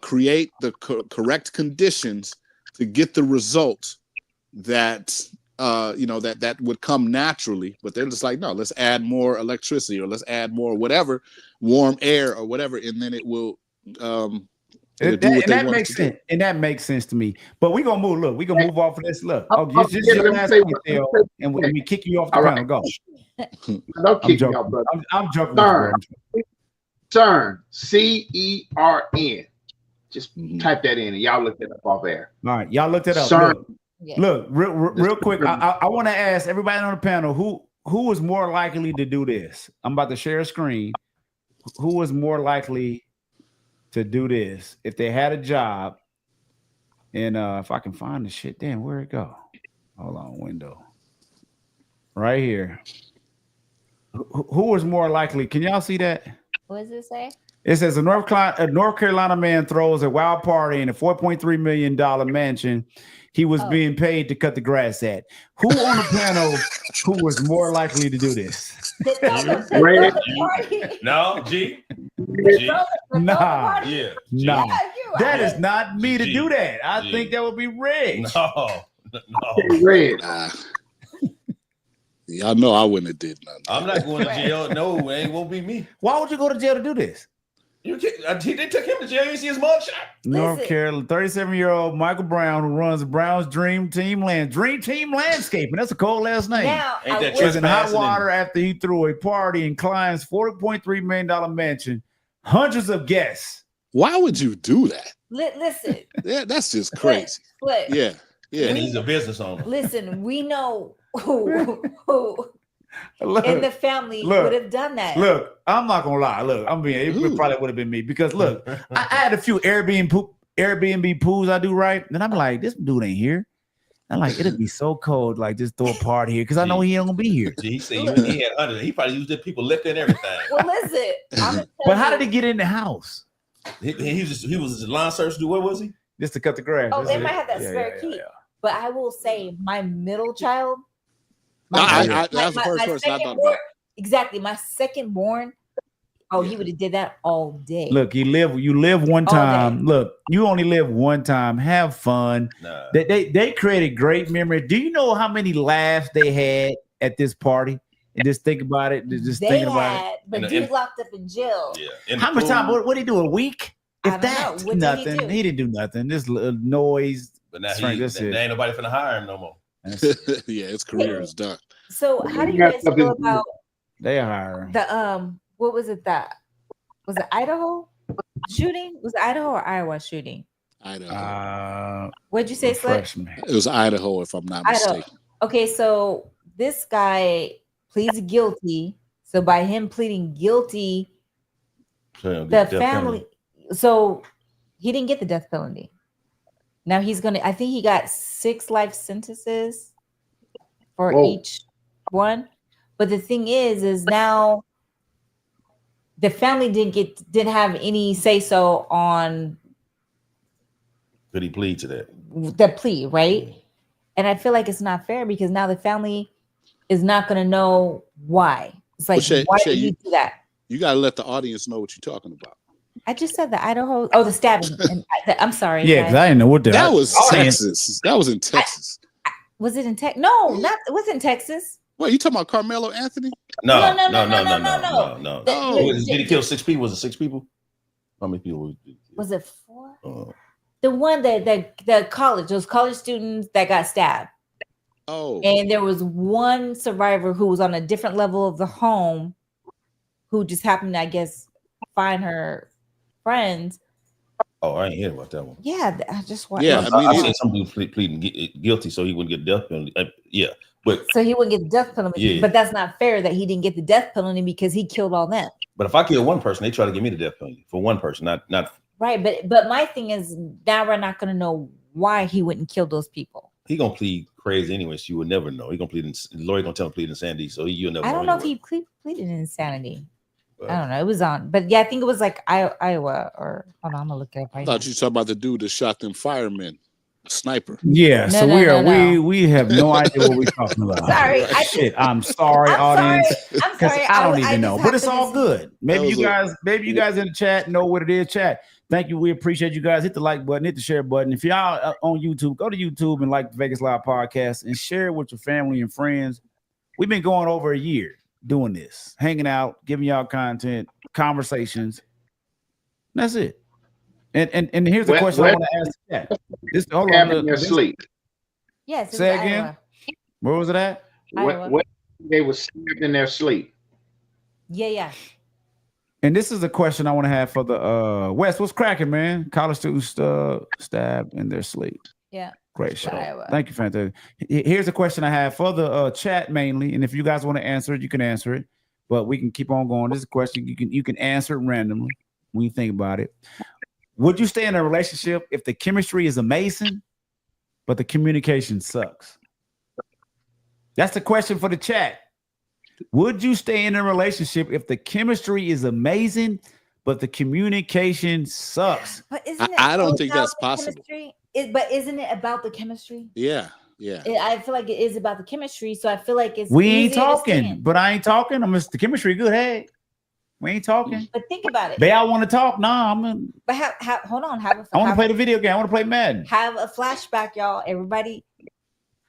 create the correct conditions to get the results that that would come naturally. But they're just like, no, let's add more electricity or let's add more whatever, warm air or whatever, and then it will. That makes sense. And that makes sense to me. But we're gonna move. Look, we're gonna move off of this. Look, just your last detail, and we kick you off the panel. Go. Don't kick me off, brother. I'm joking. CERN, CERN. Just type that in, and y'all look that up off air. All right, y'all looked it up. CERN. Look, real quick. I want to ask everybody on the panel who is more likely to do this. I'm about to share a screen. Who is more likely to do this if they had a job? And if I can find the shit, damn, where'd it go? Hold on, window. Right here. Who is more likely? Can y'all see that? What does it say? It says a North Carolina man throws a wild party in a $4.3 million mansion he was being paid to cut the grass at. Who on the panel who was more likely to do this? No, G. Nah. Yeah. Nah. That is not me to do that. I think that would be Reg. No. Reg. Y'all know I wouldn't have did nothing. I'm not going to jail. No, it won't be me. Why would you go to jail to do this? They took him to jail. You see his mugshot? North Carolina, 37-year-old Michael Brown, who runs Brown's Dream Team Landscaping. That's a cold last name. Now, was in hot water after he threw a party in Klein's $40.3 million mansion. Hundreds of guests. Why would you do that? Listen. Yeah, that's just crazy. Yeah. And he's a business owner. Listen, we know who in the family would have done that. Look, I'm not gonna lie. Look, it probably would have been me because look, I had a few Airbnb pools I do right, and I'm like, this dude ain't here. I'm like, it'd be so cold, like just throw a party here because I know he ain't gonna be here. He said he had 100. He probably used it. People lifting everything. Well, listen, but how did he get in the house? He was a lawn service dude. Where was he? Just to cut the grass. Oh, they might have that spare key. But I will say, my middle child. That's the first person I thought about. Exactly, my second born. Oh, he would have did that all day. Look, you live one time. Look, you only live one time. Have fun. Nah. They created great memories. Do you know how many laughs they had at this party? And just think about it. Just thinking about it. But dude locked up in jail. Yeah. How much time? What did he do? A week? If that, nothing. He didn't do nothing. This noise. But now there ain't nobody finna hire him no more. Yeah, his career is done. So how do you guys feel about they hire the what was it was it Idaho shooting? Was it Idaho or Iowa shooting? Idaho. What'd you say, Slick? It was Idaho, if I'm not mistaken. Okay, so this guy pleads guilty. So by him pleading guilty, the family. So he didn't get the death penalty. Now he's gonna. I think he got 6 life sentences for each one. But the thing is now the family didn't have any say so on. Could he plead to that? The plea, right? And I feel like it's not fair because now the family is not going to know why. It's like, why did you do that? You got to let the audience know what you're talking about. I just said the Idaho. Oh, the stabbing. I'm sorry. Yeah, because I didn't know what that was. Texas. That was in Texas. Was it in Texas? No, it was in Texas. What, you talking about Carmelo Anthony? No. Did he kill 6 people? Was it 6 people? How many people was it? 4? The one that the college, those college students that got stabbed. Oh. And there was one survivor who was on a different level of the home who just happened to, I guess, find her friends. Oh, I ain't hear about that one. Yeah, I just watched. Yeah, I seen somebody pleading guilty so he wouldn't get death penalty. But so he wouldn't get the death penalty. Yeah. But that's not fair that he didn't get the death penalty because he killed all them. But if I kill one person, they try to give me the death penalty for one person, not. Right, but my thing is now we're not going to know why he wouldn't kill those people. He gonna plead crazy anyway, so you would never know. He gonna plead. The lawyer gonna tell him plead insanity, so you'll never. I don't know if he pleaded insanity. I don't know. It was on, but yeah, I think it was like Iowa or hold on, I'm gonna look it up. I thought you were talking about the dude that shot them firemen, a sniper. Yeah, we have no idea what we're talking about. Sorry, I'm sorry, audience. I'm sorry. I don't even know, but it's all good. Maybe you guys in the chat know what it is. Chat. Thank you. We appreciate you guys. Hit the like button, hit the share button. If y'all on YouTube, go to YouTube and like the Vegas Live podcast and share it with your family and friends. We've been going over a year doing this, hanging out, giving y'all content, conversations. That's it. And here's the question I want to ask the chat. This hold on. Their sleep. Yes. Say again. Iowa. Where was it at? When they were stabbed in their sleep. Yeah. And this is a question I want to have for the West. What's cracking, man? College students stabbed in their sleep. Yeah. Great show. Thank you, fantastic. Here's a question I have for the chat mainly, and if you guys want to answer it, you can answer it. But we can keep on going. This is a question you can answer it randomly when you think about it. Would you stay in a relationship if the chemistry is amazing, but the communication sucks? That's the question for the chat. Would you stay in a relationship if the chemistry is amazing, but the communication sucks? But isn't it I don't think that's possible. But isn't it about the chemistry? Yeah. I feel like it is about the chemistry, so I feel like it's. We ain't talking, but I ain't talking. The chemistry good. Hey, we ain't talking. But think about it. They all want to talk. Nah, But hold on. I want to play the video game. I want to play Madden. Have a flashback, y'all. Everybody,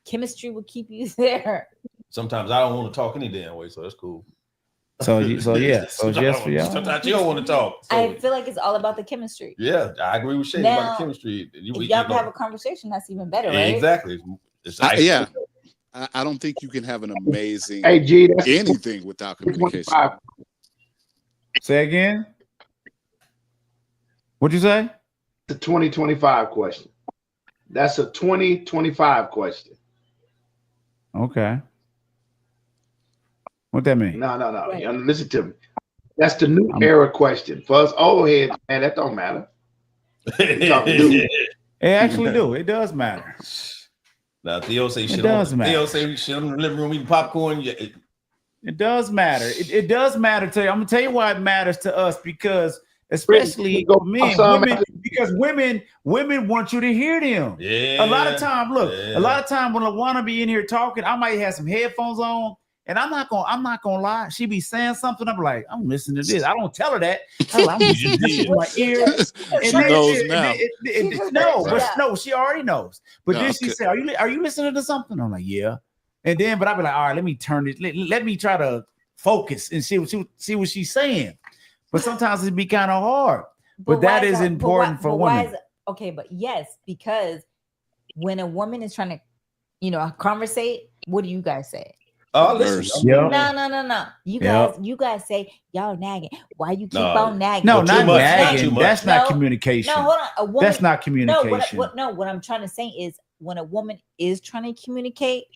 chemistry will keep you there. Sometimes I don't want to talk any damn way, so that's cool. So yes for y'all. Sometimes you don't want to talk. So. I feel like it's all about the chemistry. Yeah, I agree with Shay about the chemistry. If y'all can have a conversation, that's even better, right? Exactly. I don't think you can have an amazing anything without communication. Say again. What'd you say? The 2025 question. That's a 2025 question. Okay. What that mean? No. Right. Listen to me. That's the new era question. For us old heads, man, that don't matter. It actually do. It does matter. Now Theo say shit. It does matter. Theo say shit in the living room eating popcorn. It does matter. It does matter to you. I'm gonna tell you why it matters to us, because especially men, women want you to hear them. Yeah. A lot of time, a lot of time when I wanna be in here talking, I might have some headphones on, and I'm not gonna lie. She be saying something. I'm like, I'm listening to this. I don't tell her that. I'm listening to this in my ear. She knows now. No, she already knows. But then she said, "Are you listening to something?" I'm like, "Yeah." And then, but I'll be like, all right, let me turn it. Let me try to focus and see what she's saying. But sometimes it be kind of hard. But that is important for women. Okay, but yes, because when a woman is trying to, conversate, what do you guys say? Oh, listen. No. You guys say y'all nagging. Why you keep on nagging? No, not nagging. That's not communication. No, hold on. A woman, that's not communication. What I'm trying to say is when a woman is trying to communicate,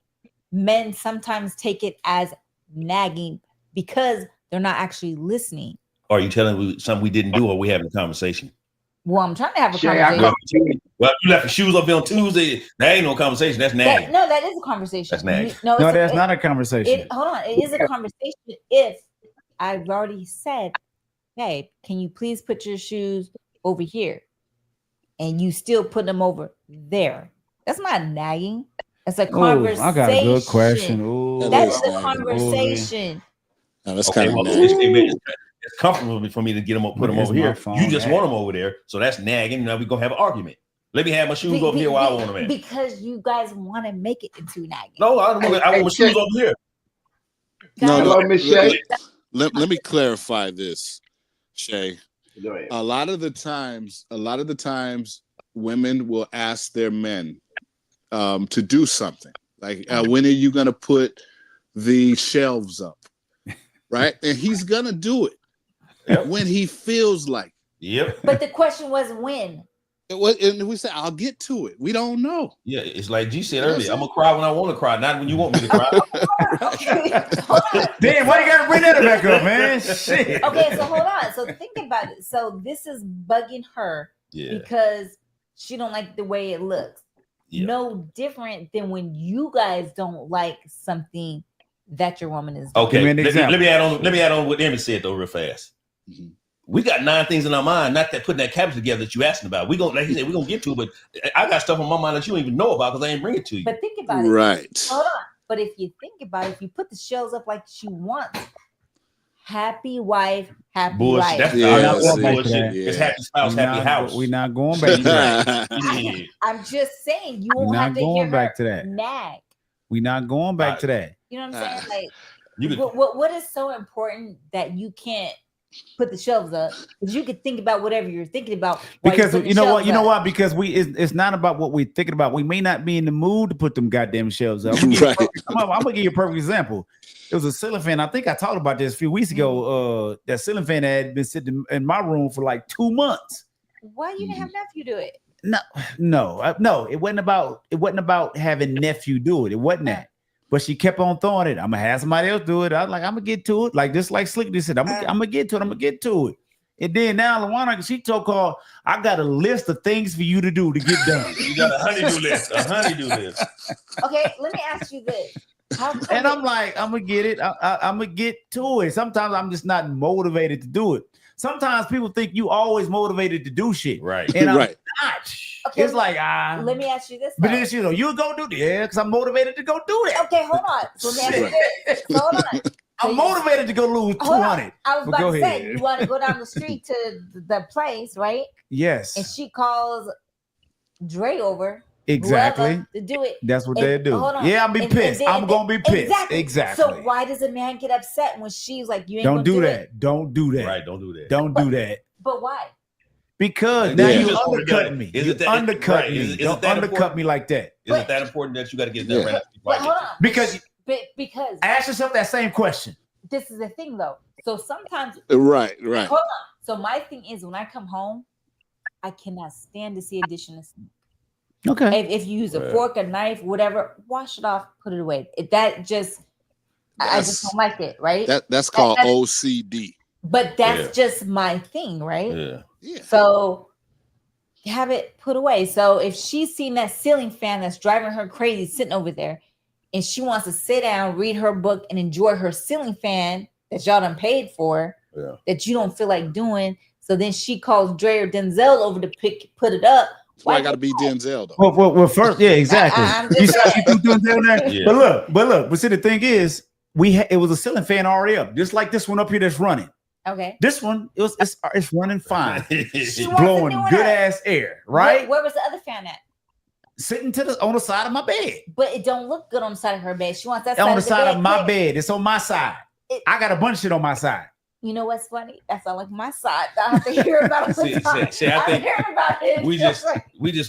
men sometimes take it as nagging because they're not actually listening. Are you telling me something we didn't do, or we having a conversation? Well, I'm trying to have a conversation. Well, you left your shoes up on Tuesday. That ain't no conversation. That's nagging. That is a conversation. That's nagging. That's not a conversation. Hold on. It is a conversation if I've already said, hey, can you please put your shoes over here? And you still put them over there. That's not nagging. It's a conversation. I got a good question. That's a conversation. No, that's kind of nagging. It's comfortable for me to get them, put them over here. You just want them over there, so that's nagging. Now we're gonna have an argument. Let me have my shoes over here while I want them at. Because you guys want to make it into nagging. No, I want my shoes over here. No, let me clarify this, Shay. A lot of the times, women will ask their men to do something. Like, when are you gonna put the shelves up? Right, and he's gonna do it when he feels like. Yep. But the question was when. And we said, I'll get to it. We don't know. Yeah, it's like G said earlier. I'm gonna cry when I want to cry, not when you want me to cry. Damn, why you gotta bring that back up, man? Shit. Okay, so hold on. So think about it. So this is bugging her because she don't like the way it looks. Yeah. No different than when you guys don't like something that your woman is doing. Okay, let me add on what Emmy said though real fast. Mm-hmm. We got 9 things in our mind, not that putting that cabbage together that you asking about. We gonna, like you said, we're gonna get to it, but I got stuff on my mind that you don't even know about because I ain't bring it to you. But think about it. Right. Hold on. But if you think about it, if you put the shelves up like she wants, happy wife, happy life. That's not bullshit. It's happy spouse, happy house. We're not going back to that. I'm just saying you won't have to hear back to that. Nag. We're not going back to that. You know what I'm saying? Like, what is so important that you can't put the shelves up? Because you could think about whatever you're thinking about. Because you know what? Because it's not about what we're thinking about. We may not be in the mood to put them goddamn shelves up. I'm gonna give you a perfect example. There was a ceiling fan. I think I talked about this a few weeks ago. That ceiling fan had been sitting in my room for like 2 months. Why you didn't have nephew do it? No. It wasn't about having nephew do it. It wasn't that. But she kept on throwing it. I'm gonna have somebody else do it. I was like, I'm gonna get to it. Like just like Slick said, I'm gonna get to it. I'm gonna get to it. And then now Luana, she told Carl, I got a list of things for you to do to get done. You got a honeydew list. Okay, let me ask you this. And I'm like, I'm gonna get it. I'm gonna get to it. Sometimes I'm just not motivated to do it. Sometimes people think you always motivated to do shit. Right. And I'm right. not. Okay, it's like, let me ask you this. But then, you go do this. Yeah, because I'm motivated to go do that. Okay, hold on. So let me ask you this. So hold on. I'm motivated to go lose 200. I was about to say, you want to go down the street to the place, right? Yes. And she calls Dre over. Exactly. To do it. That's what they do. Yeah, I'll be pissed. I'm going to be pissed. Exactly. So why does a man get upset when she's like, you ain't don't do that. It? Don't do that. Right, don't do that. Don't do that. But why? Because now you undercut me. You undercut me. Don't undercut me like that. Is it that important that you got to get that right? But hold on. Because ask yourself that same question. This is the thing though. So sometimes right. Hold on. So my thing is when I come home, I cannot stand to see a dish in the sink. Okay. If you use a fork, a knife, whatever, wash it off, put it away. I just don't like it, right? That's called OCD. But that's just my thing, right? Yeah. So have it put away. So if she's seen that ceiling fan that's driving her crazy sitting over there, and she wants to sit down, read her book, and enjoy her ceiling fan that y'all done paid for, that you don't feel like doing, so then she calls Dre or Denzel over to put it up. Why I got to be Denzel though? Well, first, yeah, exactly. You threw Denzel there, yeah. But see, the thing is, it was a ceiling fan already up, just like this one up here that's running. Okay. This one, it's running fine. Blowing good ass air, right? Where was the other fan at? Sitting on the side of my bed. But it don't look good on the side of her bed. She wants that on the side of my bed. It's on my side. I got a bunch of shit on my side. You know what's funny? That's not like my side. I have to hear about it. I think about it. We just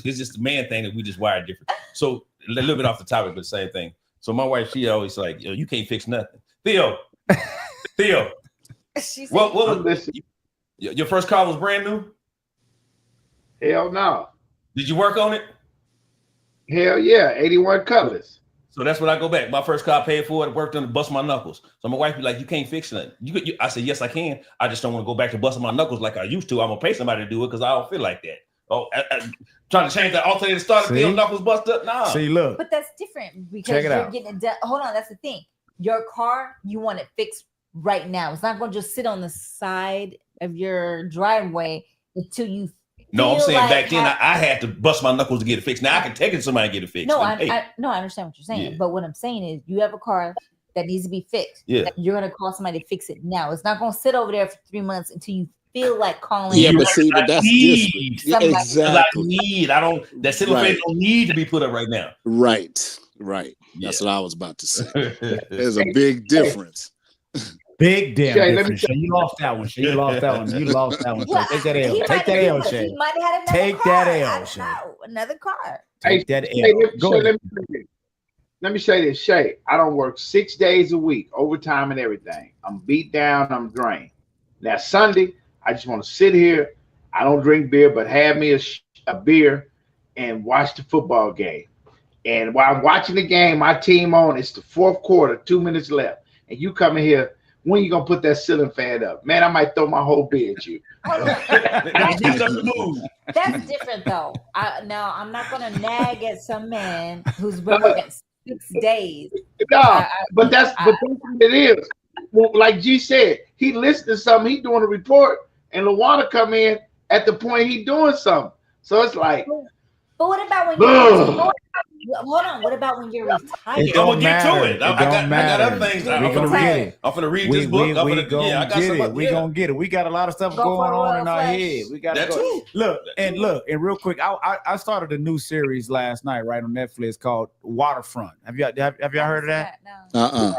it's just the man thing that we just wired different. So a little bit off the topic, but the same thing. So my wife, she always like, yo, you can't fix nothing. Theo. What was your first car was brand new? Hell no. Did you work on it? Hell yeah, 81 Cutlass. So that's when I go back. My first car, paid for it, worked on it, bust my knuckles. So my wife be like, you can't fix nothing. I said, yes, I can. I just don't want to go back to busting my knuckles like I used to. I'm gonna pay somebody to do it because I don't feel like that. Oh, trying to change that alternator starter, feel knuckles bust up. Nah. See, look. But that's different because you're getting it done. Hold on, that's the thing. Your car, you want it fixed right now. It's not gonna just sit on the side of your driveway until you. No, I'm saying back then I had to bust my knuckles to get it fixed. Now I can take it to somebody and get it fixed. No, I understand what you're saying. Yeah. But what I'm saying is you have a car that needs to be fixed. Yeah. You're going to call somebody to fix it now. It's not going to sit over there for 3 months until you feel like calling. Yeah, but see, but that's different. Yeah, exactly. That ceiling fan don't need to be put up right now. Right. That's what I was about to say. There's a big difference. Big damn difference. Shay, you lost that one. You lost that one. Yeah, take that L. Take that L, Shay. He might have had take that L, Shay. Another car. Take that L. Go ahead. Let me say this, Shay. I don't work 6 days a week, overtime and everything. I'm beat down. I'm drained. Now Sunday, I just want to sit here. I don't drink beer, but have me a beer and watch the football game. And while I'm watching the game, my team on. It's the fourth quarter, 2 minutes left, and you come in here. When you gonna put that ceiling fan up? Man, I might throw my whole bed at you. That's different though. Now I'm not gonna nag at some man who's been working 6 days. No, but that's what it is. Well, like G said, he listened to something, he doing a report, and LaWanna come in at the point he doing something. So it's like, but what about when you're hold on? What about when you're retired? I'm gonna get to it. I got other things. I'm gonna read this book. We're gonna get it. We got a lot of stuff going on in our head. We got to go. Look, and real quick, I started a new series last night, right, on Netflix called Waterfront. Have y'all heard of that? No.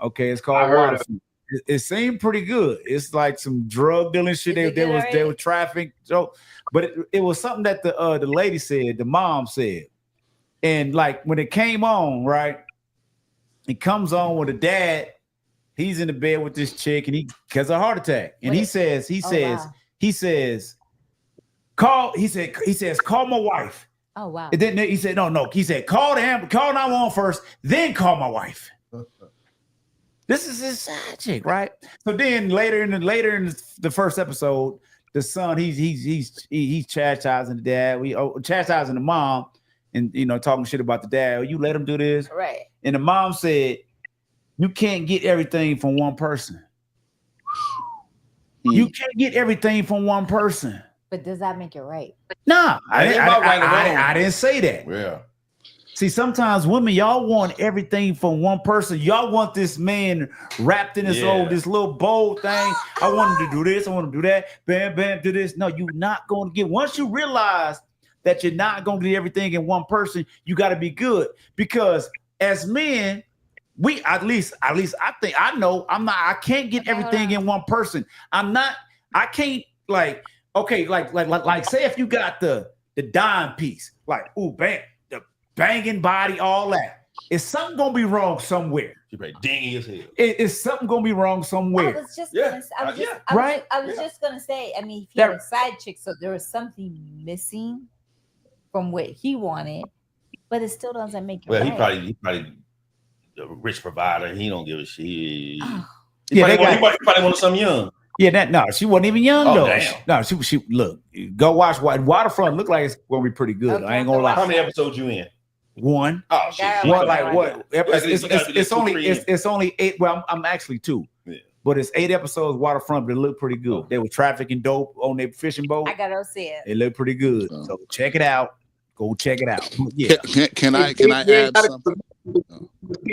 Okay, it's called Waterfront. It seemed pretty good. It's like some drug dealing shit. They were trafficking. So, but it was something that the lady said, the mom said. And like when it came on, right? It comes on with the dad. He's in the bed with this chick, and he has a heart attack. And he says, call my wife. Oh wow. And then he said, no. He said, call 911 first, then call my wife. This is his side chick, right? So then later in the first episode, the son he's chastising the dad. Chastising the mom. And talking shit about the dad. You let him do this, right? And the mom said, "You can't get everything from one person. You can't get everything from one person." But does that make it right? Nah, I didn't say that. Yeah. See, sometimes women, y'all want everything from one person. Y'all want this man wrapped in this little bold thing. I want him to do this. I want him to do that. Bam, bam, do this. No, you're not going to get. Once you realize that you're not going to get everything in one person, you got to be good. Because as men, we at least I think I know I can't get everything in one person. I can't like say if you got the dime piece, like, ooh, bang, the banging body, all that. Is something gonna be wrong somewhere? You're right, dingy as hell. Is something gonna be wrong somewhere? I was just gonna say, I mean, he had a side chick, so there was something missing from what he wanted, but it still doesn't make it right. He probably a rich provider. He don't give a shit. Oh. He probably wanted something young. Yeah, no, she wasn't even young though. Damn. No, she look. Go watch Waterfront. Look like it's gonna be pretty good. Okay, I ain't gonna lie. How many episodes you in? One. Oh shit. What, like what? It's only 8. Well, I'm actually 2. Yeah. But it's 8 episodes Waterfront, but it looked pretty good. They were trafficking dope on their fishing boat. I gotta see it. It looked pretty good. So check it out. Go check it out. Yeah. Can I add something?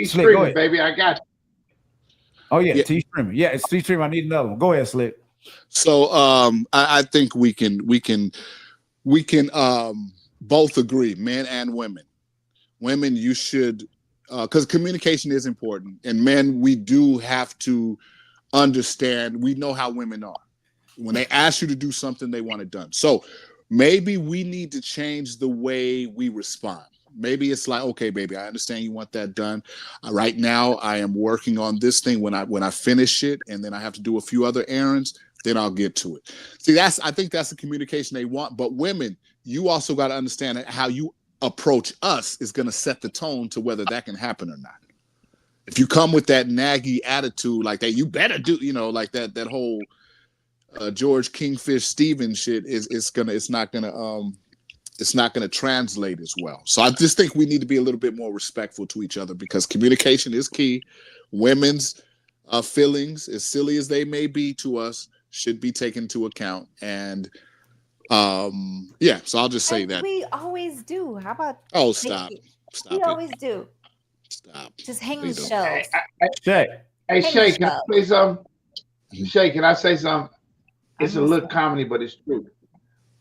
Slick, go ahead. Baby, I got you. Oh yeah, T streaming. Yeah, it's T streaming. I need another one. Go ahead, Slick. So I think we can both agree, men and women. Women, you should, because communication is important, and men, we do have to understand. We know how women are. When they ask you to do something, they want it done. So maybe we need to change the way we respond. Maybe it's like, okay, baby, I understand you want that done. Right now, I am working on this thing. When I finish it, and then I have to do a few other errands, then I'll get to it. See, I think that's the communication they want. But women, you also got to understand that how you approach us is going to set the tone to whether that can happen or not. If you come with that naggy attitude like that, you better do, like that whole George Kingfish Stevens shit it's not gonna translate as well. So I just think we need to be a little bit more respectful to each other, because communication is key. Women's feelings, as silly as they may be to us, should be taken into account. And so I'll just say that. We always do. How about? Oh, stop We it. always do. Stop. Just hang the Please don't. shelves. Shay. Hey, Hey, Shay, can I Michelle. say something? Shay, can I say something? It's a little comedy, but it's true.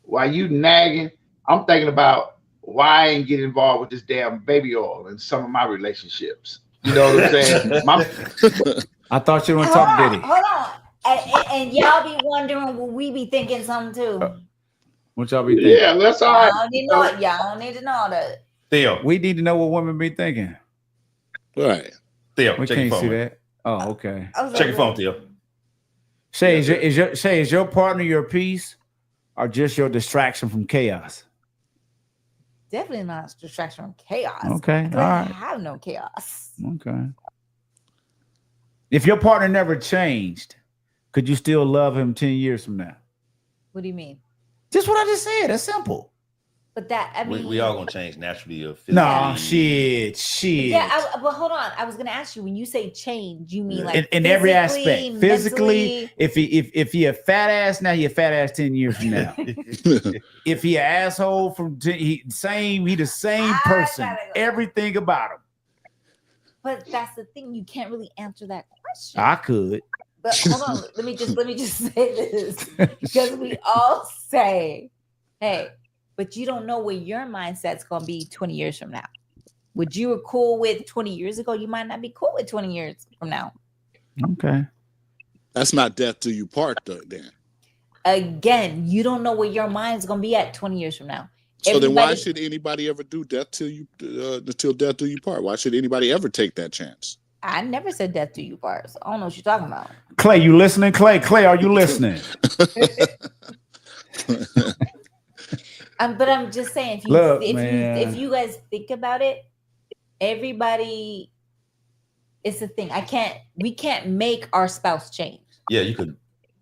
While you nagging, I'm thinking about why I ain't get involved with this damn baby oil in some of my relationships. You know what I'm saying? I thought you were gonna talk Diddy. Hold on. And y'all be wondering, will we be thinking something too? What y'all be thinking? Yeah, that's all right. Y'all need to know it. Y'all don't need to know that. Theo. We need to know what women be thinking. All right. Theo, We check can't your phone. see that. Oh, okay. Check your phone, Theo. Shay, is your partner your peace or just your distraction from chaos? Definitely not a distraction from chaos. Okay, all I right. have no chaos. Okay. If your partner never changed, could you still love him 10 years from now? What do you mean? Just what I just said. That's simple. But that, I mean, We all gonna change naturally. Or physically. No, shit. yeah. But hold on. I was gonna ask you, when you say change, you mean like in every aspect. Physically, mentally? if he a fat ass now, he a fat ass 10 years from now. If he an asshole he the same person. gotta go. Everything about him. But that's the thing. You can't really answer that question. I could. But hold on. Let me just say this, because we all say, "Hey," but you don't know where your mindset's gonna be 20 years from now. What you were cool with 20 years ago, you might not be cool with 20 years from now. Okay. That's not death till you part, though, Dan. Again, you don't know where your mind's gonna be at 20 years from now. So then why should anybody ever do death till death do you part? Why should anybody ever take that chance? I never said death to you first. I don't know what you're talking about. Clay, you listening? Clay, are you listening? But I'm just saying, if you guys think about it, everybody, it's the thing. We can't make our spouse change. Yeah, you could,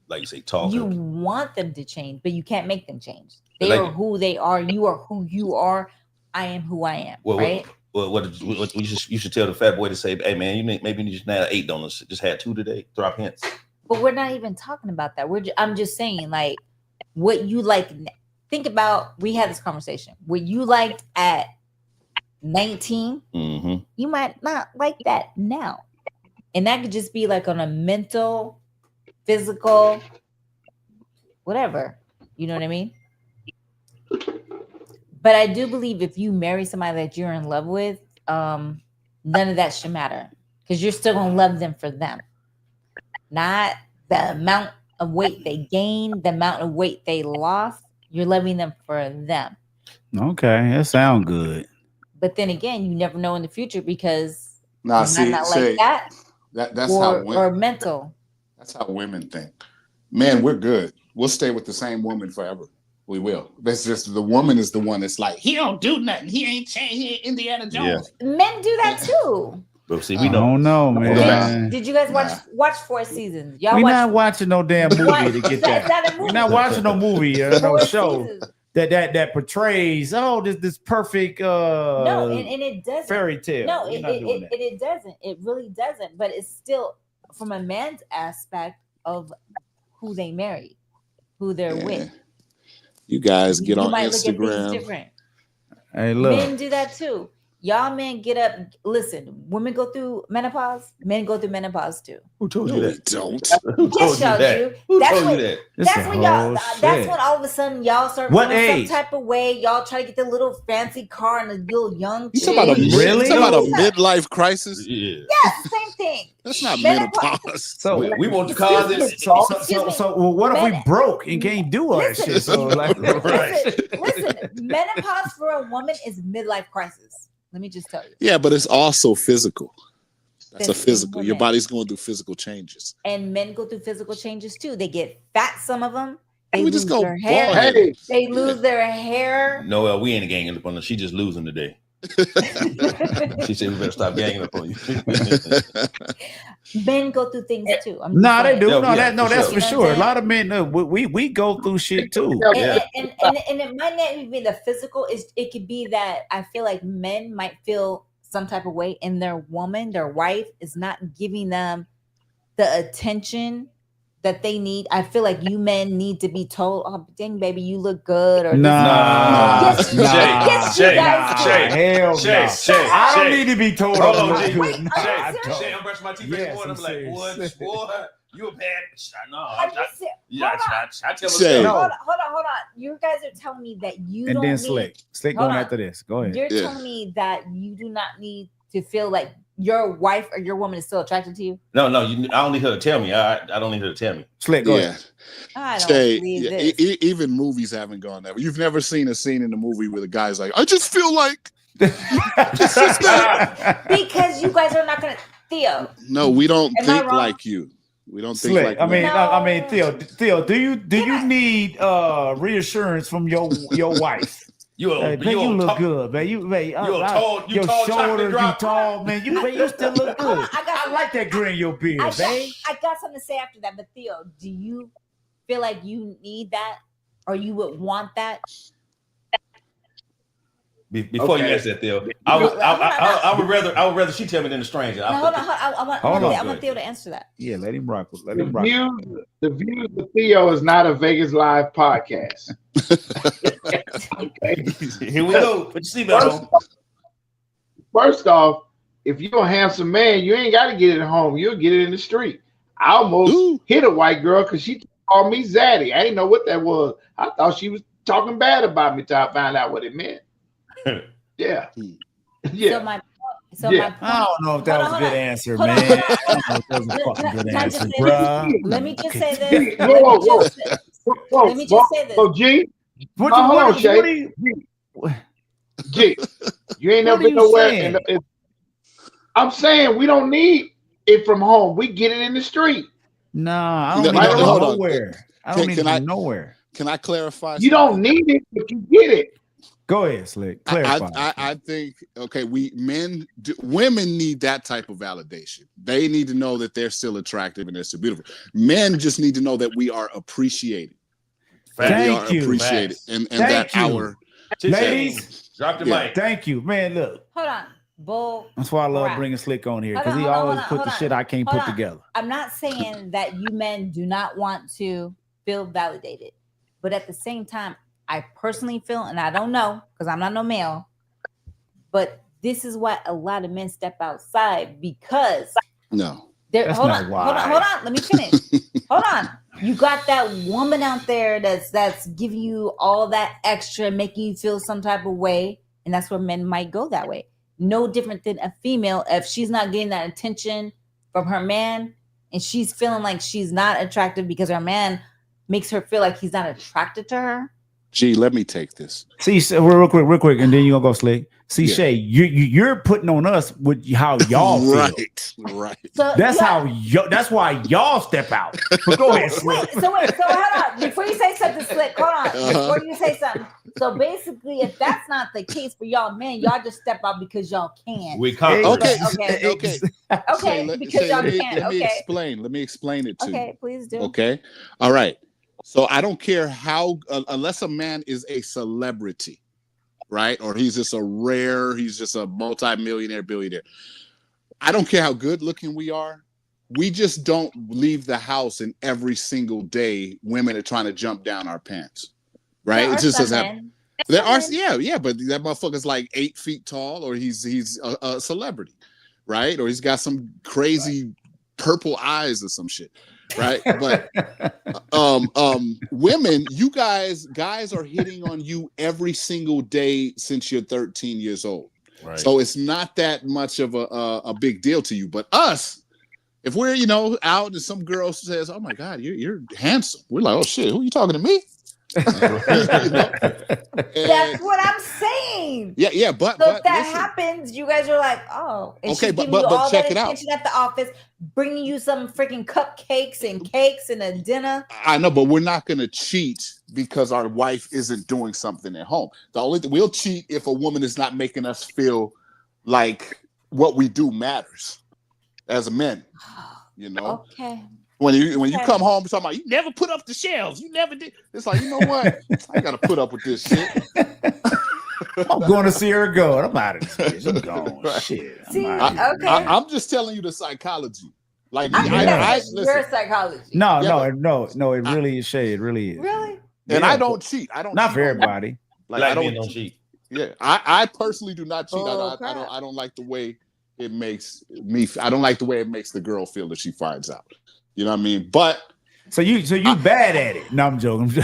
like you say, talk. You want them to change, but you can't make them change. They Like- are who they are. You are who you are. I am who I am. Right? What you should tell the fat boy to say, hey man, maybe you just had 8 donuts, just had 2 today. Drop hints. But we're not even talking about that. I'm just saying, like, what you like. Think about, we had this conversation. What you liked at 19, you might not like that now. And that could just be like on a mental, physical, whatever. You know what I mean? But I do believe if you marry somebody that you're in love with, none of that should matter, because you're still going to love them for them. Not the amount of weight they gained, the amount of weight they lost. You're loving them for them. Okay, that sounds good. But then again, you never know in the future, because Nah, you might not like that. That's or, how women, or mental. That's how women think. Man, we're good. We'll stay with the same woman forever. We will. That's just, the woman is the one that's like, he don't do nothing. He ain't changed. He ain't Indiana Jones. Men do that too. But see, we don't know, man. Did you guys watch 4 seasons? Y'all We're not watching no damn movie to get that. We're not watching no movie, no show that portrays this perfect no, and it doesn't fairy tale. No, it doesn't. It really doesn't. But it's still from a man's aspect of who they marry, who they're with. You guys get on might Instagram. Look at things different. Hey, look. Men do that too. Y'all men get up. Listen, women go through menopause. Men go through menopause too. Who told you that? Don't. Yes, y'all do. Who told you that? That's when y'all. That's when all of a sudden y'all start feeling some type of way. Y'all try to get the little fancy car and a little young. You talking about a midlife crisis? Yeah. Yes, same thing. That's not menopause. So we want the cars. So what if we broke and can't do all that shit? So listen, menopause for a woman is midlife crisis. Let me just tell you. Yeah, but it's also physical. That's a physical. Your body's going through physical changes. And men go through physical changes too. They get fat, some of them. They lose their hair. Hey. They lose their hair. No, we ain't ganging up on her. She just losing today. She said we better stop ganging up on you. Men go through things too. They do. That's for sure. A lot of men, we go through shit too. And it might not even be the physical. It could be that I feel like men might feel some type of way, and their woman, their wife, is not giving them the attention that they need. I feel like you men need to be told, "Oh, dang, baby, you look good." Or Yes, you guys do. Hell no. I don't need to be told. Hold on, Shay, I'm brushing my teeth this morning. I'm like, boy, you a bad. No, I tell Shay. Hold on. You guys are telling me that you and don't then need. Slick going after this. Go ahead. You're telling me that you do not need to feel like your wife or your woman is still attracted to you? No, I don't need her to tell me. I don't need her to tell me. Slick, go ahead. I don't believe this. Even movies haven't gone that way. You've never seen a scene in the movie where the guy's like, I just feel like. Because you guys are not going to. Theo. No, we don't think like you. We don't think like. I mean, Theo, do you need reassurance from your wife? You look good, man. Your shoulders, you tall, man. You still look good. I like that grin in your beard, babe. I got something to say after that, but Theo, do you feel like you need that, or you would want that? Before you answer that, Theo, I would rather she tell me than a stranger. Hold on. I want Theo to answer that. Yeah, let him rock. The Views of Theo is not a Vegas Live podcast. Okay. Here we go. Put your seatbelt on. First off, if you're a handsome man, you ain't got to get it at home. You'll get it in the street. I almost hit a white girl because she called me Zaddy. I didn't know what that was. I thought she was talking bad about me till I found out what it meant. Yeah. So my I don't know if that was a good answer, man. I don't know if that was a fucking good answer, bro. Let me just say this. Let me just say this. So, G, hold on, Shay. G, you ain't never been nowhere. I'm saying we don't need it from home. We get it in the street. Nah, I don't need it nowhere. I don't need it nowhere. Can I clarify? You don't need it, but you get it. Go ahead, Slick. Clarify. I think women need that type of validation. They need to know that they're still attractive and they're still beautiful. Men just need to know that we are appreciated. Thank you. Appreciated. And that our ladies, drop the mic. Thank you, man. Look. Hold on. Bull. That's why I love bringing Slick on here, because he always put the shit I can't put together. I'm not saying that you men do not want to feel validated, but at the same time, I personally feel, and I don't know because I'm not no male, but this is why a lot of men step outside because hold on, let me finish. Hold on. You got that woman out there that's giving you all that extra, making you feel some type of way, and that's where men might go that way. No different than a female. If she's not getting that attention from her man and she's feeling like she's not attractive because her man makes her feel like he's not attracted to her. Gee, let me take this. See, real quick, and then you gonna go, Slick. See, Shay, you're putting on us with how y'all feel. Right. So, that's why y'all step out. But go ahead, Slick. So hold on. Before you say something, Slick, hold on. Before you say something, So basically, if that's not the case for y'all men, y'all just step out because y'all can. We can't. Okay. Because y'all can't. Let me explain it to you. Okay, please do. Okay. All right. So I don't care how, unless a man is a celebrity, right? Or he's just a multi-millionaire, billionaire. I don't care how good looking we are. We just don't leave the house, and every single day women are trying to jump down our pants, right? It just doesn't happen. There are, but that motherfucker's like 8 feet tall, or he's a celebrity, right? Or he's got some crazy purple eyes or some shit, right? But women, you guys are hitting on you every single day since you're 13 years old. Right. So it's not that much of a big deal to you. But us, if we're out and some girl says, "Oh my God, you're handsome," we're like, "Oh shit, who are you talking to me?" That's what I'm saying. Yeah, but if that happens, you guys are like, "Oh, and she's giving you all that attention at the office, bringing you some freaking cupcakes and cakes and a dinner." I know, but we're not going to cheat because our wife isn't doing something at home. The only thing we'll cheat if a woman is not making us feel like what we do matters as men. Okay. When you come home talking about you never put up the shelves, you never did. It's like, you know what? I gotta put up with this shit. I'm going to see her go. I'm out of this bitch. I'm gone. Right. Shit. I'm just telling you the psychology. Like listen, your psychology. No. It really is shade. It really is. Really? And I don't cheat. I don't. Not cheat for everybody. Like I don't cheat. Yeah, I personally do not cheat. I don't like the way it makes me. I don't like the way it makes the girl feel that she finds out. You know what I mean? But so you bad at it. No, I'm joking. He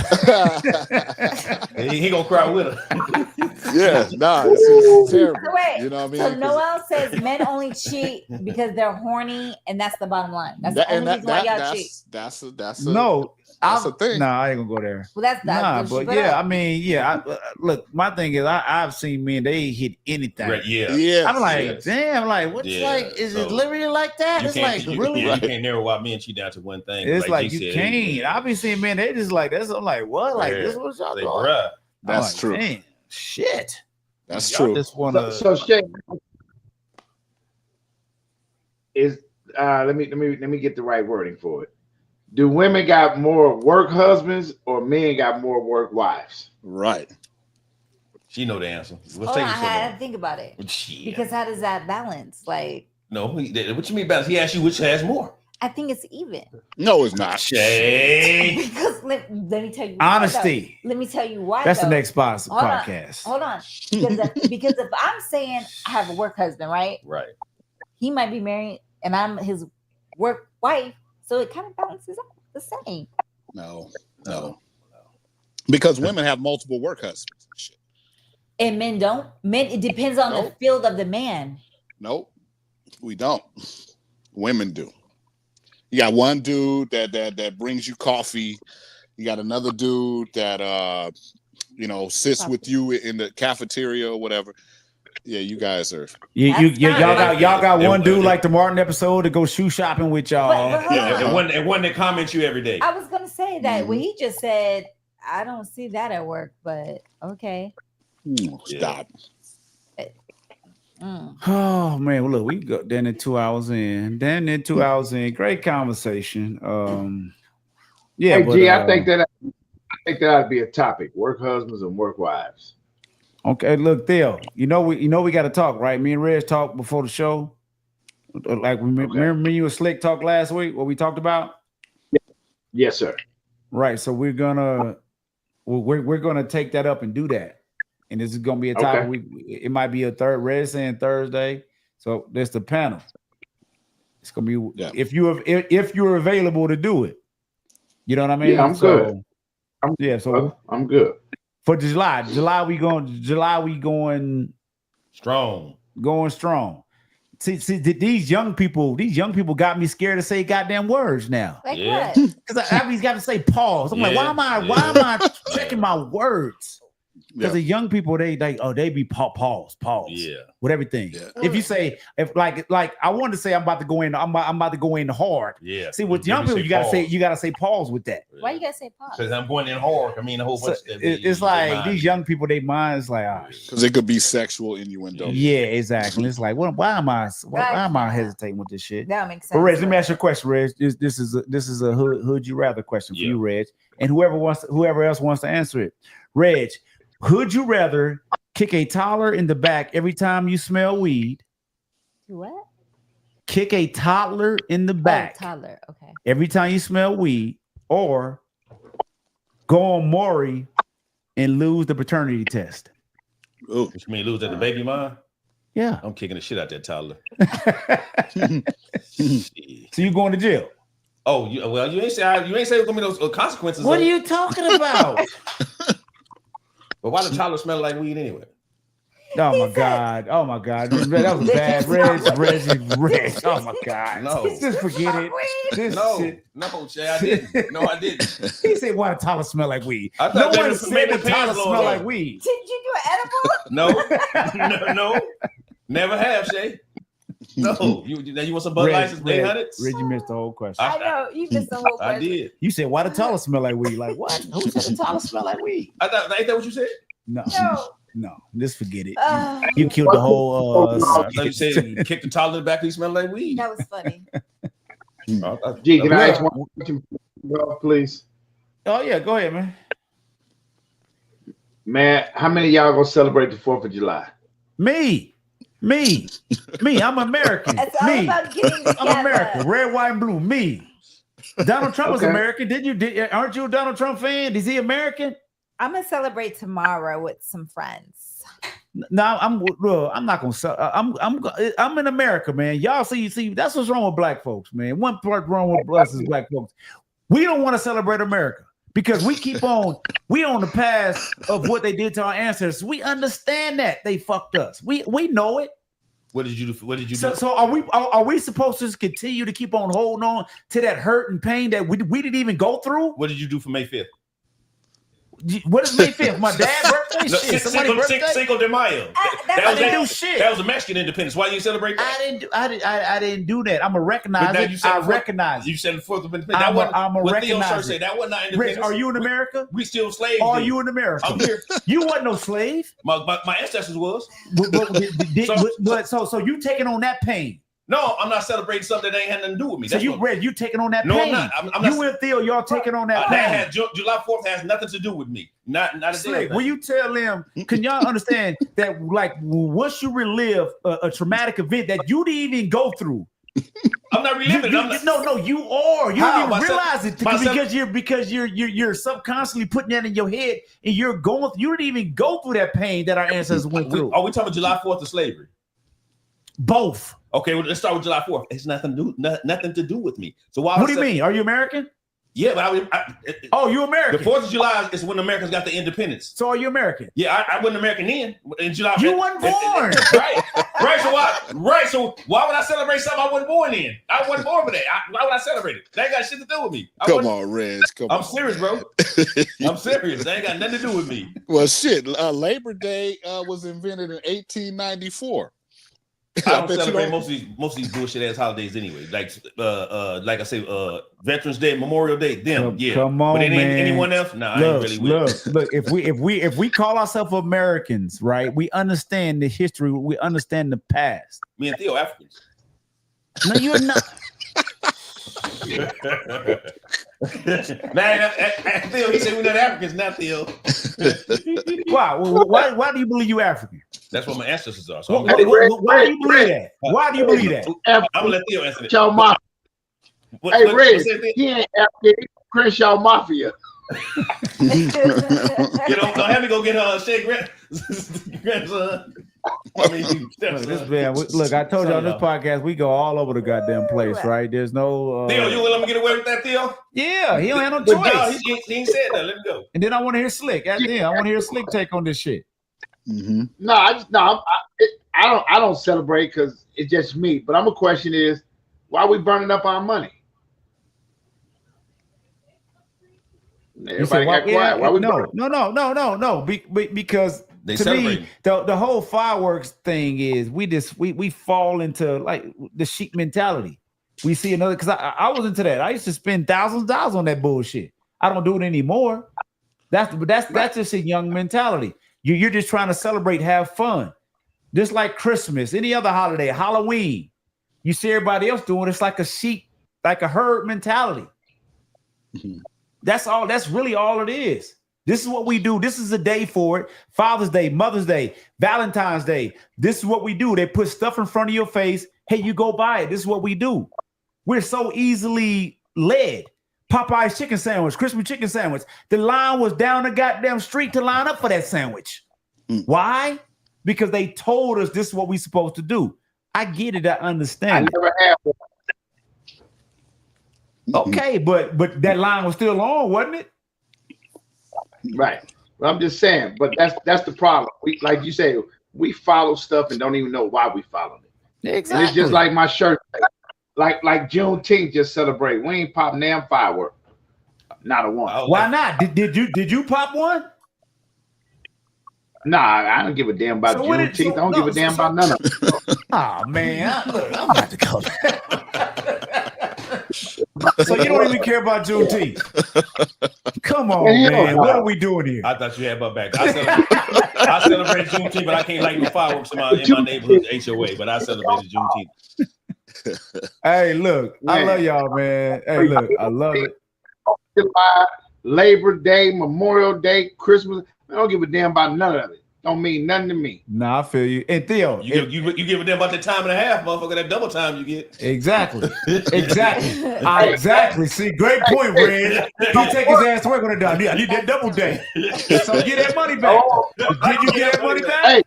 gonna cry with her. Yeah, it's terrible. So wait, you know what I mean? So Noel says men only cheat because they're horny, and that's the bottom line. That's the only reason why y'all cheat. That's a thing. No, I ain't gonna go there. Well, that's that. But yeah, I mean, look, my thing is, I've seen men they hit anything. Right, yeah. I'm like, damn, like what's like? Is it literally like that? It's like really. You can't narrow out men cheat down to one thing. It's like you can't. I've been seeing men they just like that's. I'm like, what? Like this was y'all doing? That's true. Damn, shit. That's true. Just wanna... So Shay, is let me get the right wording for it. Do women got more work husbands or men got more work wives? Right. She know the answer. I had to think about it. Because how does that balance? Like, no, what you mean balance? He asked you which has more. I think it's even. No, it's not. Shay. Because let me tell you. Honesty. Let me tell you why. That's the next podcast. Hold on. Because if I'm saying I have a work husband, right? Right. He might be married and I'm his work wife. So it kind of balances out the same. No. Because women have multiple work husbands. Shit. And men don't. Men, it depends on the field of the man. Nope. We don't. Women do. You got one dude that brings you coffee. You got another dude that sits with you in the cafeteria or whatever. Yeah, you guys are. Y'all got one dude like the Martin episode to go shoe shopping with y'all. And one that comments you every day. I was gonna say that when he just said, I don't see that at work, but okay. Stop. Oh man, well, look, we got then in 2 hours in. Great conversation. Hey, G, I think that ought to be a topic: work husbands and work wives. Okay, look, Theo. We got to talk, right? Me and Reg talked before the show. Like, remember me and Slick talked last week? What we talked about? Yes, sir. Right. So we're gonna take that up and do that. And this is gonna be a topic. It might be a third. Red saying Thursday. So there's the panel. It's gonna be if you're available to do it. You know what I mean? Yeah, I'm good. I'm good. For July we going strong. Going strong. See, these young people got me scared to say goddamn words now. Like what? Because I always got to say pause. I'm like, why am I checking my words? Because the young people, they be pause with everything. Yeah. If you say like I wanted to say I'm about to go in hard. Yeah. See, with young people, you gotta say pause with that. Why you gotta say pause? Because I'm going in hard. I mean, a whole bunch. It's like these young people, their minds like because it could be sexual innuendo. Yeah, exactly. It's like, why am I hesitating with this shit? That makes sense. But Reg, let me ask you a question, Reg. This is a hood you rather question for you, Reg, and whoever else wants to answer it. Reg, would you rather kick a toddler in the back every time you smell weed? What? Kick a toddler in the back. Toddler, okay. Every time you smell weed, or go on Maury and lose the paternity test. Oh, what you mean lose at the baby mom? Yeah, I'm kicking the shit out that toddler. So you going to jail? Oh, you ain't say there's gonna be those consequences. What are you talking about? But why the toddler smell like weed anyway? Oh my God! That was bad, Reg. Oh my God! No, just forget it. No, Jay, I didn't. No, I didn't. He said, "Why the toddler smell like weed?" No one said the toddler smell like weed. Did you do an edible? No, never have, Shay. No, you want some Bud Lights and 800s? Reg, you missed the whole question. I know you missed the whole question. I did. You said, "Why the toddler smell like weed?" Like what? Who said the toddler smell like weed? Ain't that what you said? No, just forget it. You killed the whole. I thought you said kick the toddler back. He smelled like weed. That was funny. Gee, can I ask one question, please? Oh yeah, go ahead, man. Man, how many of y'all gonna celebrate the 4th of July? Me. I'm American. Me. I'm American. Red, white, and blue. Me. Donald Trump was American. Aren't you a Donald Trump fan? Is he American? I'm gonna celebrate tomorrow with some friends. No, I'm not gonna. I'm in America, man. Y'all see, that's what's wrong with black folks, man. One part wrong with us is black folks. We don't want to celebrate America because we on the path of what they did to our ancestors. We understand that they fucked us. We know it. What did you do? Do? So are we supposed to continue to keep on holding on to that hurt and pain that we didn't even go through? What did you do for May 5th? What is May 5th? My dad's birthday? Cinco de Mayo. That didn't do shit. That was a Mexican independence. Why you celebrate that? I didn't do that. I'm a recognize it. I recognize it. You said the 4th of Independence. I'm a recognize it. That wasn't not independence. Rich, are you in America? We still slaves. Are you in America? I'm here. You wasn't no slave. My ancestors was. So you taking on that pain? No, I'm not celebrating something that ain't had nothing to do with me. So you taking on that pain? No, I'm not. I'm you and Theo, y'all taking on that pain. July 4th has nothing to do with me. Not a Slick, will you tell them? Can y'all understand that? Like once you relive a traumatic event that you didn't even go through, I'm not reliving. No, you are. You didn't even realize it because you're subconsciously putting that in your head, and you're going. You didn't even go through that pain that our ancestors went through. Are we talking about July 4th or slavery? Both. Okay, well, let's start with July 4th. It's nothing to do with me. So why? What do you mean? Are you American? Yeah, but you American? The 4th of July is when Americans got the independence. So are you American? Yeah, I wasn't American then. In July, you weren't born. Right. So why would I celebrate something I wasn't born in? I wasn't born with that. Why would I celebrate it? That ain't got shit to do with me. Come on, Reg. I'm serious, bro. I'm serious. That ain't got nothing to do with me. Well, shit. Labor Day was invented in 1894. I don't celebrate most of these bullshit ass holidays anyway. Like I say, Veterans Day, Memorial Day, them. Come on, but man. Anyone else? No, I ain't really with Look. If we call ourselves Americans, right? We understand the history. We understand the past. Me and Theo Africans. No, you're not. Man, Theo, he said we're not Africans, not Theo. Why do you believe you African? That's what my ancestors are. So why do you believe that? Why do you believe that? I'm gonna let Theo answer that. Crenshaw Mafia. Hey, Red, he ain't African. Crenshaw Mafia. Don't have me go get her Shay grandson. I mean, this man. Look, I told you on this podcast, we go all over the goddamn place, right? There's no. Theo, you will let me get away with that, Theo? Yeah, he don't have no choice. No, he ain't said that. Let him go. And then I want to hear Slick. I want to hear Slick take on this shit. Mm-hmm. No, I don't celebrate because it's just me. But I'm a question is, why are we burning up our money? Everybody got quiet. Why we no. Because they to me, the whole fireworks thing is we fall into like the sheep mentality. We see another because I was into that. I used to spend thousands of dollars on that bullshit. I don't do it anymore. That's just a young mentality. You're just trying to celebrate, have fun. Just like Christmas, any other holiday, Halloween. You see everybody else doing it's like a sheep, like a herd mentality. Mm-hmm. That's all. That's really all it is. This is what we do. This is a day for it. Father's Day, Mother's Day, Valentine's Day. This is what we do. They put stuff in front of your face. Hey, you go buy it. This is what we do. We're so easily led. Popeye's chicken sandwich, crispy chicken sandwich. The line was down the goddamn street to line up for that sandwich. Why? Because they told us this is what we're supposed to do. I get it. I understand. I never had one. Okay, but that line was still on, wasn't it? Right. Well, I'm just saying, but that's the problem. We, like you say, we follow stuff and don't even know why we follow it. Exactly. And it's just like my shirt. Like Juneteenth just celebrate. We ain't pop damn firework. Not a one. Why not? Did you pop one? Nah, I don't give a damn about Juneteenth. I don't give a damn about none of it. Oh man, look, I'm about to go. So you don't even care about Juneteenth? Come on, man. What are we doing here? I thought you had my back. I celebrate Juneteenth, but I can't light no fireworks in my neighborhood HOA. But I celebrated Juneteenth. Hey, look, I love y'all, man. Hey, look, I love it. July, Labor Day, Memorial Day, Christmas. I don't give a damn about none of it. Don't mean nothing to me. Nah, I feel you. And Theo, you give a damn about the time and a half, motherfucker. That double time you get. Exactly. Exactly. See, great point, Red. He take his ass to work on it done. Yeah, he did double day. So get that money back. Did you get that money back? Hey,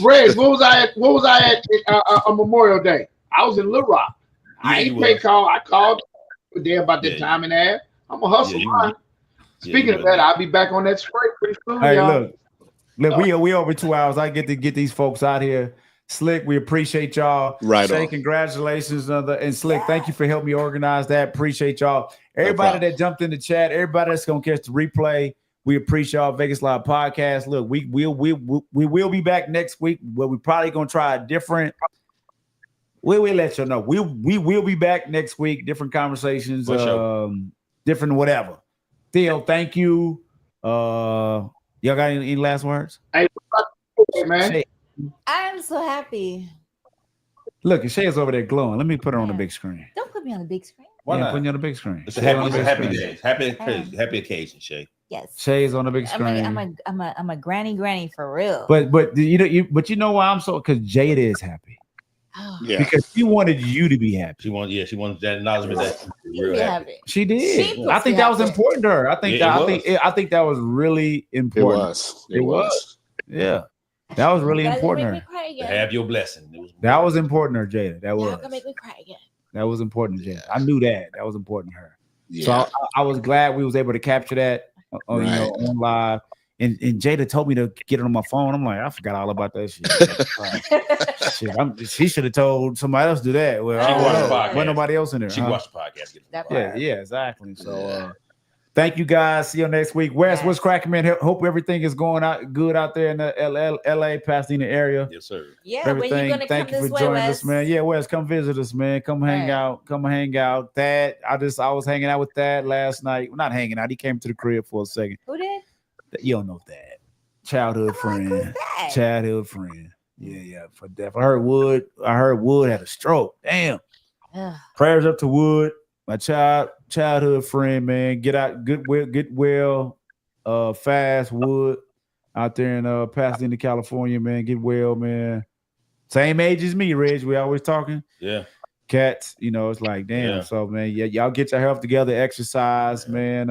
Red, what was I at on Memorial Day? I was in Little Rock. I ain't pay call. I called a damn about that time and a half. I'm a hustle. Speaking of that, I'll be back on that spray pretty soon. Hey, y'all. Look, we over 2 hours. I get to get these folks out here. Slick, we appreciate y'all. Right Shay, on. Congratulations and Slick, thank you for helping me organize that. Appreciate y'all. Everybody that jumped in the chat, everybody that's gonna catch the replay, we appreciate y'all. Vegas Live Podcast. Look, we will be back next week. Well, we probably gonna try a different. We'll let you know. We will be back next week. Different conversations, different whatever. Theo, thank you. Y'all got any last words? Hey, man. Shay. I'm so happy. Look, Shay's over there glowing. Let me put her on the big screen. Don't put me on the big screen. Why not? Put you on the big screen. It's a happy day. Happy occasion, Shay. Yes. Shay's on the big screen. I'm a granny for real. But you know why I'm so, because Jada is happy. Yeah. Because she wanted you to be happy. She wanted that acknowledgement that you're happy. She did. I think that was important to her. I think that was really important. It was. Yeah. That was really important to her. To have your blessing. That was important to her, Jada. That was. Y'all gonna make me cry again. That was important to Jada. I knew that. That was important to her. Yeah. So I was glad we was able to capture that on live. And Jada told me to get it on my phone. I'm like, I forgot all about that shit. She should have told somebody else to do that. Well, wasn't nobody else in there. She watched the podcast. Yeah, exactly. So thank you guys. See you next week. Wes, what's cracking, man? Hope everything is going out good out there in the LA, Pasadena area. Yes, sir. Yeah, when you gonna Thank come you this for way, joining Wes? us, man. Yeah, Wes, come visit us, man. Come hang out. Thad, I was hanging out with Thad last night. Well, not hanging out. He came to the crib for a second. Who did? You don't know that. Childhood friend. Childhood friend. Yeah, for death. I heard Wood had a stroke. Damn. Prayers up to Wood, my childhood friend, man. Get well, fast, Wood, out there in Pasadena, California, man. Get well, man. Same age as me, Reg. We always talking. Yeah. Cats, it's like, damn. Yeah. So, man, y'all get your health together, exercise, man.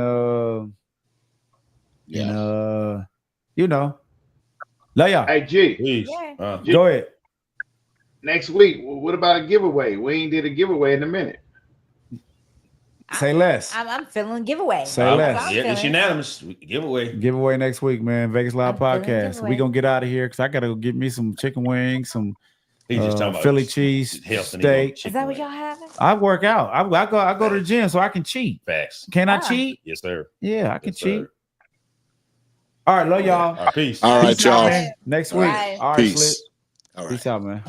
Love y'all. Hey, G. Please. Go ahead. Next week, what about a giveaway? We ain't did a giveaway in a minute. Say less. I'm feeling giveaway. Say less. Yeah, it's unanimous. Giveaway next week, man. Vegas Live Podcast. We gonna get out of here because I gotta go get me some chicken wings, some He just talking about Philly cheese steak. Is that what y'all having? I work out. I go to the gym so I can cheat. Facts. Can I cheat? Yes, sir. Yeah, I can cheat. All right, love y'all. Peace. All right, y'all. Next week. All right, Peace. Slit. Peace out, man.